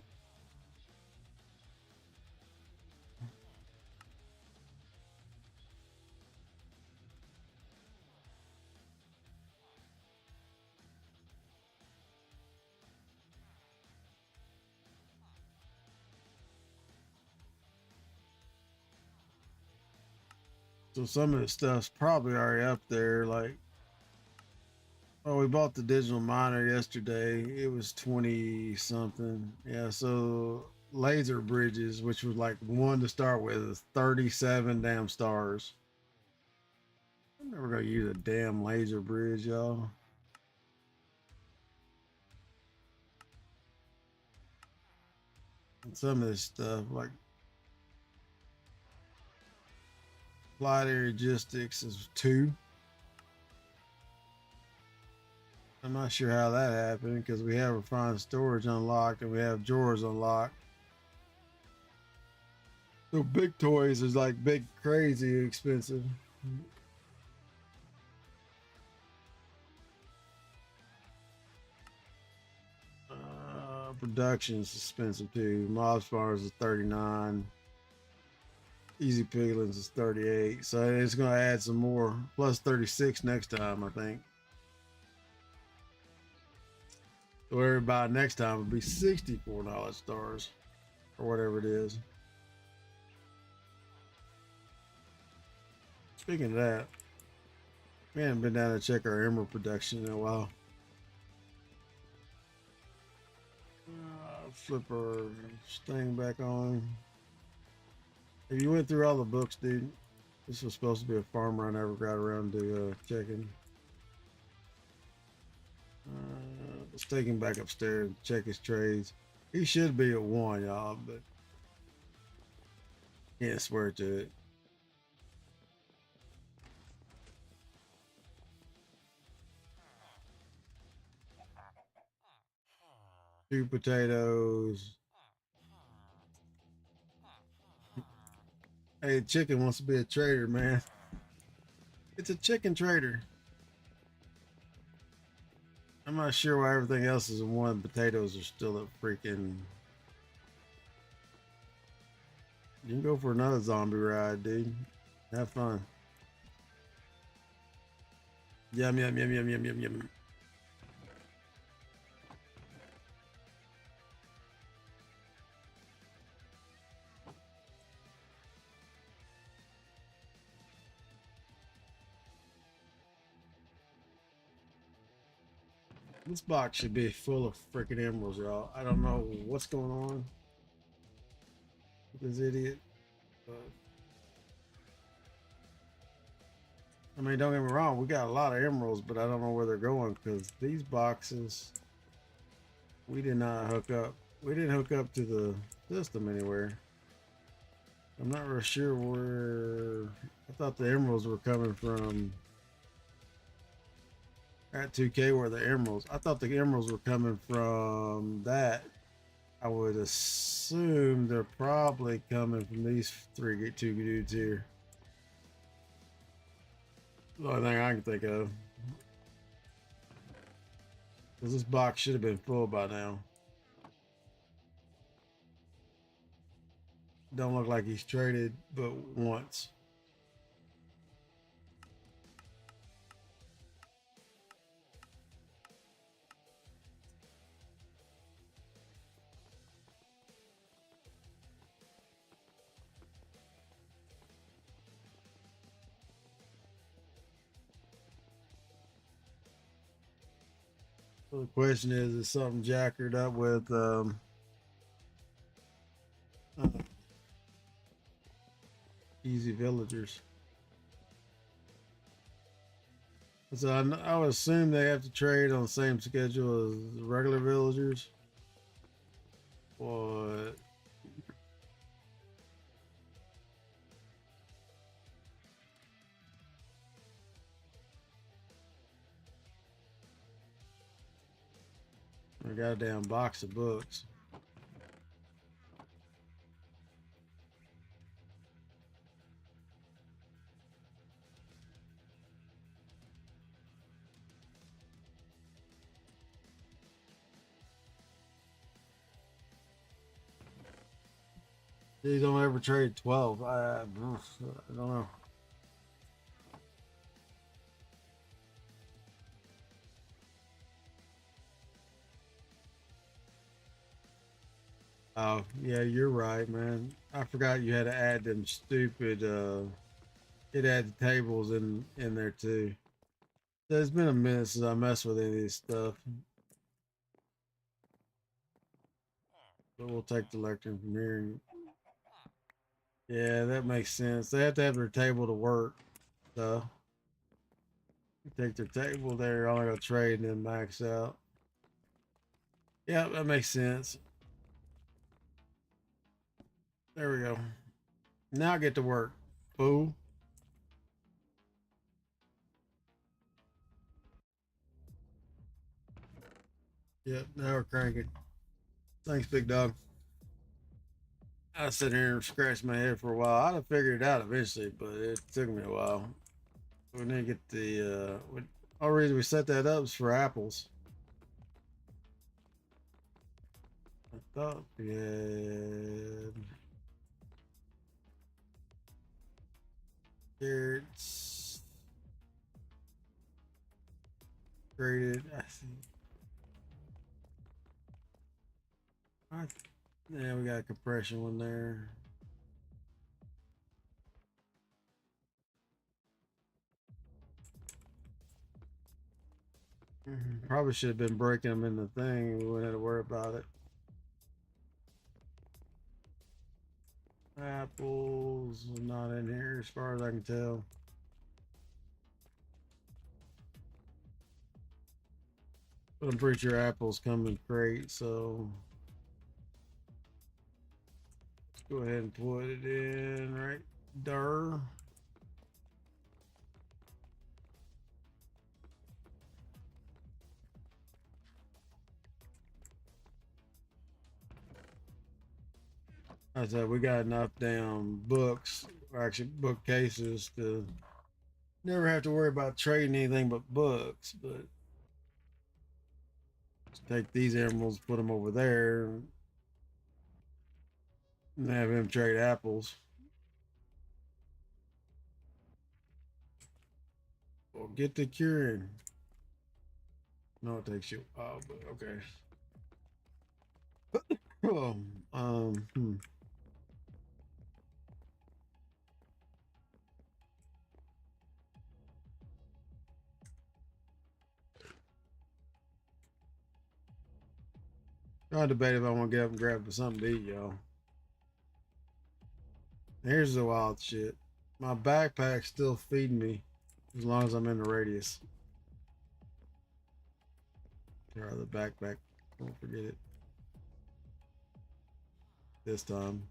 So some of the stuff's probably already up there. Like, oh, we bought the digital miner yesterday. It was 20 something. Yeah, so laser bridges, which was like 1 to start with, is 37 damn stars. I'm never gonna use a damn laser bridge, y'all. And some of this stuff, like flight area logistics, is 2. I'm not sure how that happened because we have refined storage unlocked and we have drawers unlocked. So big toys is like big crazy expensive. Production is expensive too. Mob Spars is 39. Easy Piglins is 38. So it's gonna add some more. Plus 36 next time, I think. So everybody next time will be 64 knowledge stars. Or whatever it is. Speaking of that, we haven't been down to check our emerald production in a while. Flip our thing back on. If you went through all the books, dude, this was supposed to be a farmer I never got around to checking. Let's take him back upstairs and check his trades. He should be at 1, y'all, but can't swear to it. 2 potatoes. Hey, chicken wants to be a trader, man. It's a chicken trader. I'm not sure why everything else is in one. Potatoes are still a freaking. You can go for another zombie ride, dude. Have fun. Yum, yum, yum, yum, yum, yum, yum. This box should be full of freaking emeralds, y'all. I don't know what's going on with this idiot, but I mean, don't get me wrong, we got a lot of emeralds, but I don't know where they're going because these boxes we did not hook up. We didn't hook up to the system anywhere. I'm not real sure where. I thought the emeralds were coming from at 2K. Where the emeralds? I thought the emeralds were coming from that. I would assume they're probably coming from these two dudes here. The only thing I can think of. Because this box should have been full by now. Don't look like he's traded but once. So the question is something jackered up with uh, easy villagers? So I would assume they have to trade on the same schedule as regular villagers. But I got a damn box of books. These don't ever trade 12. I don't know. Oh, yeah, you're right, man. I forgot you had to add them stupid it had the tables in there too. It's been a minute since I messed with any of this stuff. But we'll take the lectern from here. Yeah, that makes sense. They have to have their table to work. So take their table there, only gonna trade and then max out. Yeah, that makes sense. There we go. Now I get to work. Fool. Yep, now we're cranking. Thanks, big dog. I sit here and scratch my head for a while. I'd have figured it out eventually, but it took me a while. We need to get the only reason we set that up is for apples. I thought we had carrots graded. I think. Yeah, we got a compression one there. Probably should have been breaking them in the thing. We wouldn't have to worry about it. Apples not in here as far as I can tell. But I'm pretty sure apples come in crates, so let's go ahead and put it in right there. I said we got enough damn books, or actually bookcases, to never have to worry about trading anything but books. But just take these emeralds, put them over there, and have him trade apples. Well, get the curing. No, it takes you a while, but okay. Oh, hmm. I debate if I want to get up and grab something to eat, y'all. Here's the wild shit. My backpack's still feeding me as long as I'm in the radius. Or the backpack. Don't forget it. This time.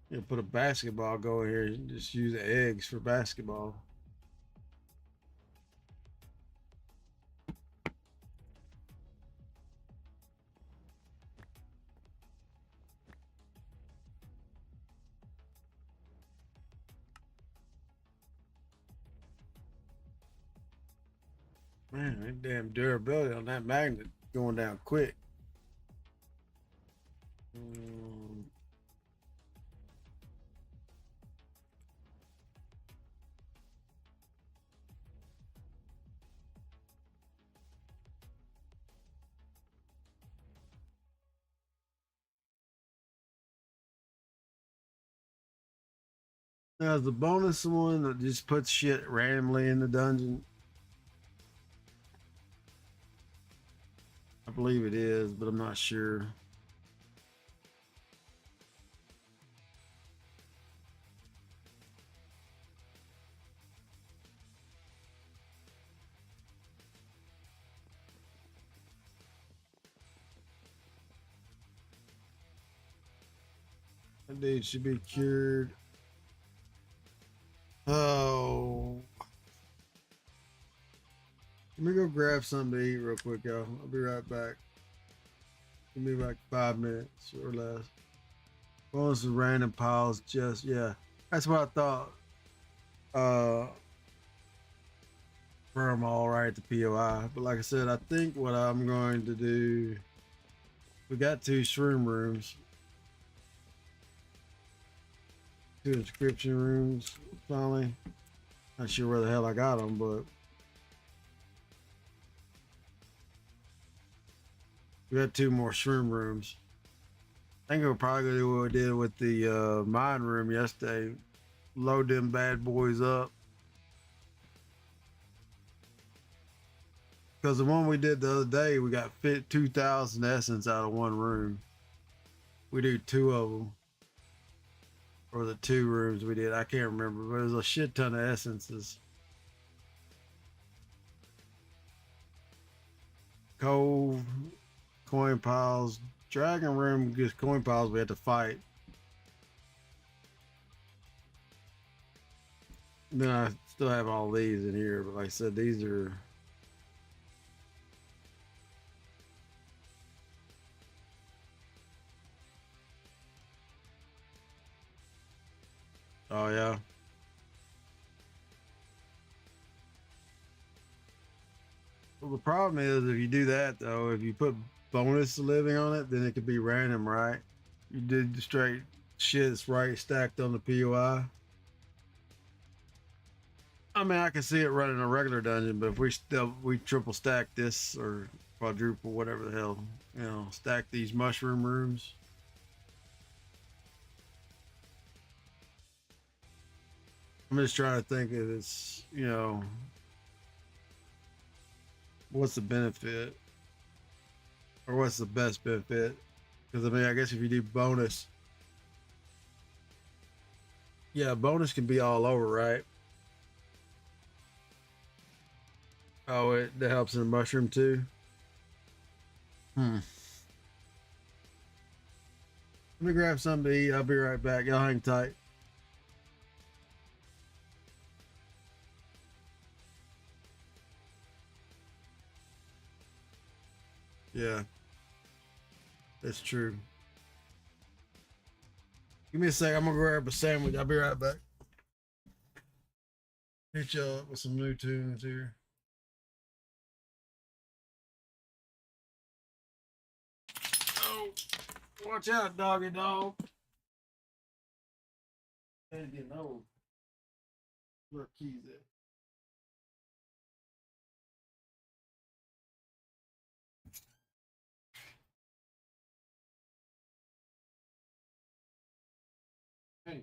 You put a basketball go in here and just use the eggs for basketball. Man, that damn durability on that magnet going down quick. Now, is the bonus one that just puts shit randomly in the dungeon? I believe it is, but I'm not sure. That dude should be cured. Oh. Let me go grab something to eat real quick, y'all. I'll be right back. Give me like 5 minutes or less. Bonus of random piles, just, yeah. That's what I thought. For them all right at the POI. But like I said, I think what I'm going to do, we got 2 shroom rooms. 2 inscription rooms, finally. Not sure where the hell I got them, but we got 2 more shroom rooms. I think we'll probably do what we did with the mine room yesterday. Load them bad boys up. Because the one we did the other day, we got 2,000 essence out of one room. We do 2 of them. Or the 2 rooms we did. I can't remember, but it was a shit ton of essences. Cove, coin piles. Dragon room gets coin piles we had to fight. Then I still have all these in here, but like I said, these are... Oh, yeah. Well, the problem is if you do that, though, if you put bonus living on it, then it could be random, right? You did the straight shit's right stacked on the POI. I mean, I can see it running a regular dungeon, but if we triple stack this or quadruple, whatever the hell, you know, stack these mushroom rooms. I'm just trying to think if it's, you know, what's the benefit or what's the best benefit? Because I mean, I guess if you do bonus, yeah, bonus can be all over, right? Oh, that helps in the mushroom too. Let me grab something to eat. I'll be right back. Y'all hang tight. Yeah, that's true. Give me a sec. I'm gonna grab a sandwich. I'll be right back. Hit you up with some new tunes here. Oh, watch out, doggy dog. Ain't getting old. Where are keys at? Hey.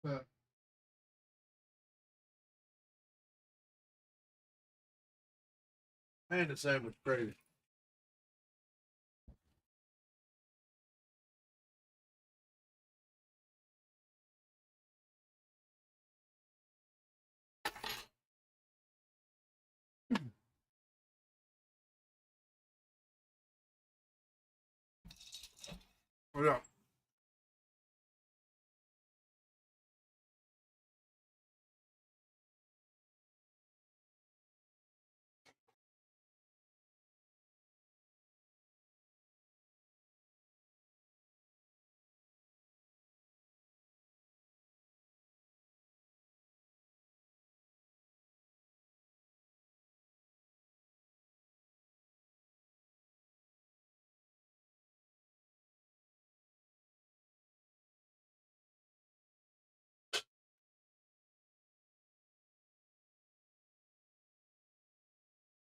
But man, the sandwich crazy. What up?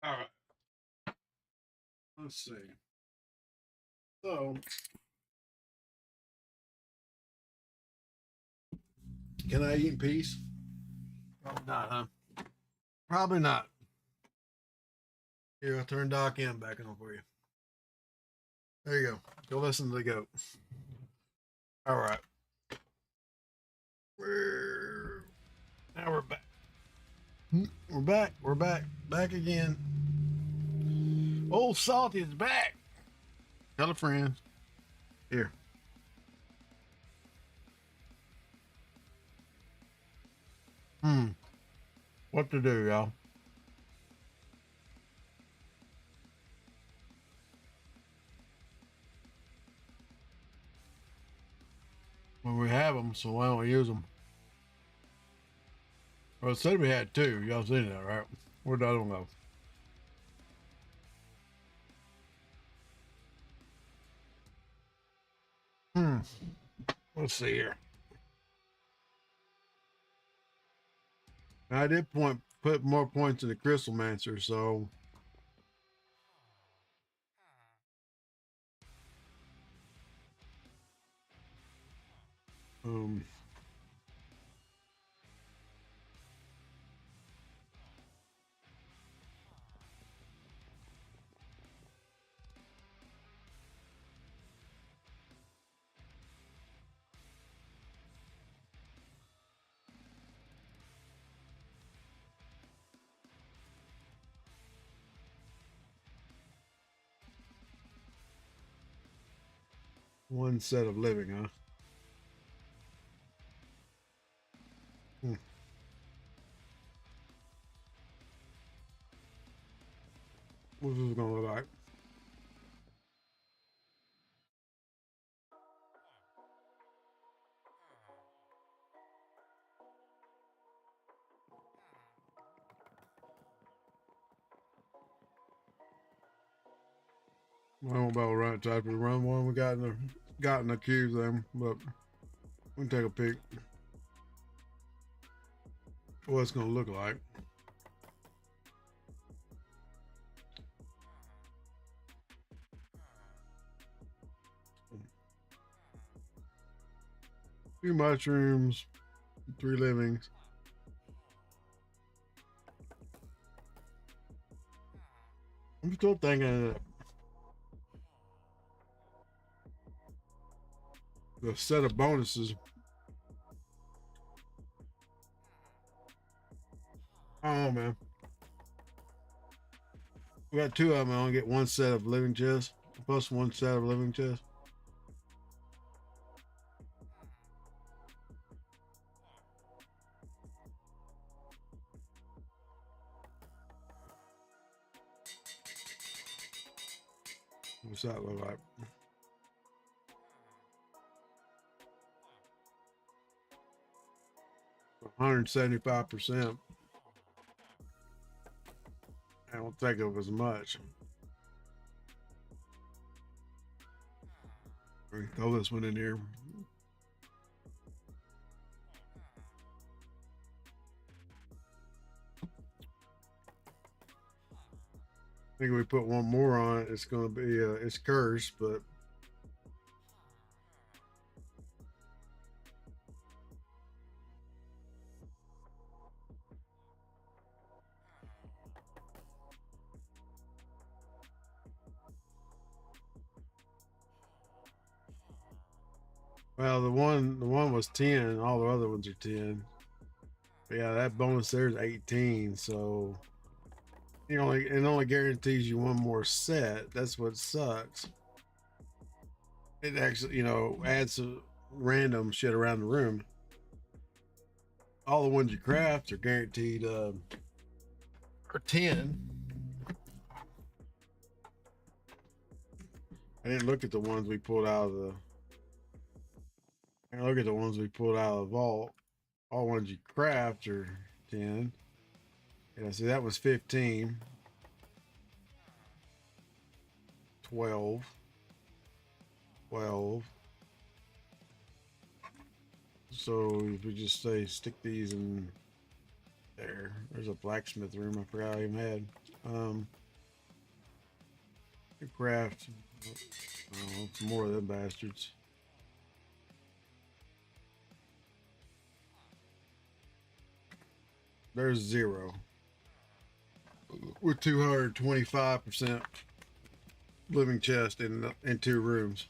All right. Let's see. So, can I eat in peace? Probably not, huh? Probably not. Here, I'll turn Doc M back on for you. There you go. Go listen to the goat. All right. Now we're back. We're back. We're back. Back again. Old Salty is back. Tell a friend. Here. What to do, y'all? Well, we have them, so why don't we use them? Well, it said we had two. Y'all seen that, right? Where'd the other one go? Let's see here. I did put more points in the Crystal Mancer, so um 1 set of living, huh? What's this gonna look like? I don't know about right type of run one we got in the queue then, but we can take a peek. What it's gonna look like. Two mushrooms, 3 livings. I'm still thinking the set of bonuses. Oh man. We got 2 of them. I only get 1 set of living chests, plus 1 set of living chests. What's that look like? %175%. I don't think of as much. Throw this one in here. I think if we put 1 more on it, it's going to be it's cursed, but Well, the one was 10. All the other ones are 10. But yeah, that bonus there is 18. So it only guarantees you one more set. That's what sucks. It actually, adds some random shit around the room. All the ones you craft are guaranteed are 10. I didn't look at the ones we pulled out of the. I didn't look at the ones we pulled out of the vault. All the ones you craft are 10. Yeah, see, that was 15. 12. 12. So if we just say stick these in there. There's a blacksmith room I forgot I even had. Craft. Oh, some more of them bastards. There's 0. With 225% living chest in 2 rooms.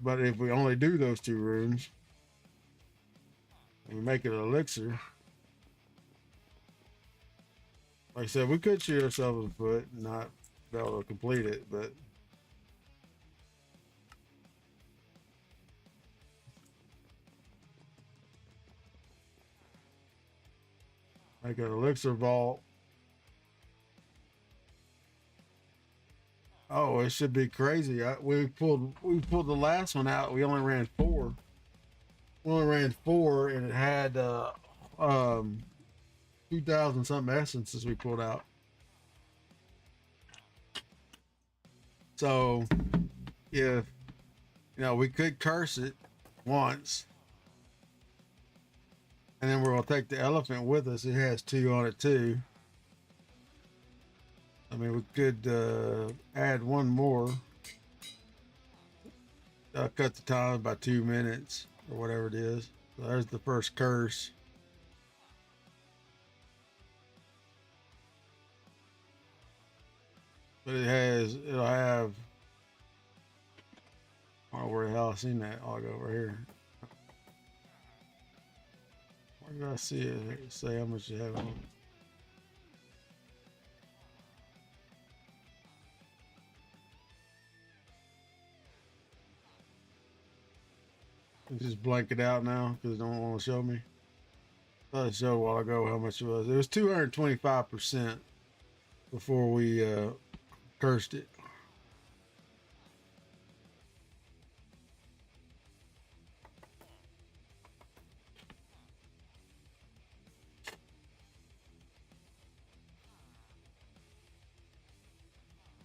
But if we only do those 2 rooms, and we make it an elixir, like I said, we could shoot ourselves in the foot and not be able to complete it, but make an elixir vault. Oh, it should be crazy. We pulled the last one out. We only ran 4. We only ran 4, and it had 2,000 something essences we pulled out. So, if we could curse it once, and then we're gonna take the elephant with us. It has 2 on it too. I mean, we could add one more. Cut the time by 2 minutes or whatever it is. So there's the first curse. But it'll have, I don't know where the hell I seen that. I'll go over here. Where did I see it? Say how much you have on it. Just blank it out now because it don't want to show me. I thought it showed a while ago how much it was. It was 225% before we cursed it.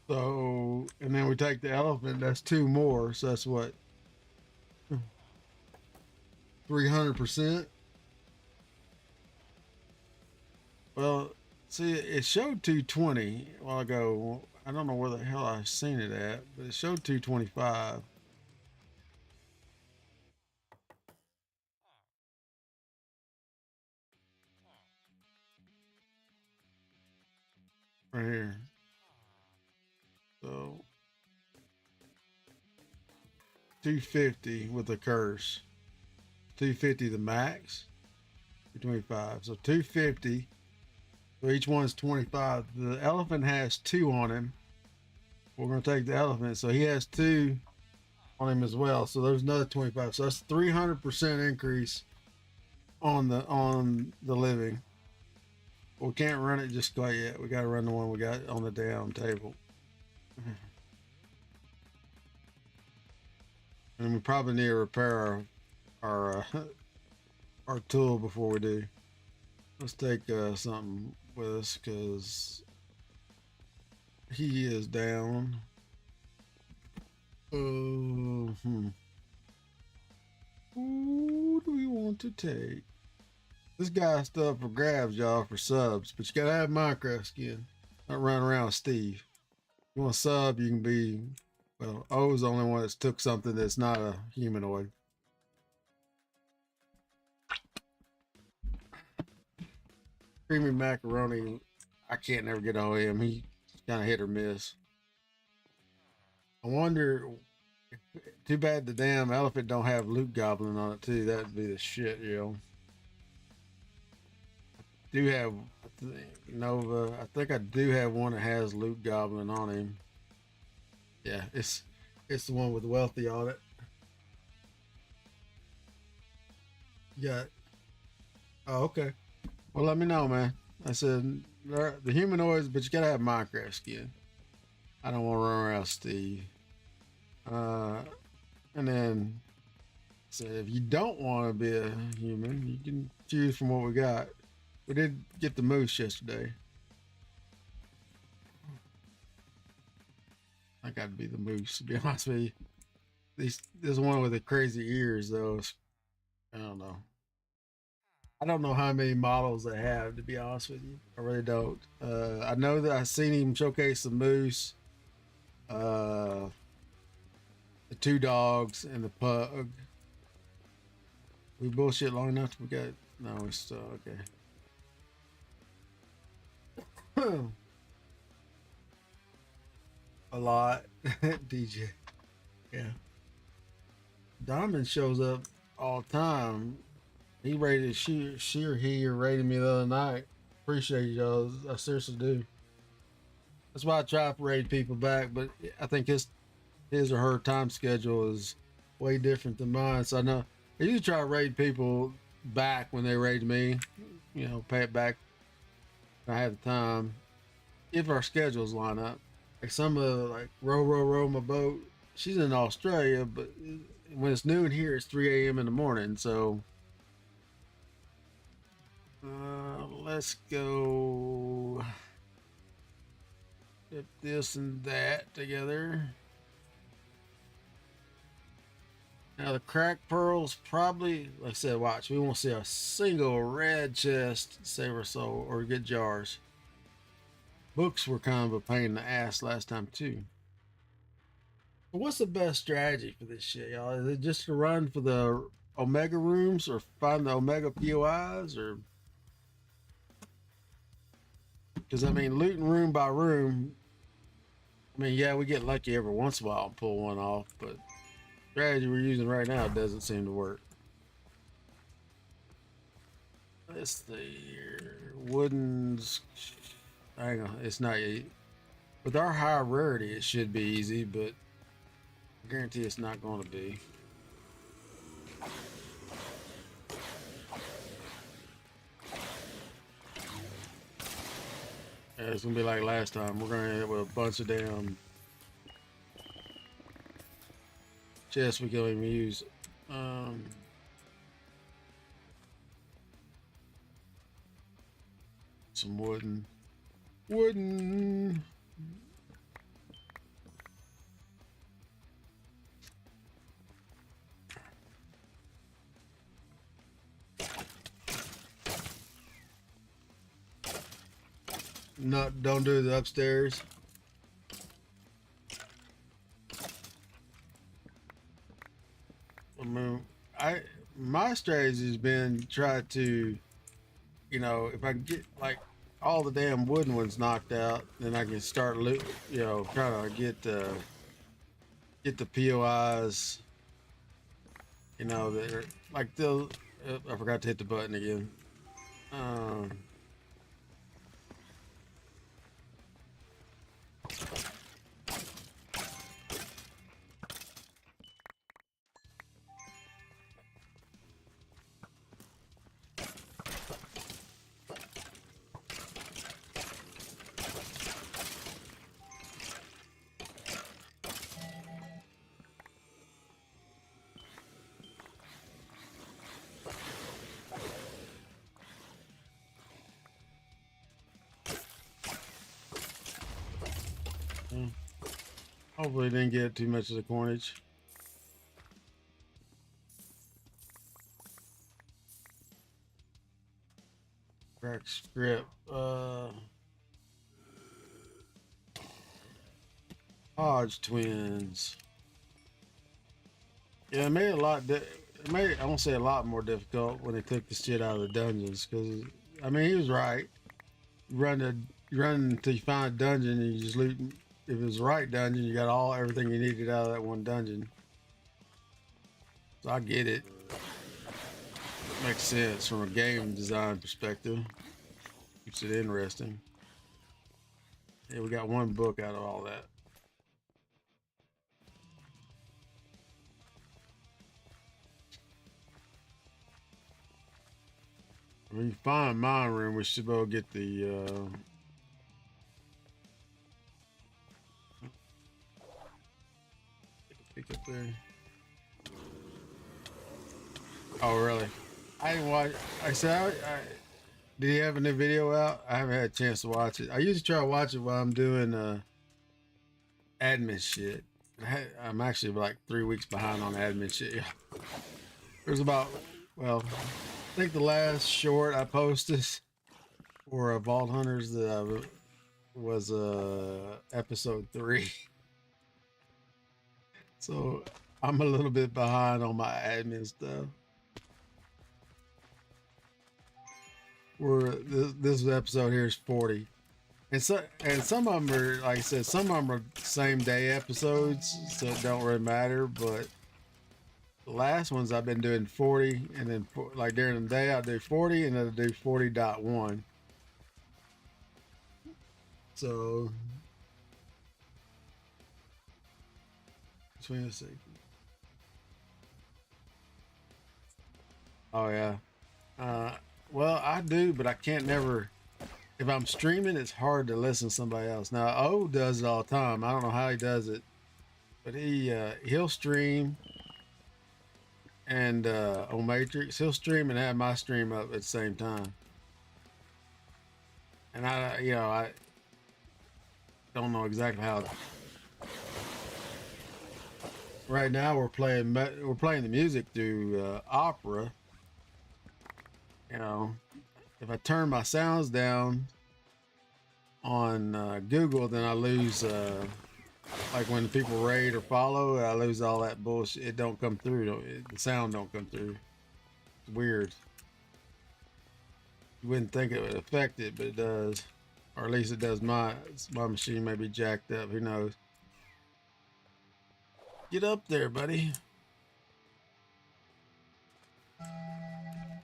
So, and then we take the elephant, that's 2 more. So that's what? 300%. Well, see, it showed 220 a while ago. I don't know where the hell I seen it at, but it showed 225. Right here. So 250 with a curse. 250 the max. 225. So 250. So each one's 25. The elephant has 2 on him. We're going to take the elephant. So he has 2 on him as well. So there's another 25. So that's 300% increase on the living. We can't run it just quite yet. We got to run the one we got on the down table. And we probably need to repair our tool before we do. Let's take something with us because he is down. Who do we want to take? This guy's still up for grabs, y'all, for subs, but you gotta have Minecraft skin. Not run around with Steve. You want to sub, you can be. Well, O's the only one that's took something that's not a humanoid. creamy macaroni. I can't never get a hold of him. He kind of hit or miss. I wonder. Too bad the damn elephant don't have Loot Goblin on it too. That'd be the shit, yo. Do have Nova. I think I do have one that has Loot Goblin on him. Yeah, it's the one with Wealthy on it. You got. Oh, okay. Well, let me know, man. I said the humanoids, but you gotta have Minecraft skin. I don't want to run around Steve. And then said if you don't want to be a human, you can choose from what we got. We did get the moose yesterday. I got to be the moose, to be honest with you. This one with the crazy ears, though. I don't know. I don't know how many models they have, to be honest with you. I really don't. I know that I've seen him showcase the moose, the two dogs, and the pug. We bullshit long enough. We got no. We're still okay. A lot, DJ. Yeah. Diamond shows up all the time. He rated he rated me the other night. Appreciate you, y'all. I seriously do. That's why I try to raid people back, but I think his or her time schedule is way different than mine. So I know I usually try to raid people back when they raid me. You know, pay it back when I have the time. If our schedules line up. Like some of like row my boat. She's in Australia, but when it's noon here, it's 3 a.m. in the morning. So let's go put this and that together. Now the cracked pearls probably, like I said, watch, we won't see a single red chest, Saber Soul, or good jars. Books were kind of a pain in the ass last time too. But what's the best strategy for this shit, y'all? Is it just to run for the Omega rooms or find the Omega POIs, or? Because I mean, looting room by room. I mean, yeah, we get lucky every once in a while and pull one off, but strategy we're using right now doesn't seem to work. Let's see here. Wooden's. Hang on, it's not yet. With our high rarity, it should be easy, but I guarantee it's not going to be. Yeah, it's gonna be like last time. We're gonna end up with a bunch of damn chests we can't even use. Some wooden. Not, don't do the upstairs. I mean, my strategy has been try to, you know, if I can get like all the damn wooden ones knocked out, then I can start trying to get the POIs. You know, they're like they'll. I forgot to hit the button again. Hopefully, didn't get too much of the cornage. Crack script. Hodge twins. Yeah, it made it a lot. It made, I won't say a lot more difficult when they took the shit out of the dungeons. Because I mean, he was right. You run until you find a dungeon, and you just loot. If it was the right dungeon, you got everything you needed out of that one dungeon. So I get it. Makes sense from a game design perspective. Keeps it interesting. Yeah, we got one book out of all that. When you find my room, we should be able to get the pick up there. Oh, really? I didn't watch. I said, did he have a new video out? I haven't had a chance to watch it. I usually try to watch it while I'm doing admin shit. I'm actually like 3 weeks behind on admin shit. There's about, well, I think the last short I posted for Vault Hunters that was episode 3. So I'm a little bit behind on my admin stuff. This episode here is 40. And some of them are, like I said, some of them are same day episodes, so it don't really matter. But the last ones I've been doing 40, and then like during the day I'll do 40, and then I'll do 40.1. So between a second. Oh yeah. Well, I do, but I can't never. If I'm streaming, it's hard to listen to somebody else. Now, O does it all the time. I don't know how he does it, but he'll stream, and on Matrix, he'll stream and have my stream up at the same time. And I don't know exactly how. Right now, we're playing the music through Opera. You know, if I turn my sounds down on Google, then I lose like when people raid or follow, I lose all that bullshit. It don't come through. The sound don't come through. It's weird. You wouldn't think it would affect it, but it does. Or at least it does my machine may be jacked up. Who knows? Get up there, buddy.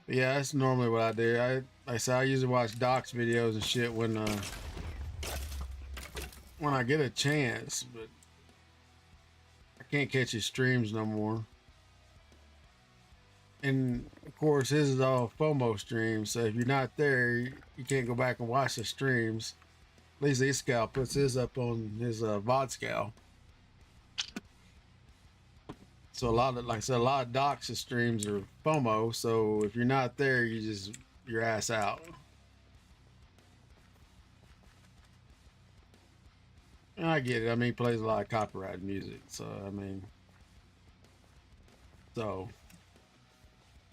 But yeah, that's normally what I do. Like I said, I usually watch docs videos and shit when I get a chance, but I can't catch his streams no more. And of course, his is all FOMO streams, so if you're not there, you can't go back and watch the streams. At least Escal puts his up on his Vodscal. So a lot of docs streams are FOMO. So if you're not there, your ass out. And I get it. I mean, he plays a lot of copyrighted music, so I mean, so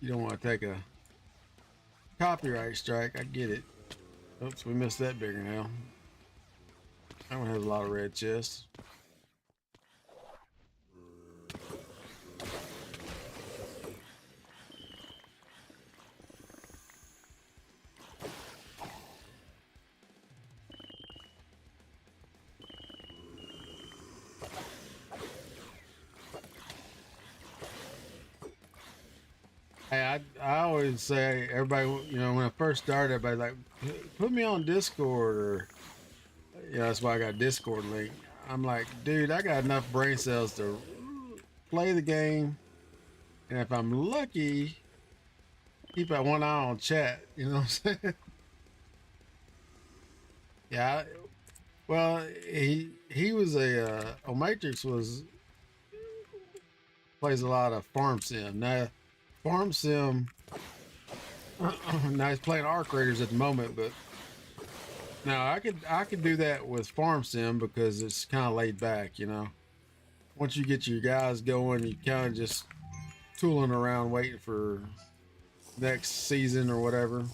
you don't want to take a copyright strike. I get it. Oops, we missed that bigger now. That one has a lot of red chests. Hey, I always say, everybody, when I first started, everybody like, put me on Discord, or that's why I got Discord link. I'm like, dude, I got enough brain cells to play the game, and if I'm lucky, keep one eye on chat. You know what I'm saying? Yeah. Well, he was Matrix plays a lot of farm sim. Now, farm sim. Now he's playing Arc Raiders at the moment, but now I could do that with farm sim because it's kind of laid back. Once you get your guys going, you kind of just tooling around waiting for next season or whatever.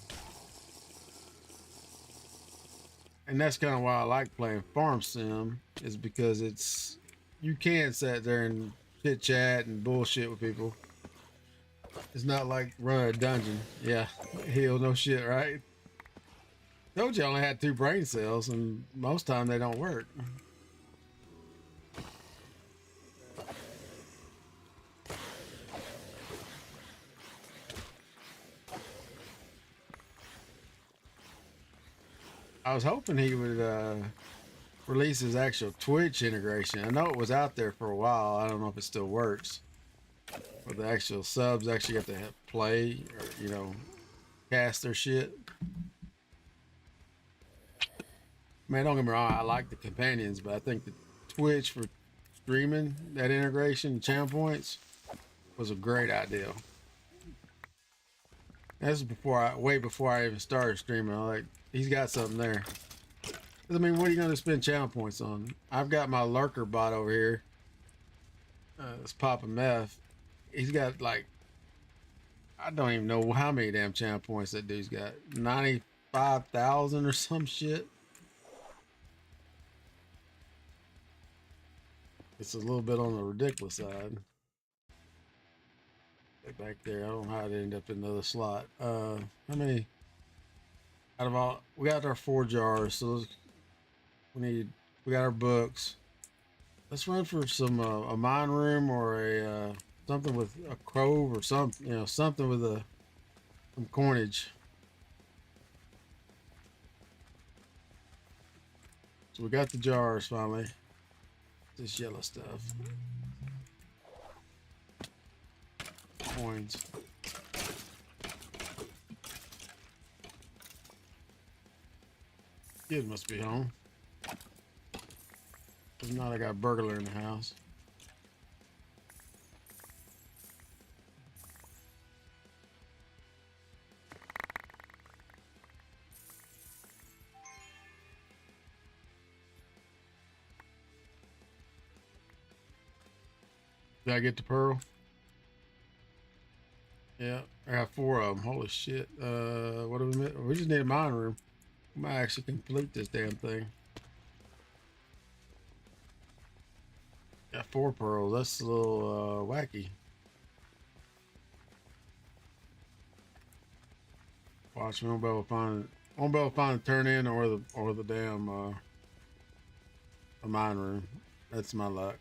And that's kind of why I like playing farm sim, is because you can sit there and chit chat and bullshit with people. It's not like running a dungeon. Yeah, hell no shit, right? Told you I only had 2 brain cells, and most time they don't work. I was hoping he would release his actual Twitch integration. I know it was out there for a while. I don't know if it still works. Where the actual subs actually have to play or, you know, cast their shit. Man, don't get me wrong, I like the companions, but I think the Twitch for streaming, that integration, channel points, was a great idea. This is way before I even started streaming. I'm like, he's got something there. I mean, what are you going to spend channel points on? I've got my lurker bot over here. It's popping meth. He's got like, I don't even know how many damn channel points that dude's got. 95,000 or some shit. It's a little bit on the ridiculous side. Back there, I don't know how it ended up in the other slot. How many? Out of all, we got our 4 jars, so we got our books. Let's run for some a mine room or a something with a cove or something, you know, something with some coinage. So we got the jars finally. This yellow stuff. Coins. Kid must be home. If not, I got a burglar in the house. Did I get the pearl? Yeah, I got 4 of them. Holy shit. What do we miss? We just need a mine room. We might actually complete this damn thing. Got 4 pearls. That's a little wacky. Watch, we won't be able to find it. Won't be able to find a turn in or the damn a mine room. That's my luck.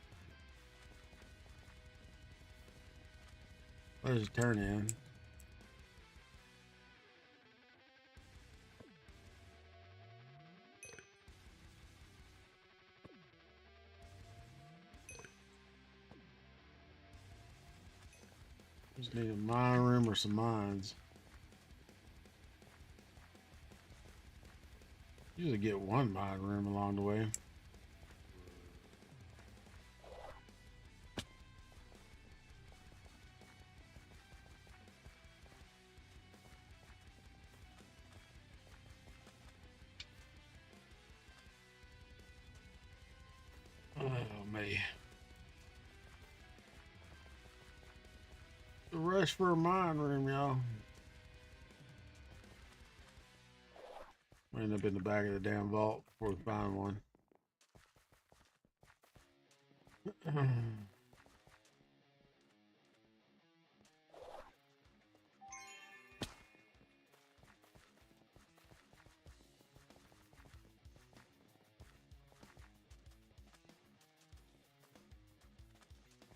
There's a turn in. Just need a mine room or some mines. Usually get 1 mine room along the way. Oh man. The rush for a mine room, y'all. We end up in the back of the damn vault before we find one.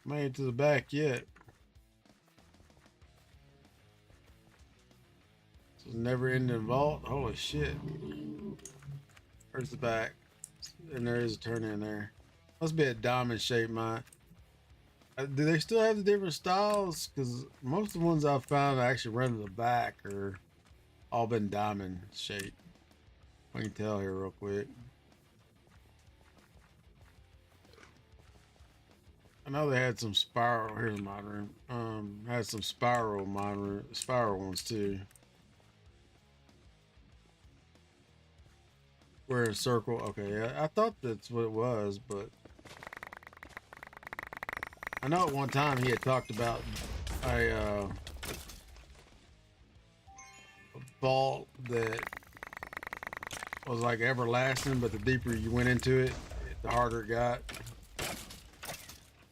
Made it to the back yet. This is never ending vault. Holy shit. There's the back. And there is a turn in there. Must be a diamond shaped mine. Do they still have the different styles? Because most of the ones I've found I actually run to the back are all been diamond shaped. I can tell here real quick. I know they had some spiral. Here's my room. Had some spiral ones too. Where a circle. Okay, I thought that's what it was, but I know at one time he had talked about a vault that was like everlasting, but the deeper you went into it, the harder it got.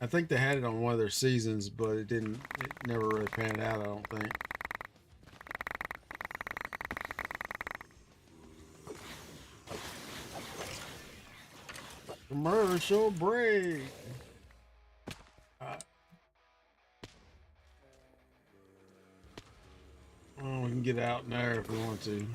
I think they had it on one of their seasons, but it never really panned out, I don't think. Commercial break. Well, we can get out in there if we want to.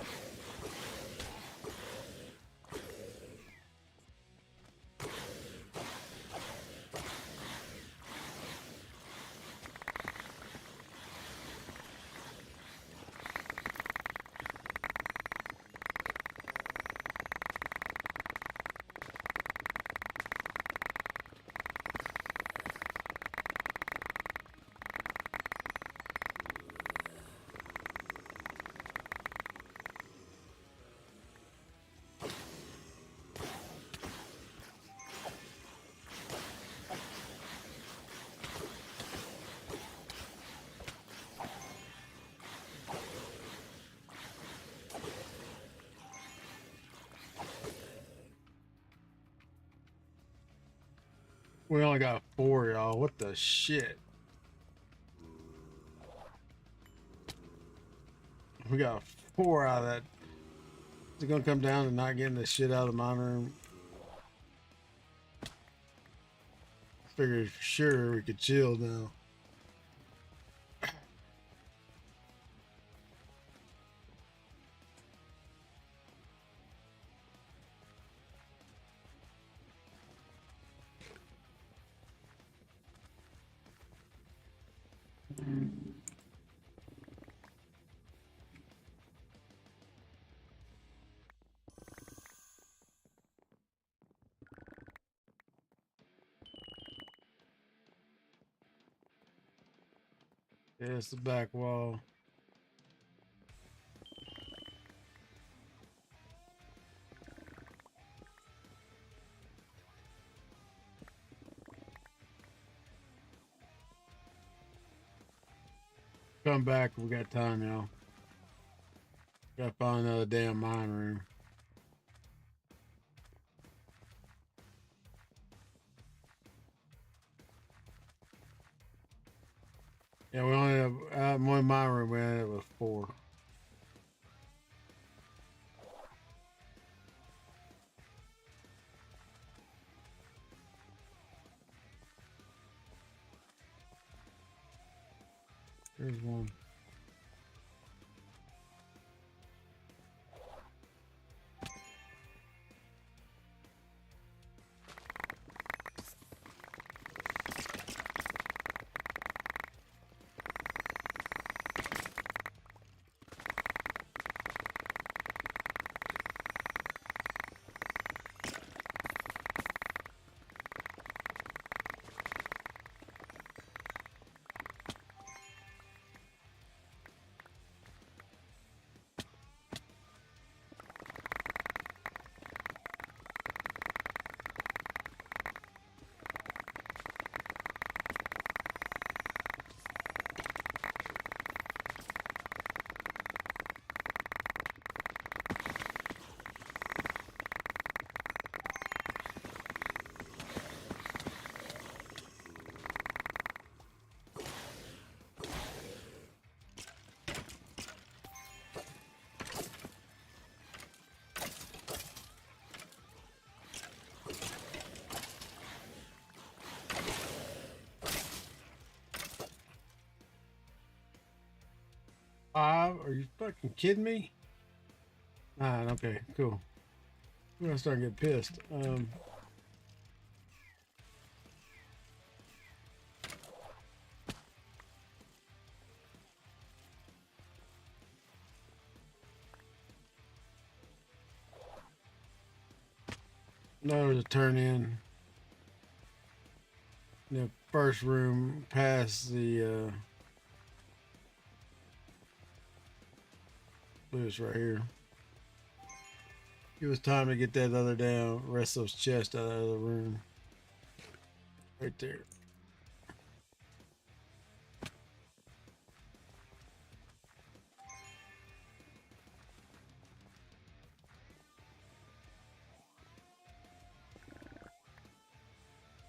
We only got 4, y'all. What the shit? We got 4 out of that. Is it gonna come down to not getting the shit out of the mine room? Figured for sure we could chill now. Yeah, it's the back wall. Come back. We got time, y'all. Gotta find another damn mine room. Yeah, we only have one mine room. We ended up with 4. There's one. Are you fucking kidding me? 9. Okay, cool. I'm gonna start getting pissed. No, there's a turn in the first room past the Lewis right here. Give us time to get that other down, rest of those chests out of the room. Right there.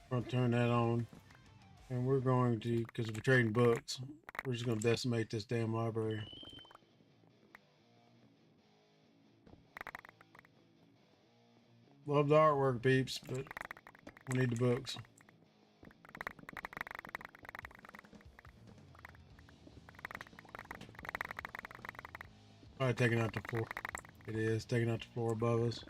We're gonna turn that on. And we're going to, because we're trading books, we're just gonna decimate this damn library. Love the artwork, peeps, but We need the books. All right, taking out the floor. It is taking out the floor above us.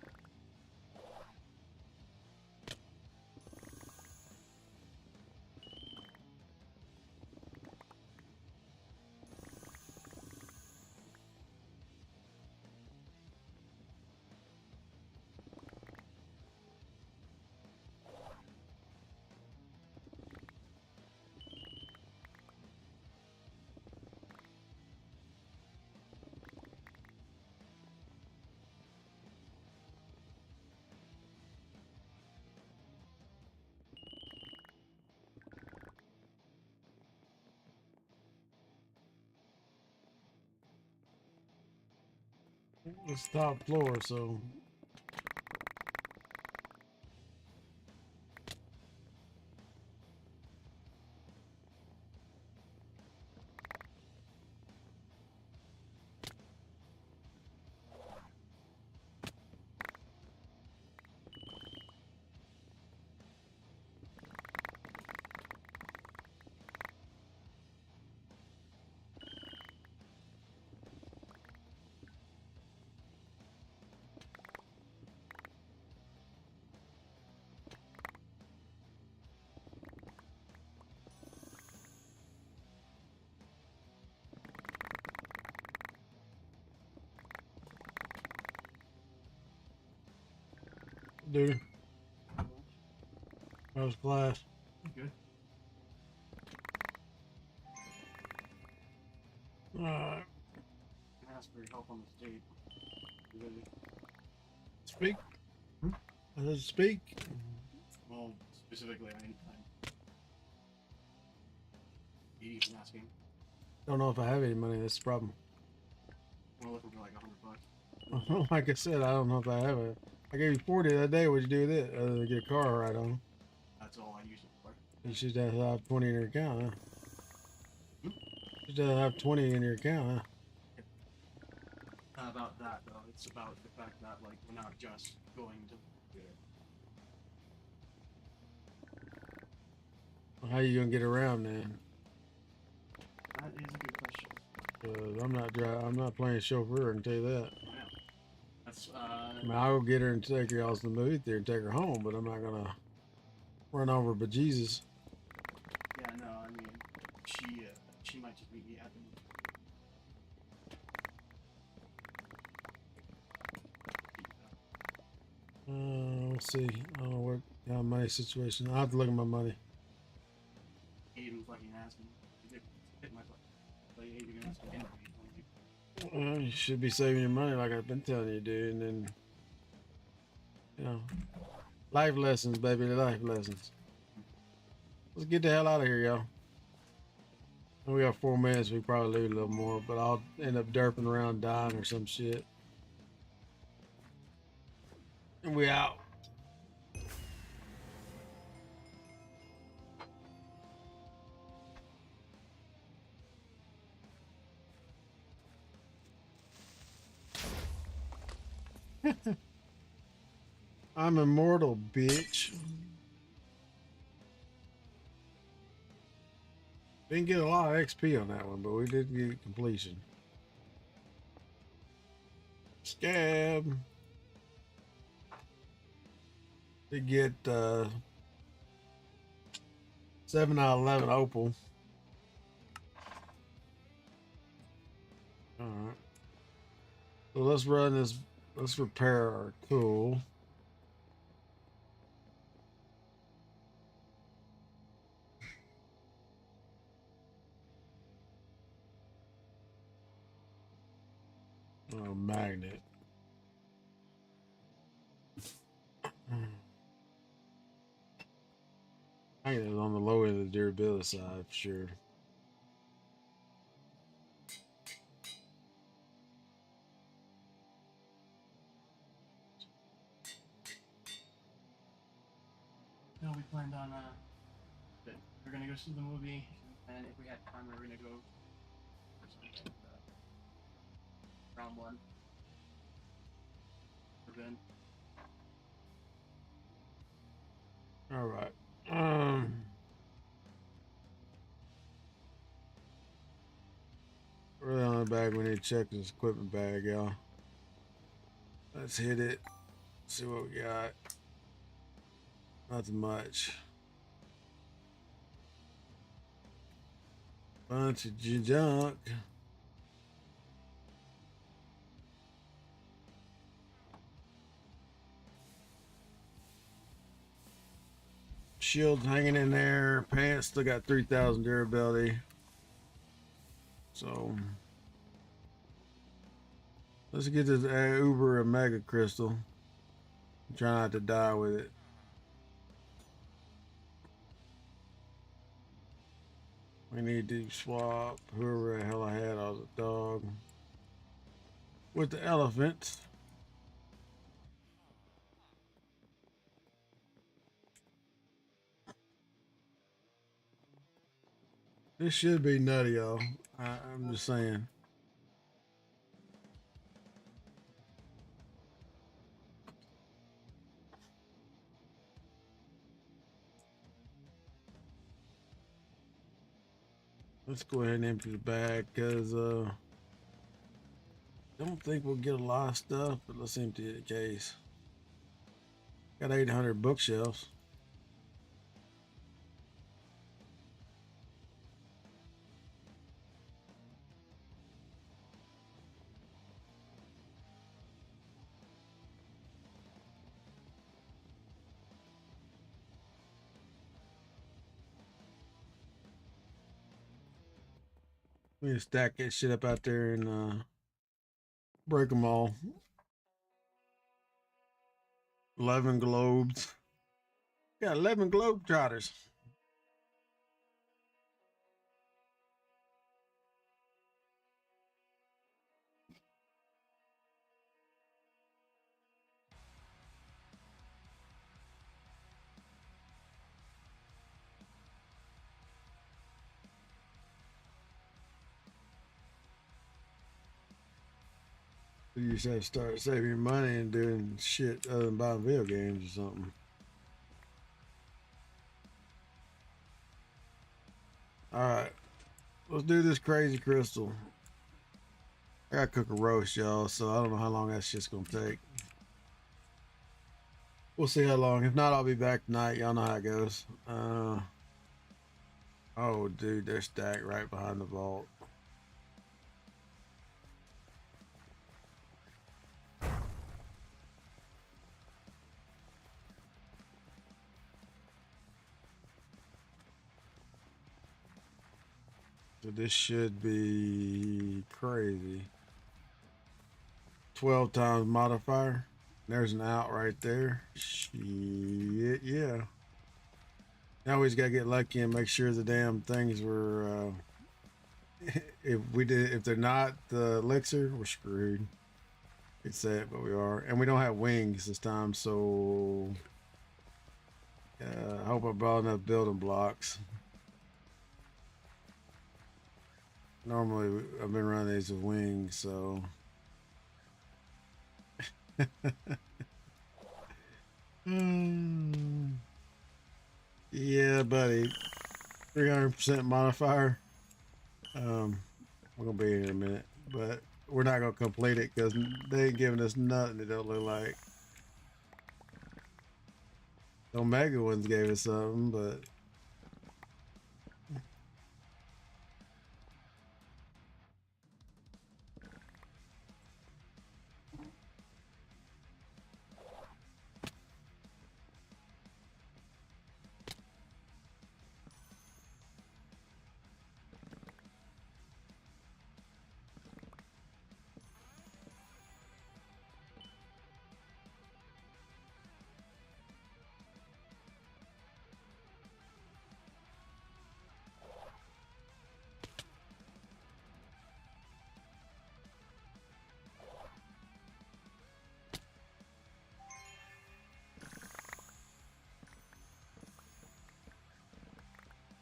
It's top floor, so dude, that was class. Good. All right, Ask for your help on this date. You ready? speak. Hmm? I said speak. Well, specifically, I need time. 80 from asking. Don't know if I have any money. That's the problem. We're looking for like $100. Like I said, I don't know if I have it. I gave you 40 that day. What'd you do with it? Other than get a car right on. That's all I use it for. You should have 20 in your account, huh? Hmm? You should have 20 in your account, huh? Not about that though. It's about the fact that like we're not just going to. How you gonna get around then? That is a good question. I'm not playing chauffeur. I can tell you that. Oh, yeah. That's I mean, I'll go get her and take her out to the movie theater and take her home, but I'm not gonna run over bejesus. yeah. No, I mean, she might just meet me at the movie. We'll see. I don't know what kind of money situation. I'll have to look at my money. Even fucking ask me. Hit my butt. Like, hey, you're gonna ask me You should be saving your money like I've been telling you, dude. And then, you know, life lessons, baby, life lessons. Let's get the hell out of here, y'all. We got 4 minutes. We probably lose a little more, but I'll end up derping around dying or some shit. And we out. I'm immortal, bitch. Didn't get a lot of XP on that one, but we did get completion. Scab. Did get 7 out of 11 opal. Alright. So let's run this. Let's repair our tool. Oh, magnet. Magnet is on the low end of the durability side for sure. No, we planned on that we're gonna go see the movie, and if we had time, we were gonna go for something. Round one. For Ben. All right. Really on the bag, we need to check this equipment bag, y'all. Let's hit it. See what we got. Nothing much. Bunch of junk. Shields hanging in there. Pants still got 3,000 durability. So let's get this Uber a mega crystal. Try not to die with it. We need to swap whoever the hell I had as a dog with the elephant. This should be nutty, y'all. I'm just saying. Let's go ahead and empty the bag because don't think we'll get a lot of stuff, but let's empty the case. Got 800 bookshelves. We need to stack that shit up out there and break them all. 11 globes. Got 11 globe trotters. You just have to start saving money and doing shit other than buying video games or something. Alright. Let's do this crazy crystal. I gotta cook a roast, y'all, so I don't know how long that shit's gonna take. We'll see how long. If not, I'll be back tonight. Y'all know how it goes. Oh, dude, they're stacked right behind the vault. So this should be crazy. 12 times modifier. There's an out right there. Shit, yeah. Now we just gotta get lucky and make sure the damn things were if they're not the elixir, we're screwed. It's sad, but we are. And we don't have wings this time, so I hope I brought enough building blocks. Normally I've been running these with wings, so yeah, buddy. 300% modifier. We're gonna be here in a minute, but we're not gonna complete it because they ain't giving us nothing. It don't look like. The Omega ones gave us something, but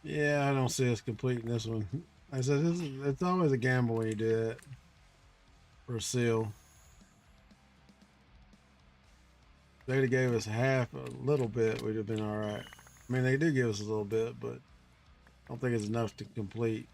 yeah, I don't see us completing this one. I said it's always a gamble when you do that for a seal. They'd have gave us half a little bit, we'd have been all right. I mean, they do give us a little bit, but I don't think it's enough to complete.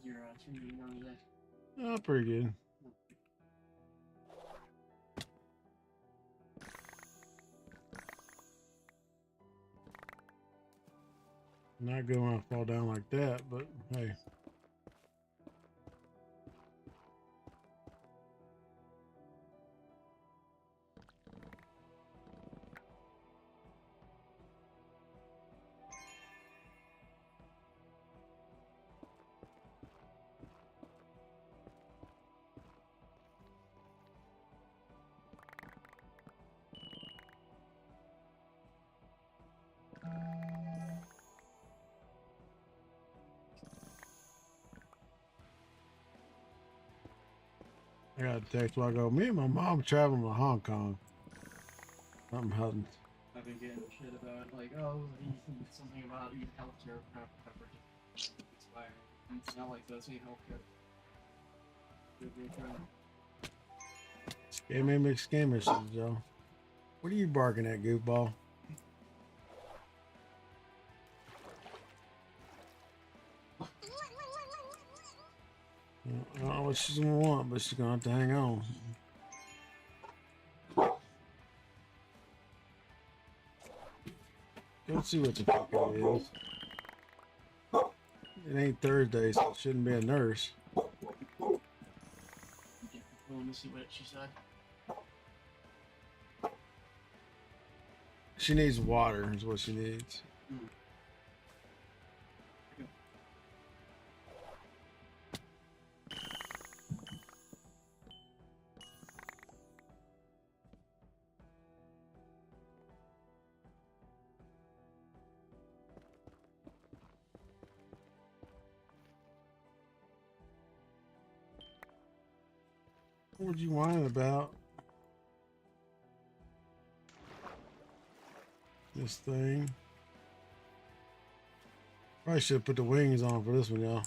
How's your training going today? Oh, pretty good. Not good when I fall down like that, but hey. I got a text while I go, me and my mom traveling to Hong Kong. Something hadn't. I've been getting shit about like, oh, something about your healthcare coverage expiring. It's not like those ain't healthcare. Scammy McScammers, Joe. What are you barking at, goofball? I don't know what she's gonna want, but she's gonna have to hang on. Let's see what the fuck it is. It ain't Thursday, so it shouldn't be a nurse. Let me see what she said. She needs water, is what she needs. What would you whine about? This thing. Probably should have put the wings on for this one, y'all.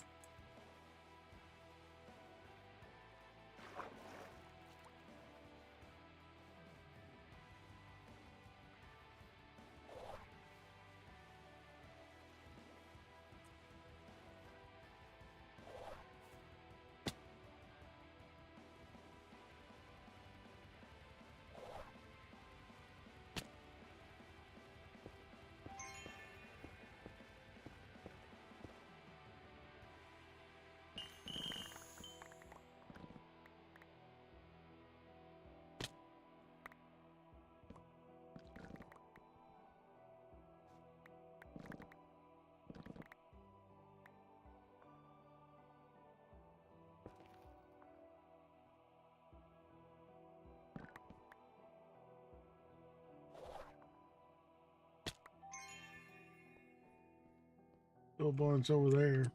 Still a bunch over there.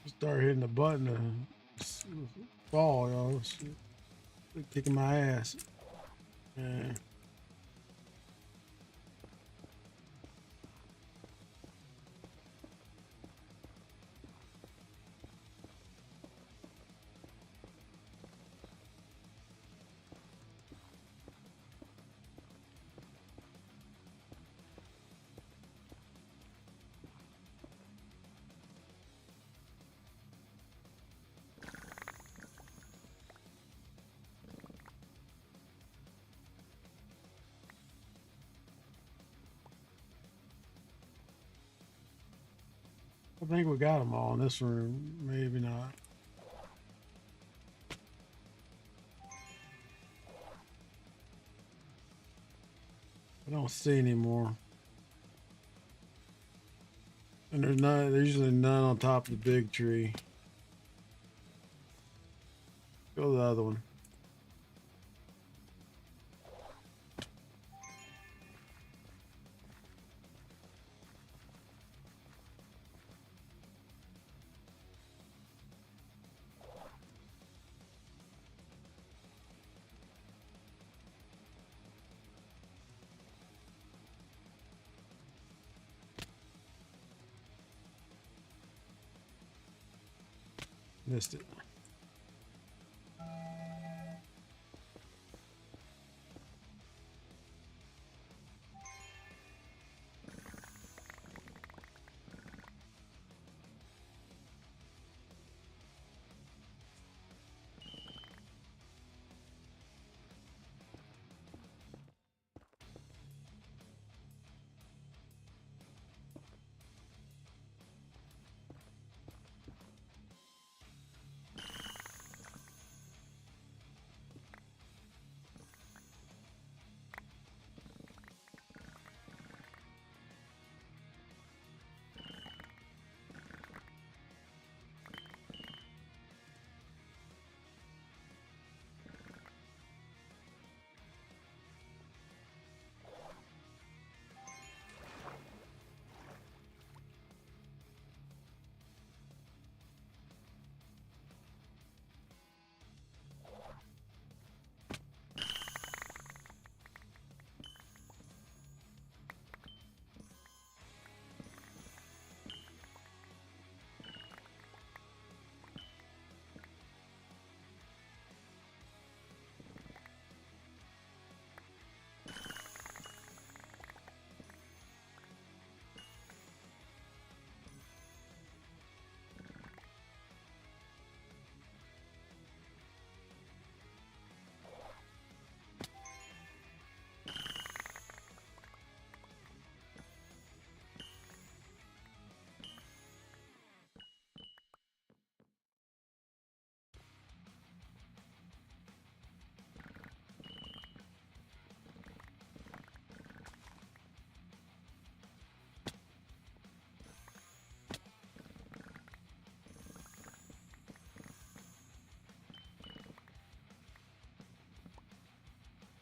Start hitting the button to fall, y'all. Kicking my ass. Yeah. I think we got them all in this room. Maybe not. I don't see any more. And there's usually none on top of the big tree. Go to the other one. Missed it.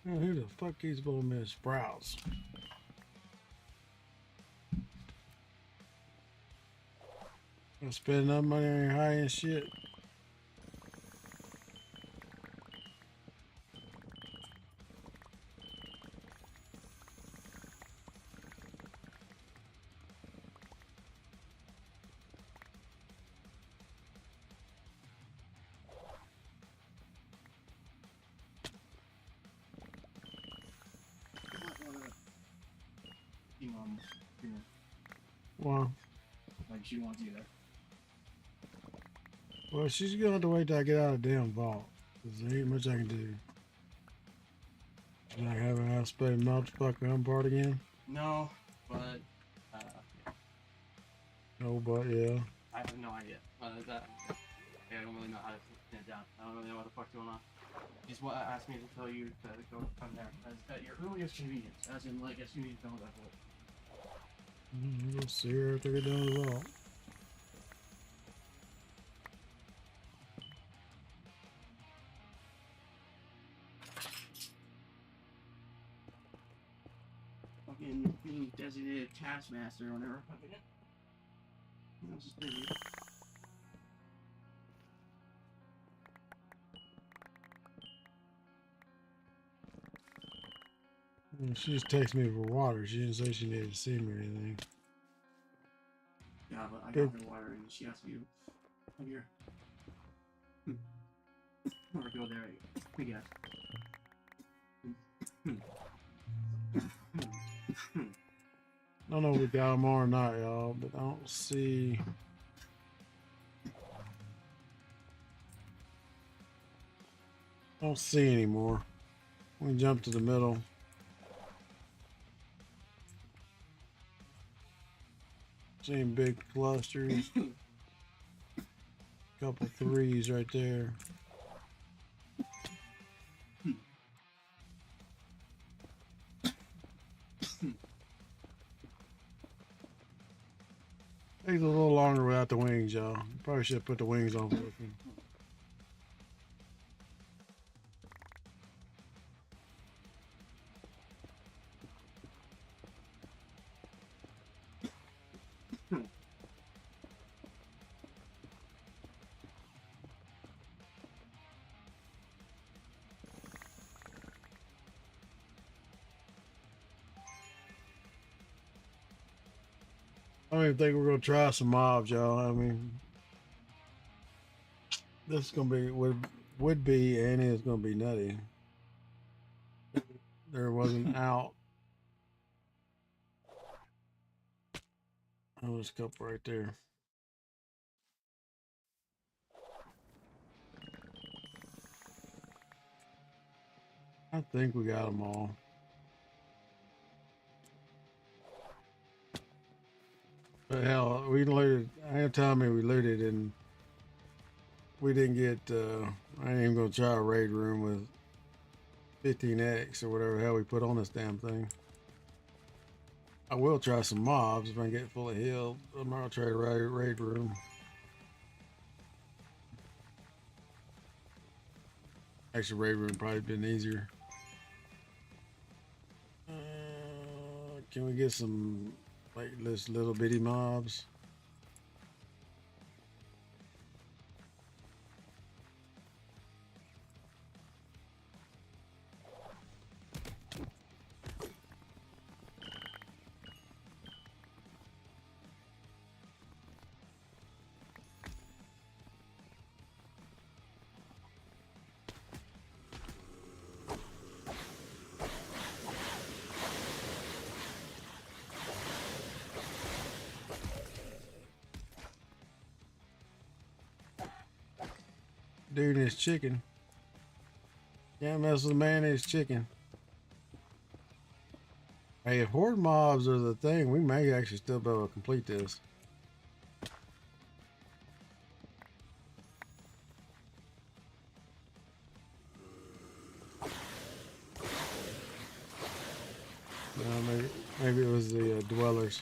Man, who the fuck keeps blowing me sprouts? I'm spending up money on your high-end shit. You know, Well, like she wants you there. well, she's gonna have to wait till I get out of the damn vault. Cause there ain't much I can do. Should I have an ass spade motherfucker home part again? No, but No, but yeah. I have no idea. I don't really know how to pin it down. I don't really know what the fuck's going on. Just what asked me to tell you to go come there at your earliest convenience, as in like as soon as you know that whole. We'll see her after we get done with the vault. Fucking being designated taskmaster whenever fucking it. That's just busy. Well, she just texted me for water. She didn't say she needed to see me or anything. Yeah, but I got her water and she asked me to come here. Or go there, I guess. I don't know if we got them all or not, y'all, but I don't see. I don't see anymore. We can jump to the middle. Same big clusters. Couple threes right there. Takes a little longer without the wings, y'all. Probably should put the wings on with me. I don't even think we're gonna try some mobs, y'all. I mean, this is gonna be would be and is gonna be nutty. There wasn't out. Oh, there's a couple right there. I think we got them all. But hell, we looted. I ain't telling me we looted and we didn't get. I ain't even gonna try a raid room with 15x or whatever the hell we put on this damn thing. I will try some mobs if I can get full of heal. I'm not gonna try a raid room. Actually, raid room probably been easier. Can we get some like this little bitty mobs? Dude, this chicken. Can't mess with a man and his chicken. Hey, if horde mobs are the thing, we may actually still be able to complete this. Maybe it was the dwellers.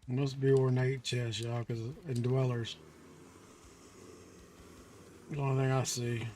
Must be ornate chests, y'all, because in dwellers. The only thing I see.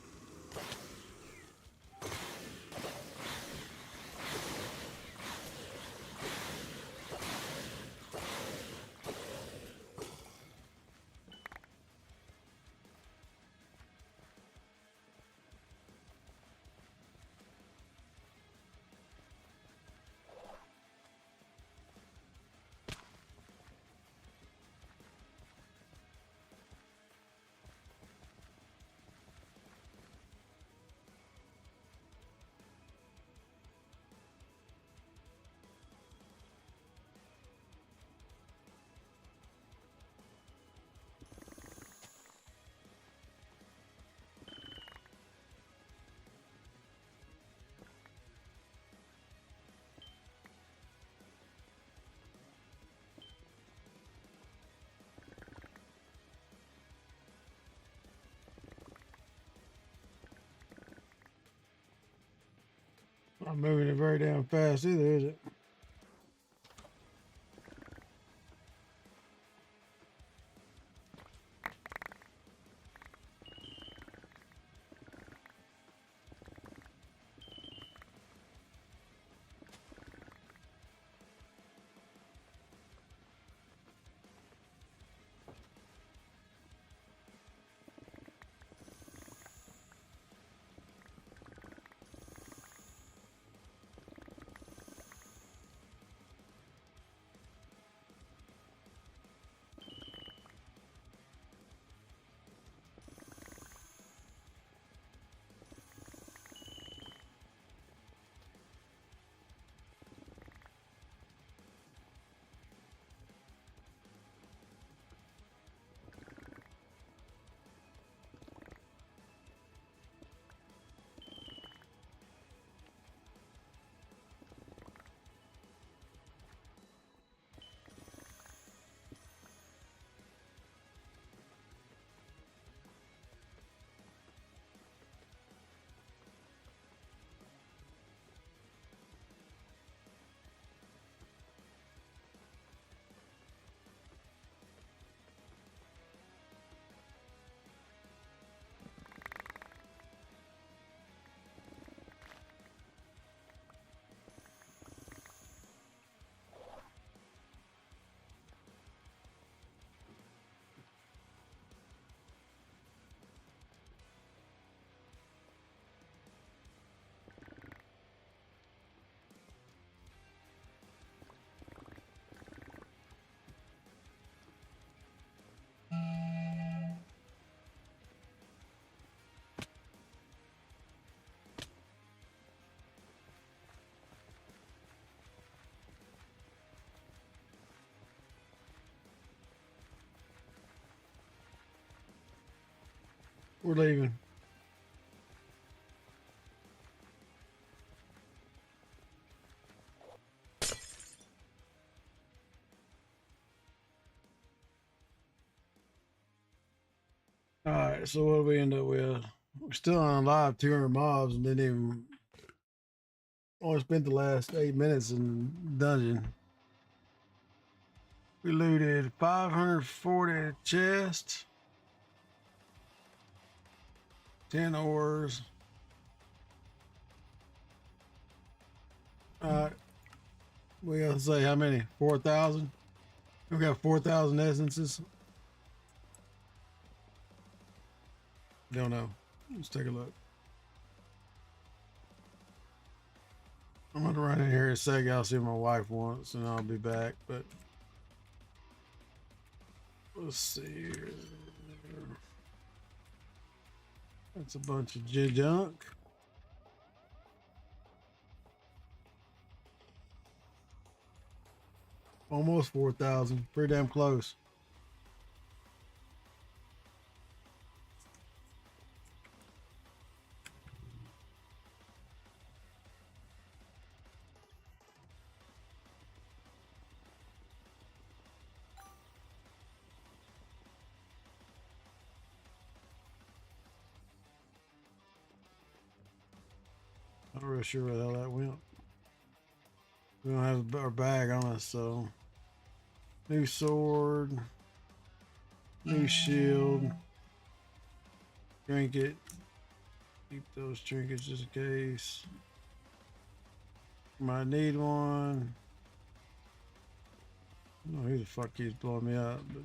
Not moving it very damn fast either, is it? We're leaving. All right, so what do we end up with? We're still on live 200 mobs and didn't even only spent the last 8 minutes in the dungeon. We looted 540 chests, 10 ores. We gotta say how many? 4,000? We got 4,000 essences. Don't know. Let's take a look. I'm gonna run in here a second. I'll see what my wife wants, and I'll be back. But let's see here. That's a bunch of junk. Almost 4,000. Pretty damn close. Not real sure where the hell that went. We don't have our bag on us, so new sword, new shield, trinket. Keep those trinkets just in case. Might need one. I don't know who the fuck keeps blowing me up, but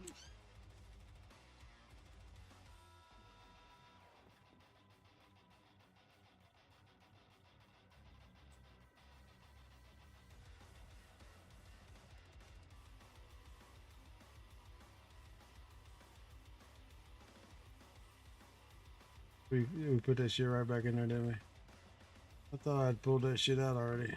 we put that shit right back in there, didn't we? I thought I'd pulled that shit out already.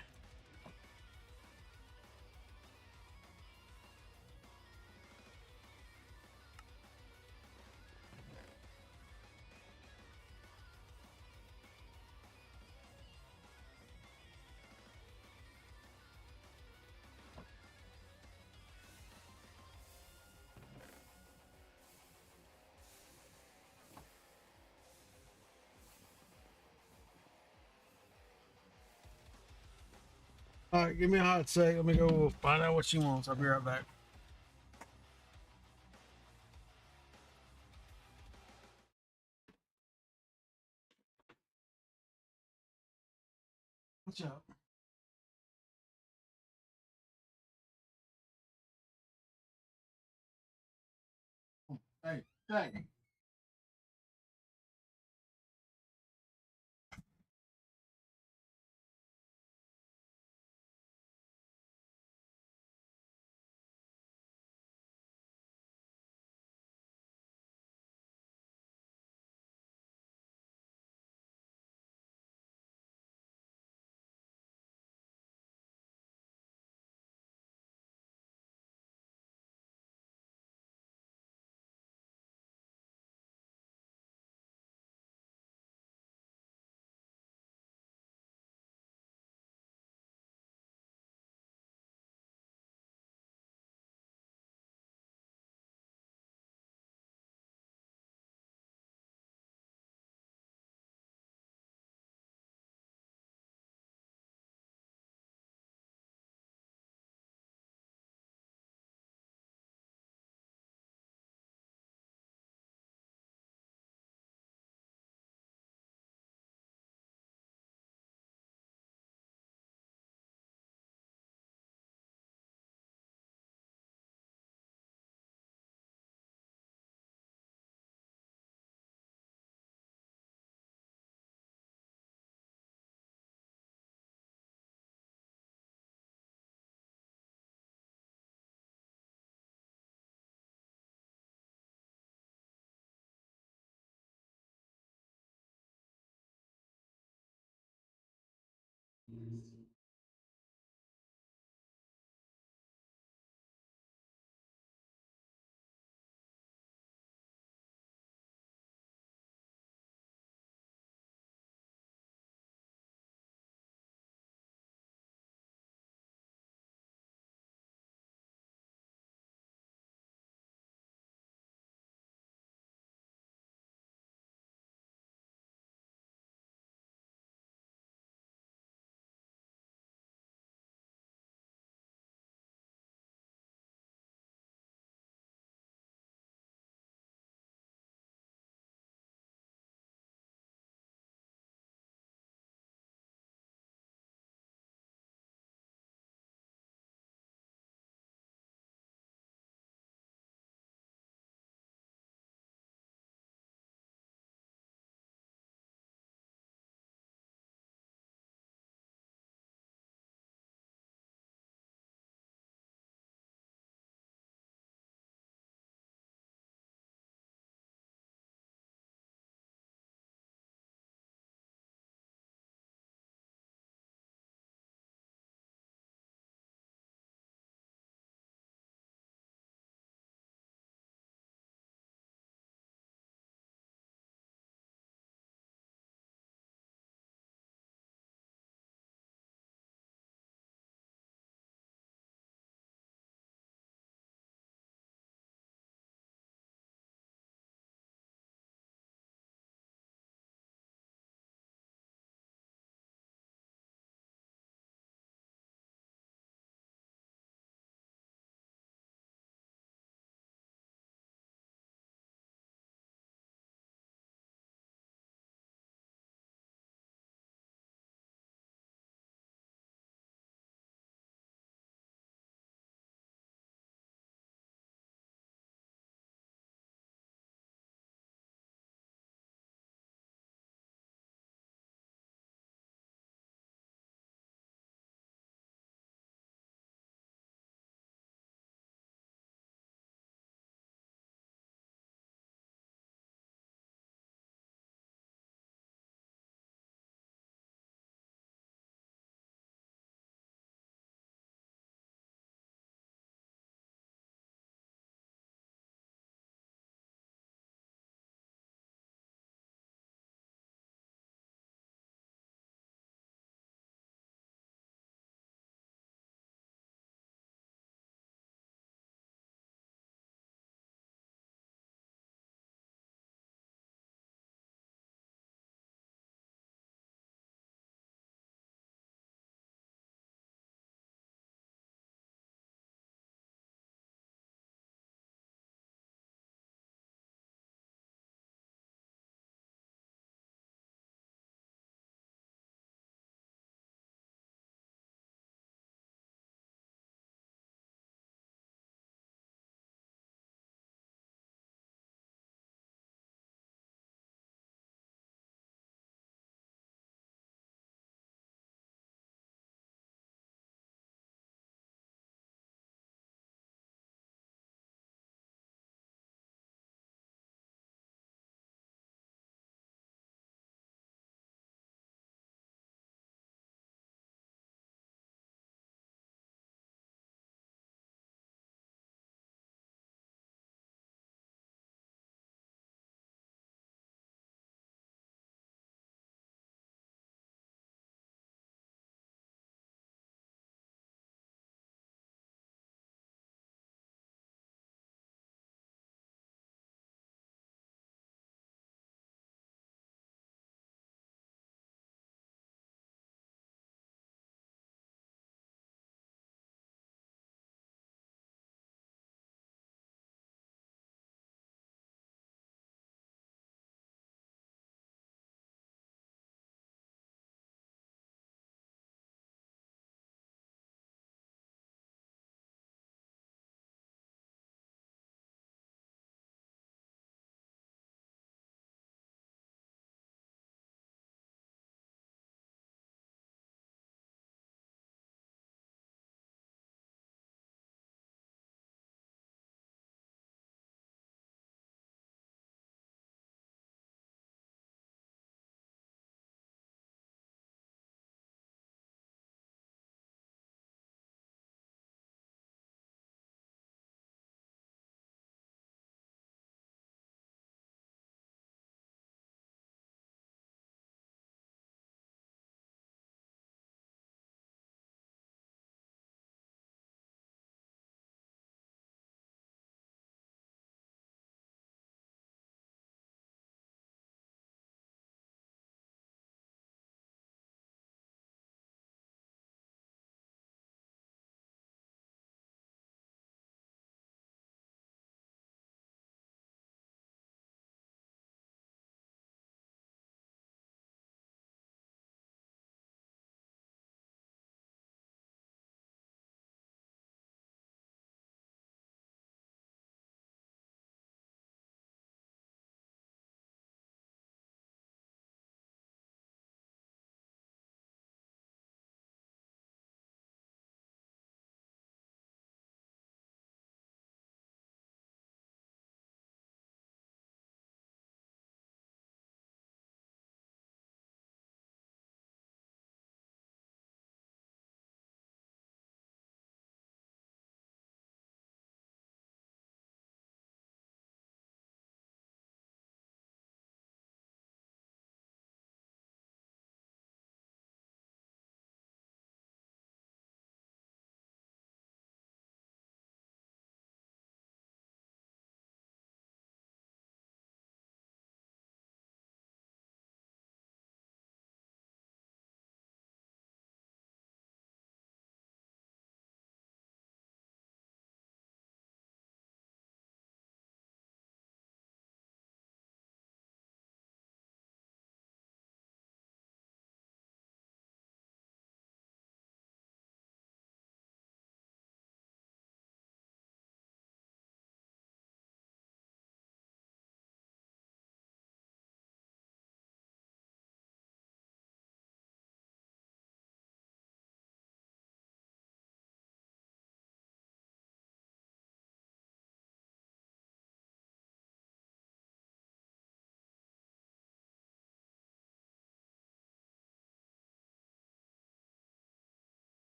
All right, give me a hot sec. Let me go find out what she wants. I'll be right back. What's up? Hey, hey.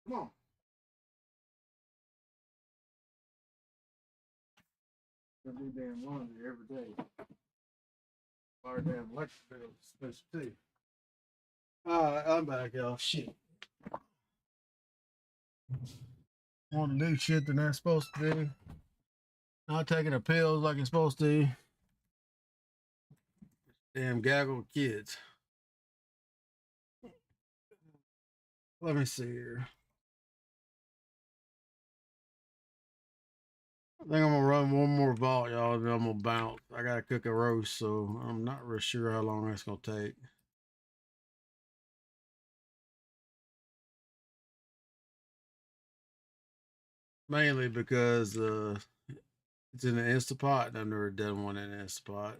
Come on. Gonna do damn laundry every day. Our damn electric bill is supposed to. I'm back, y'all. Shit. Want to do shit they're not supposed to do. Not taking the pills like you're supposed to. Damn gaggle kids. Let me see here. I think I'm gonna run one more vault, y'all, and then I'm gonna bounce. I gotta cook a roast, so I'm not real sure how long that's gonna take. Mainly because it's in the Instapot, and I've never done one in the Instapot.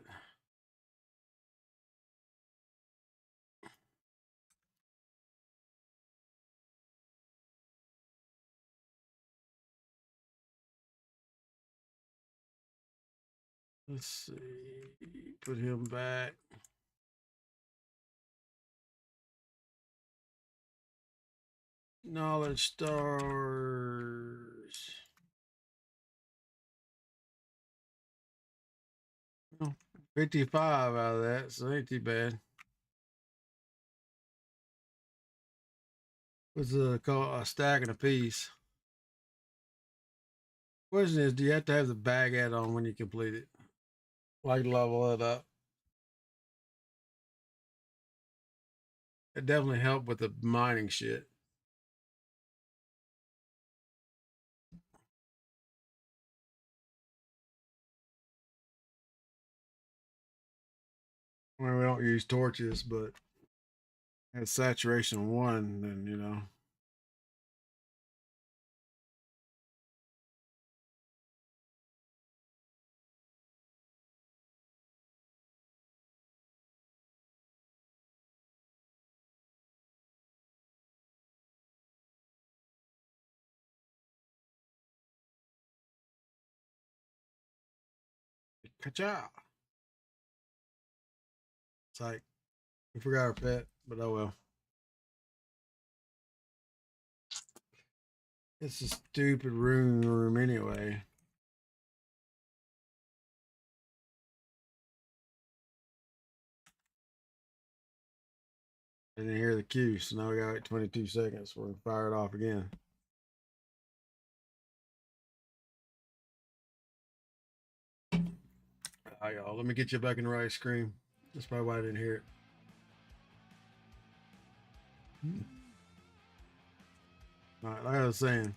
Let's see. Put him back. Knowledge stars. Oh, 55 out of that, so ain't too bad. What's called a stack and a piece? Question is, do you have to have the bag add on when you complete it? Like level it up. It definitely helped with the mining shit. Well, we don't use torches, but at saturation 1, then you know. Ka-chow. It's like we forgot our pet, but oh well. It's a stupid room anyway. I didn't hear the cue, so now we got like 22 seconds. We're gonna fire it off again. All right, y'all. Let me get you back in the right screen. That's probably why I didn't hear it. All right, like I was saying,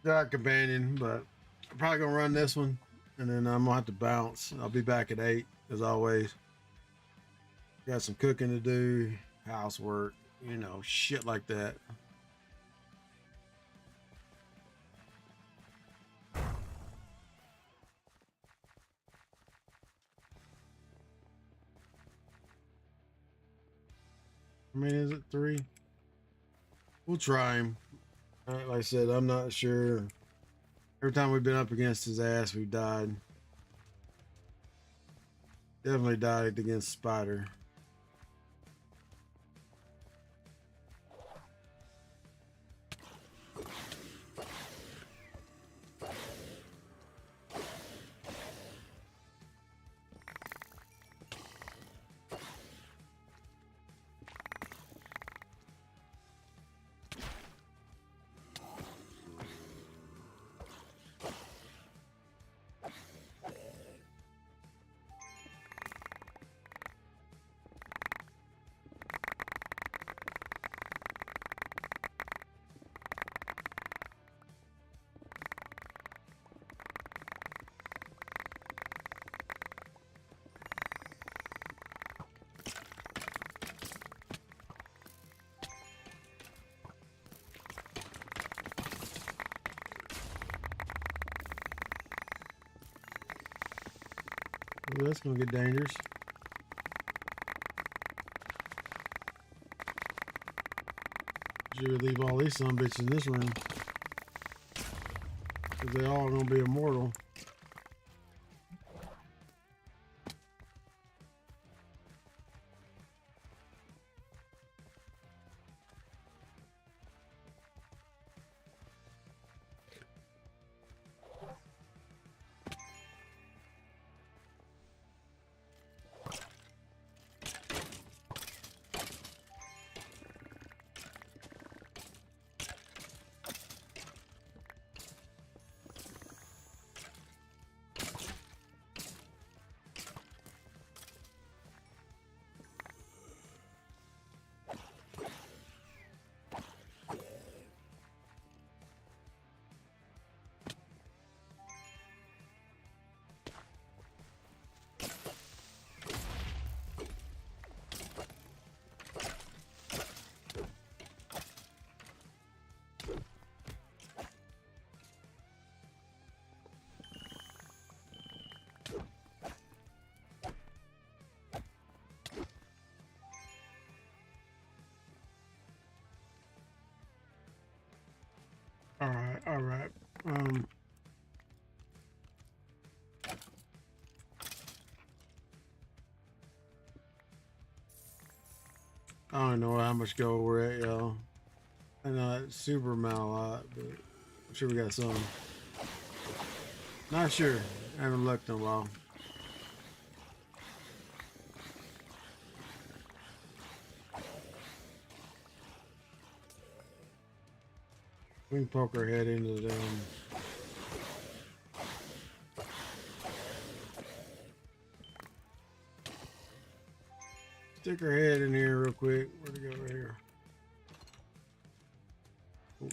got a companion, but I'm probably gonna run this one, and then I'm gonna have to bounce. I'll be back at 8 as always. Got some cooking to do, housework, you know, shit like that. I mean, is it 3? We'll try him. Like I said, I'm not sure. Every time we've been up against his ass, we've died. Definitely died against Spider. Ooh, that's gonna get dangerous. Should leave all these son bitches in this room, because they all gonna be immortal. All right. I don't know how much gold we're at, y'all. I know it's super amount a lot, but I'm sure we got some. Not sure. I haven't looked in a while. We can poke our head into them. Stick our head in here real quick. Where'd it go right here? Ooh.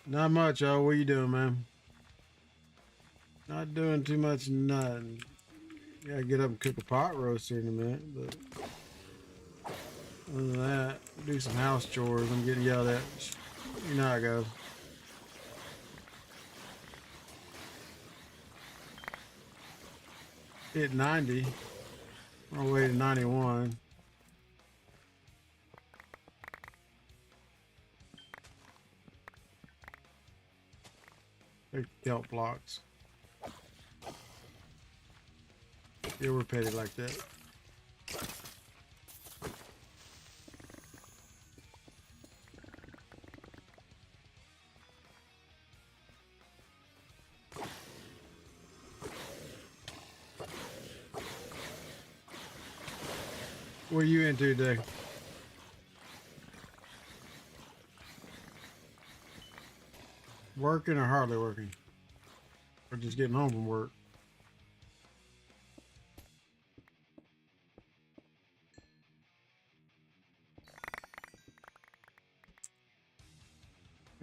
Not much, y'all. What you doing, man? Not doing too much, nothing. Gotta get up and cook a pot roast here in a minute, but other than that, do some house chores. I'm getting yelled at. You know how it goes. Hit 90. On our way to 91. Take kelp blocks. Yeah, we're petty like that. What are you into today? Working or hardly working? Or just getting home from work?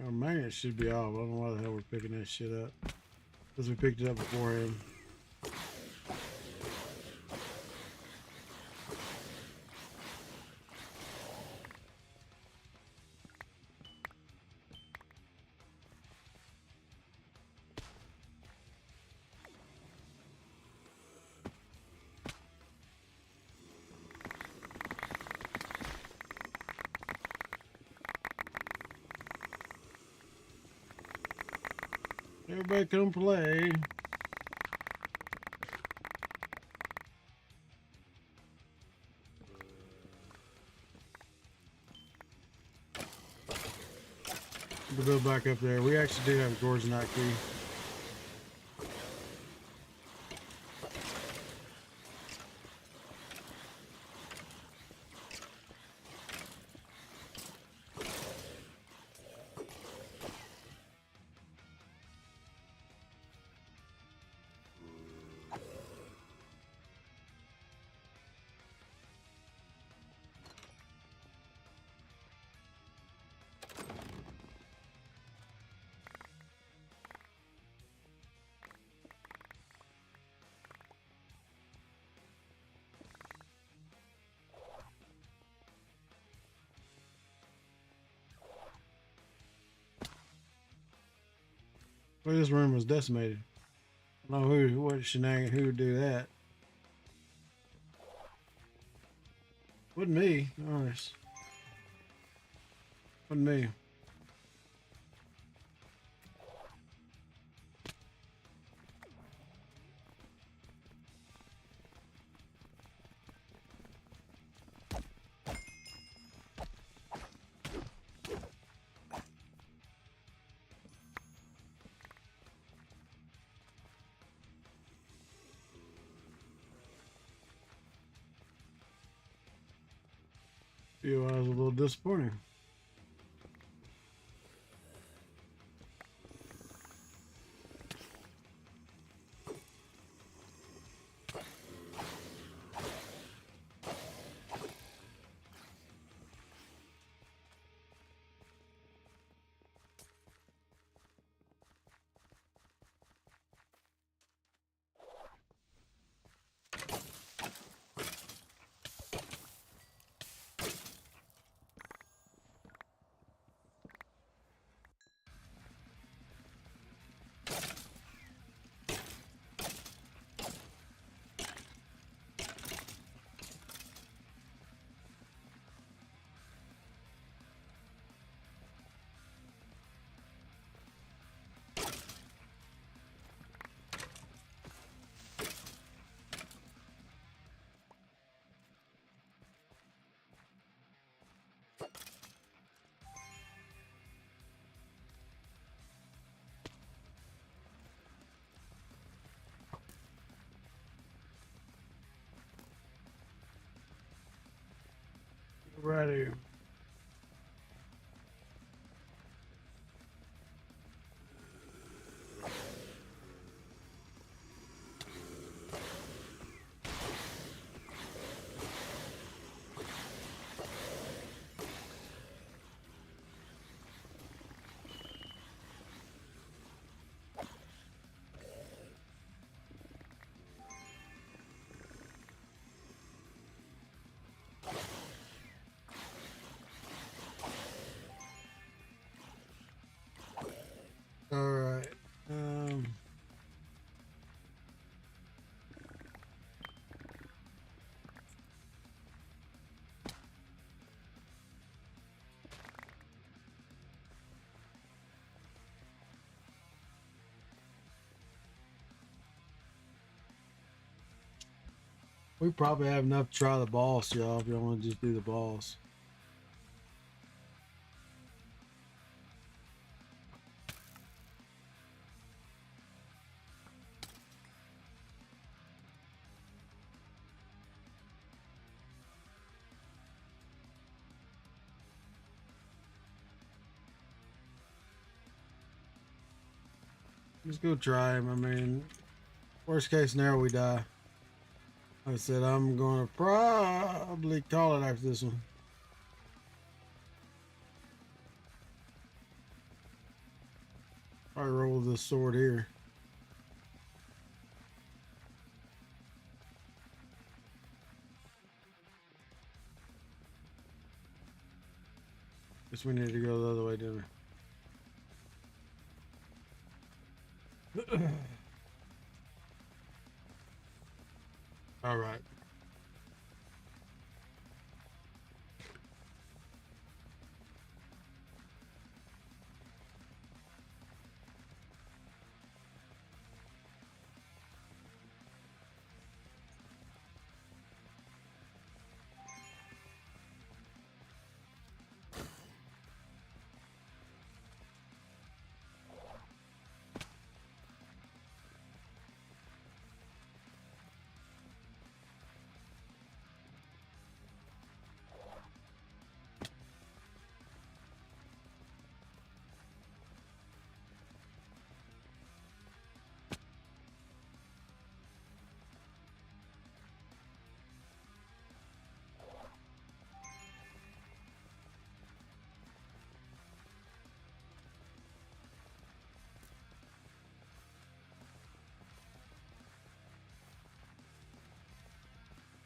Our magnet should be off. I don't know why the hell we're picking that shit up. Because we picked it up beforehand. Everybody come play. We'll go back up there. We actually do have a Gordon's Knot key. Well, this room was decimated. I don't know what shenanigan, who would do that. Wasn't me, honest. Wasn't me. Feel I was a little disappointing. Alrighty. All right. We probably have enough to try the boss, y'all, if y'all want to just do the boss. Just go try him. I mean, worst case scenario, we die. Like I said, I'm going to probably call it after this one. Probably roll this sword here. Guess we need to go the other way, didn't we? All right.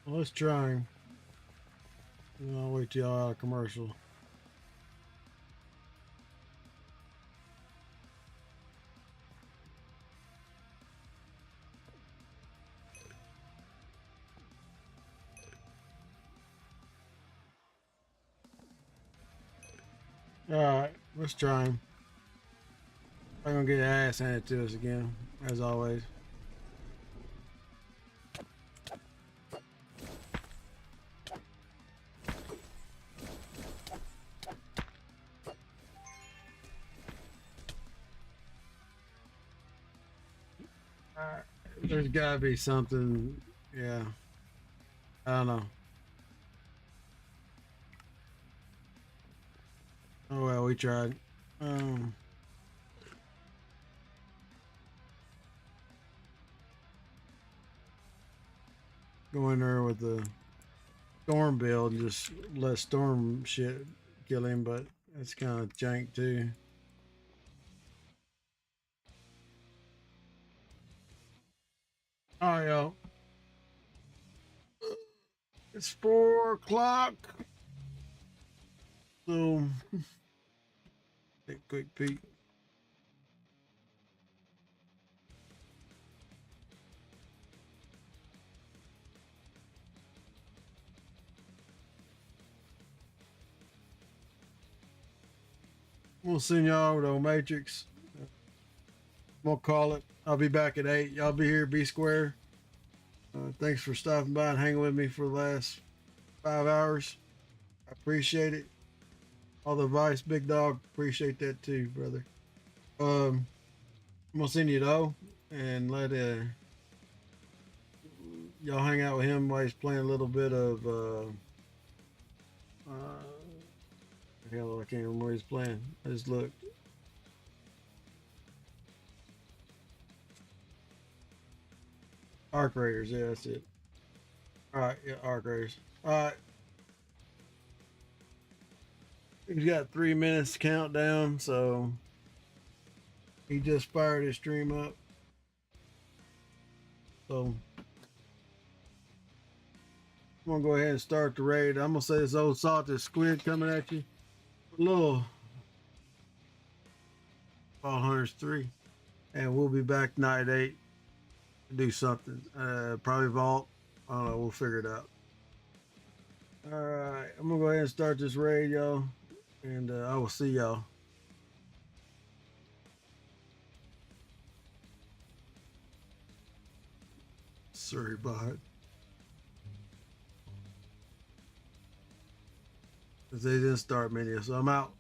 Well, let's try him. I'll wait till y'all out of commercial. All right, let's try him. I'm gonna get your ass handed to us again, as always. There's gotta be something. Yeah, I don't know. Oh well, we tried. Go in there with the storm build and just let storm shit kill him, but that's kind of jank too. All right, y'all. It's 4 o'clock. So, take a quick peek. We'll send y'all over to Matrix. We'll call it. I'll be back at 8. Y'all be here, be square. Thanks for stopping by and hanging with me for the last 5 hours. I appreciate it. All the advice, big dog. Appreciate that too, brother. I'm gonna send you though, and let y'all hang out with him while he's playing a little bit of Hell, I can't remember what he's playing. I just looked. Arc Raiders, yeah, that's it. Alright, yeah, Arc Raiders. Alright. He's got 3 minutes countdown, so he just fired his stream up. So I'm gonna go ahead and start the raid. I'm gonna say this old salted squid coming at you. A little Ball Hunters 3. And we'll be back night 8 to do something. Probably vault. I don't know, we'll figure it out. Alright, I'm gonna go ahead and start this raid, y'all. And I will see y'all. Sorry about it. They didn't start many, so I'm out.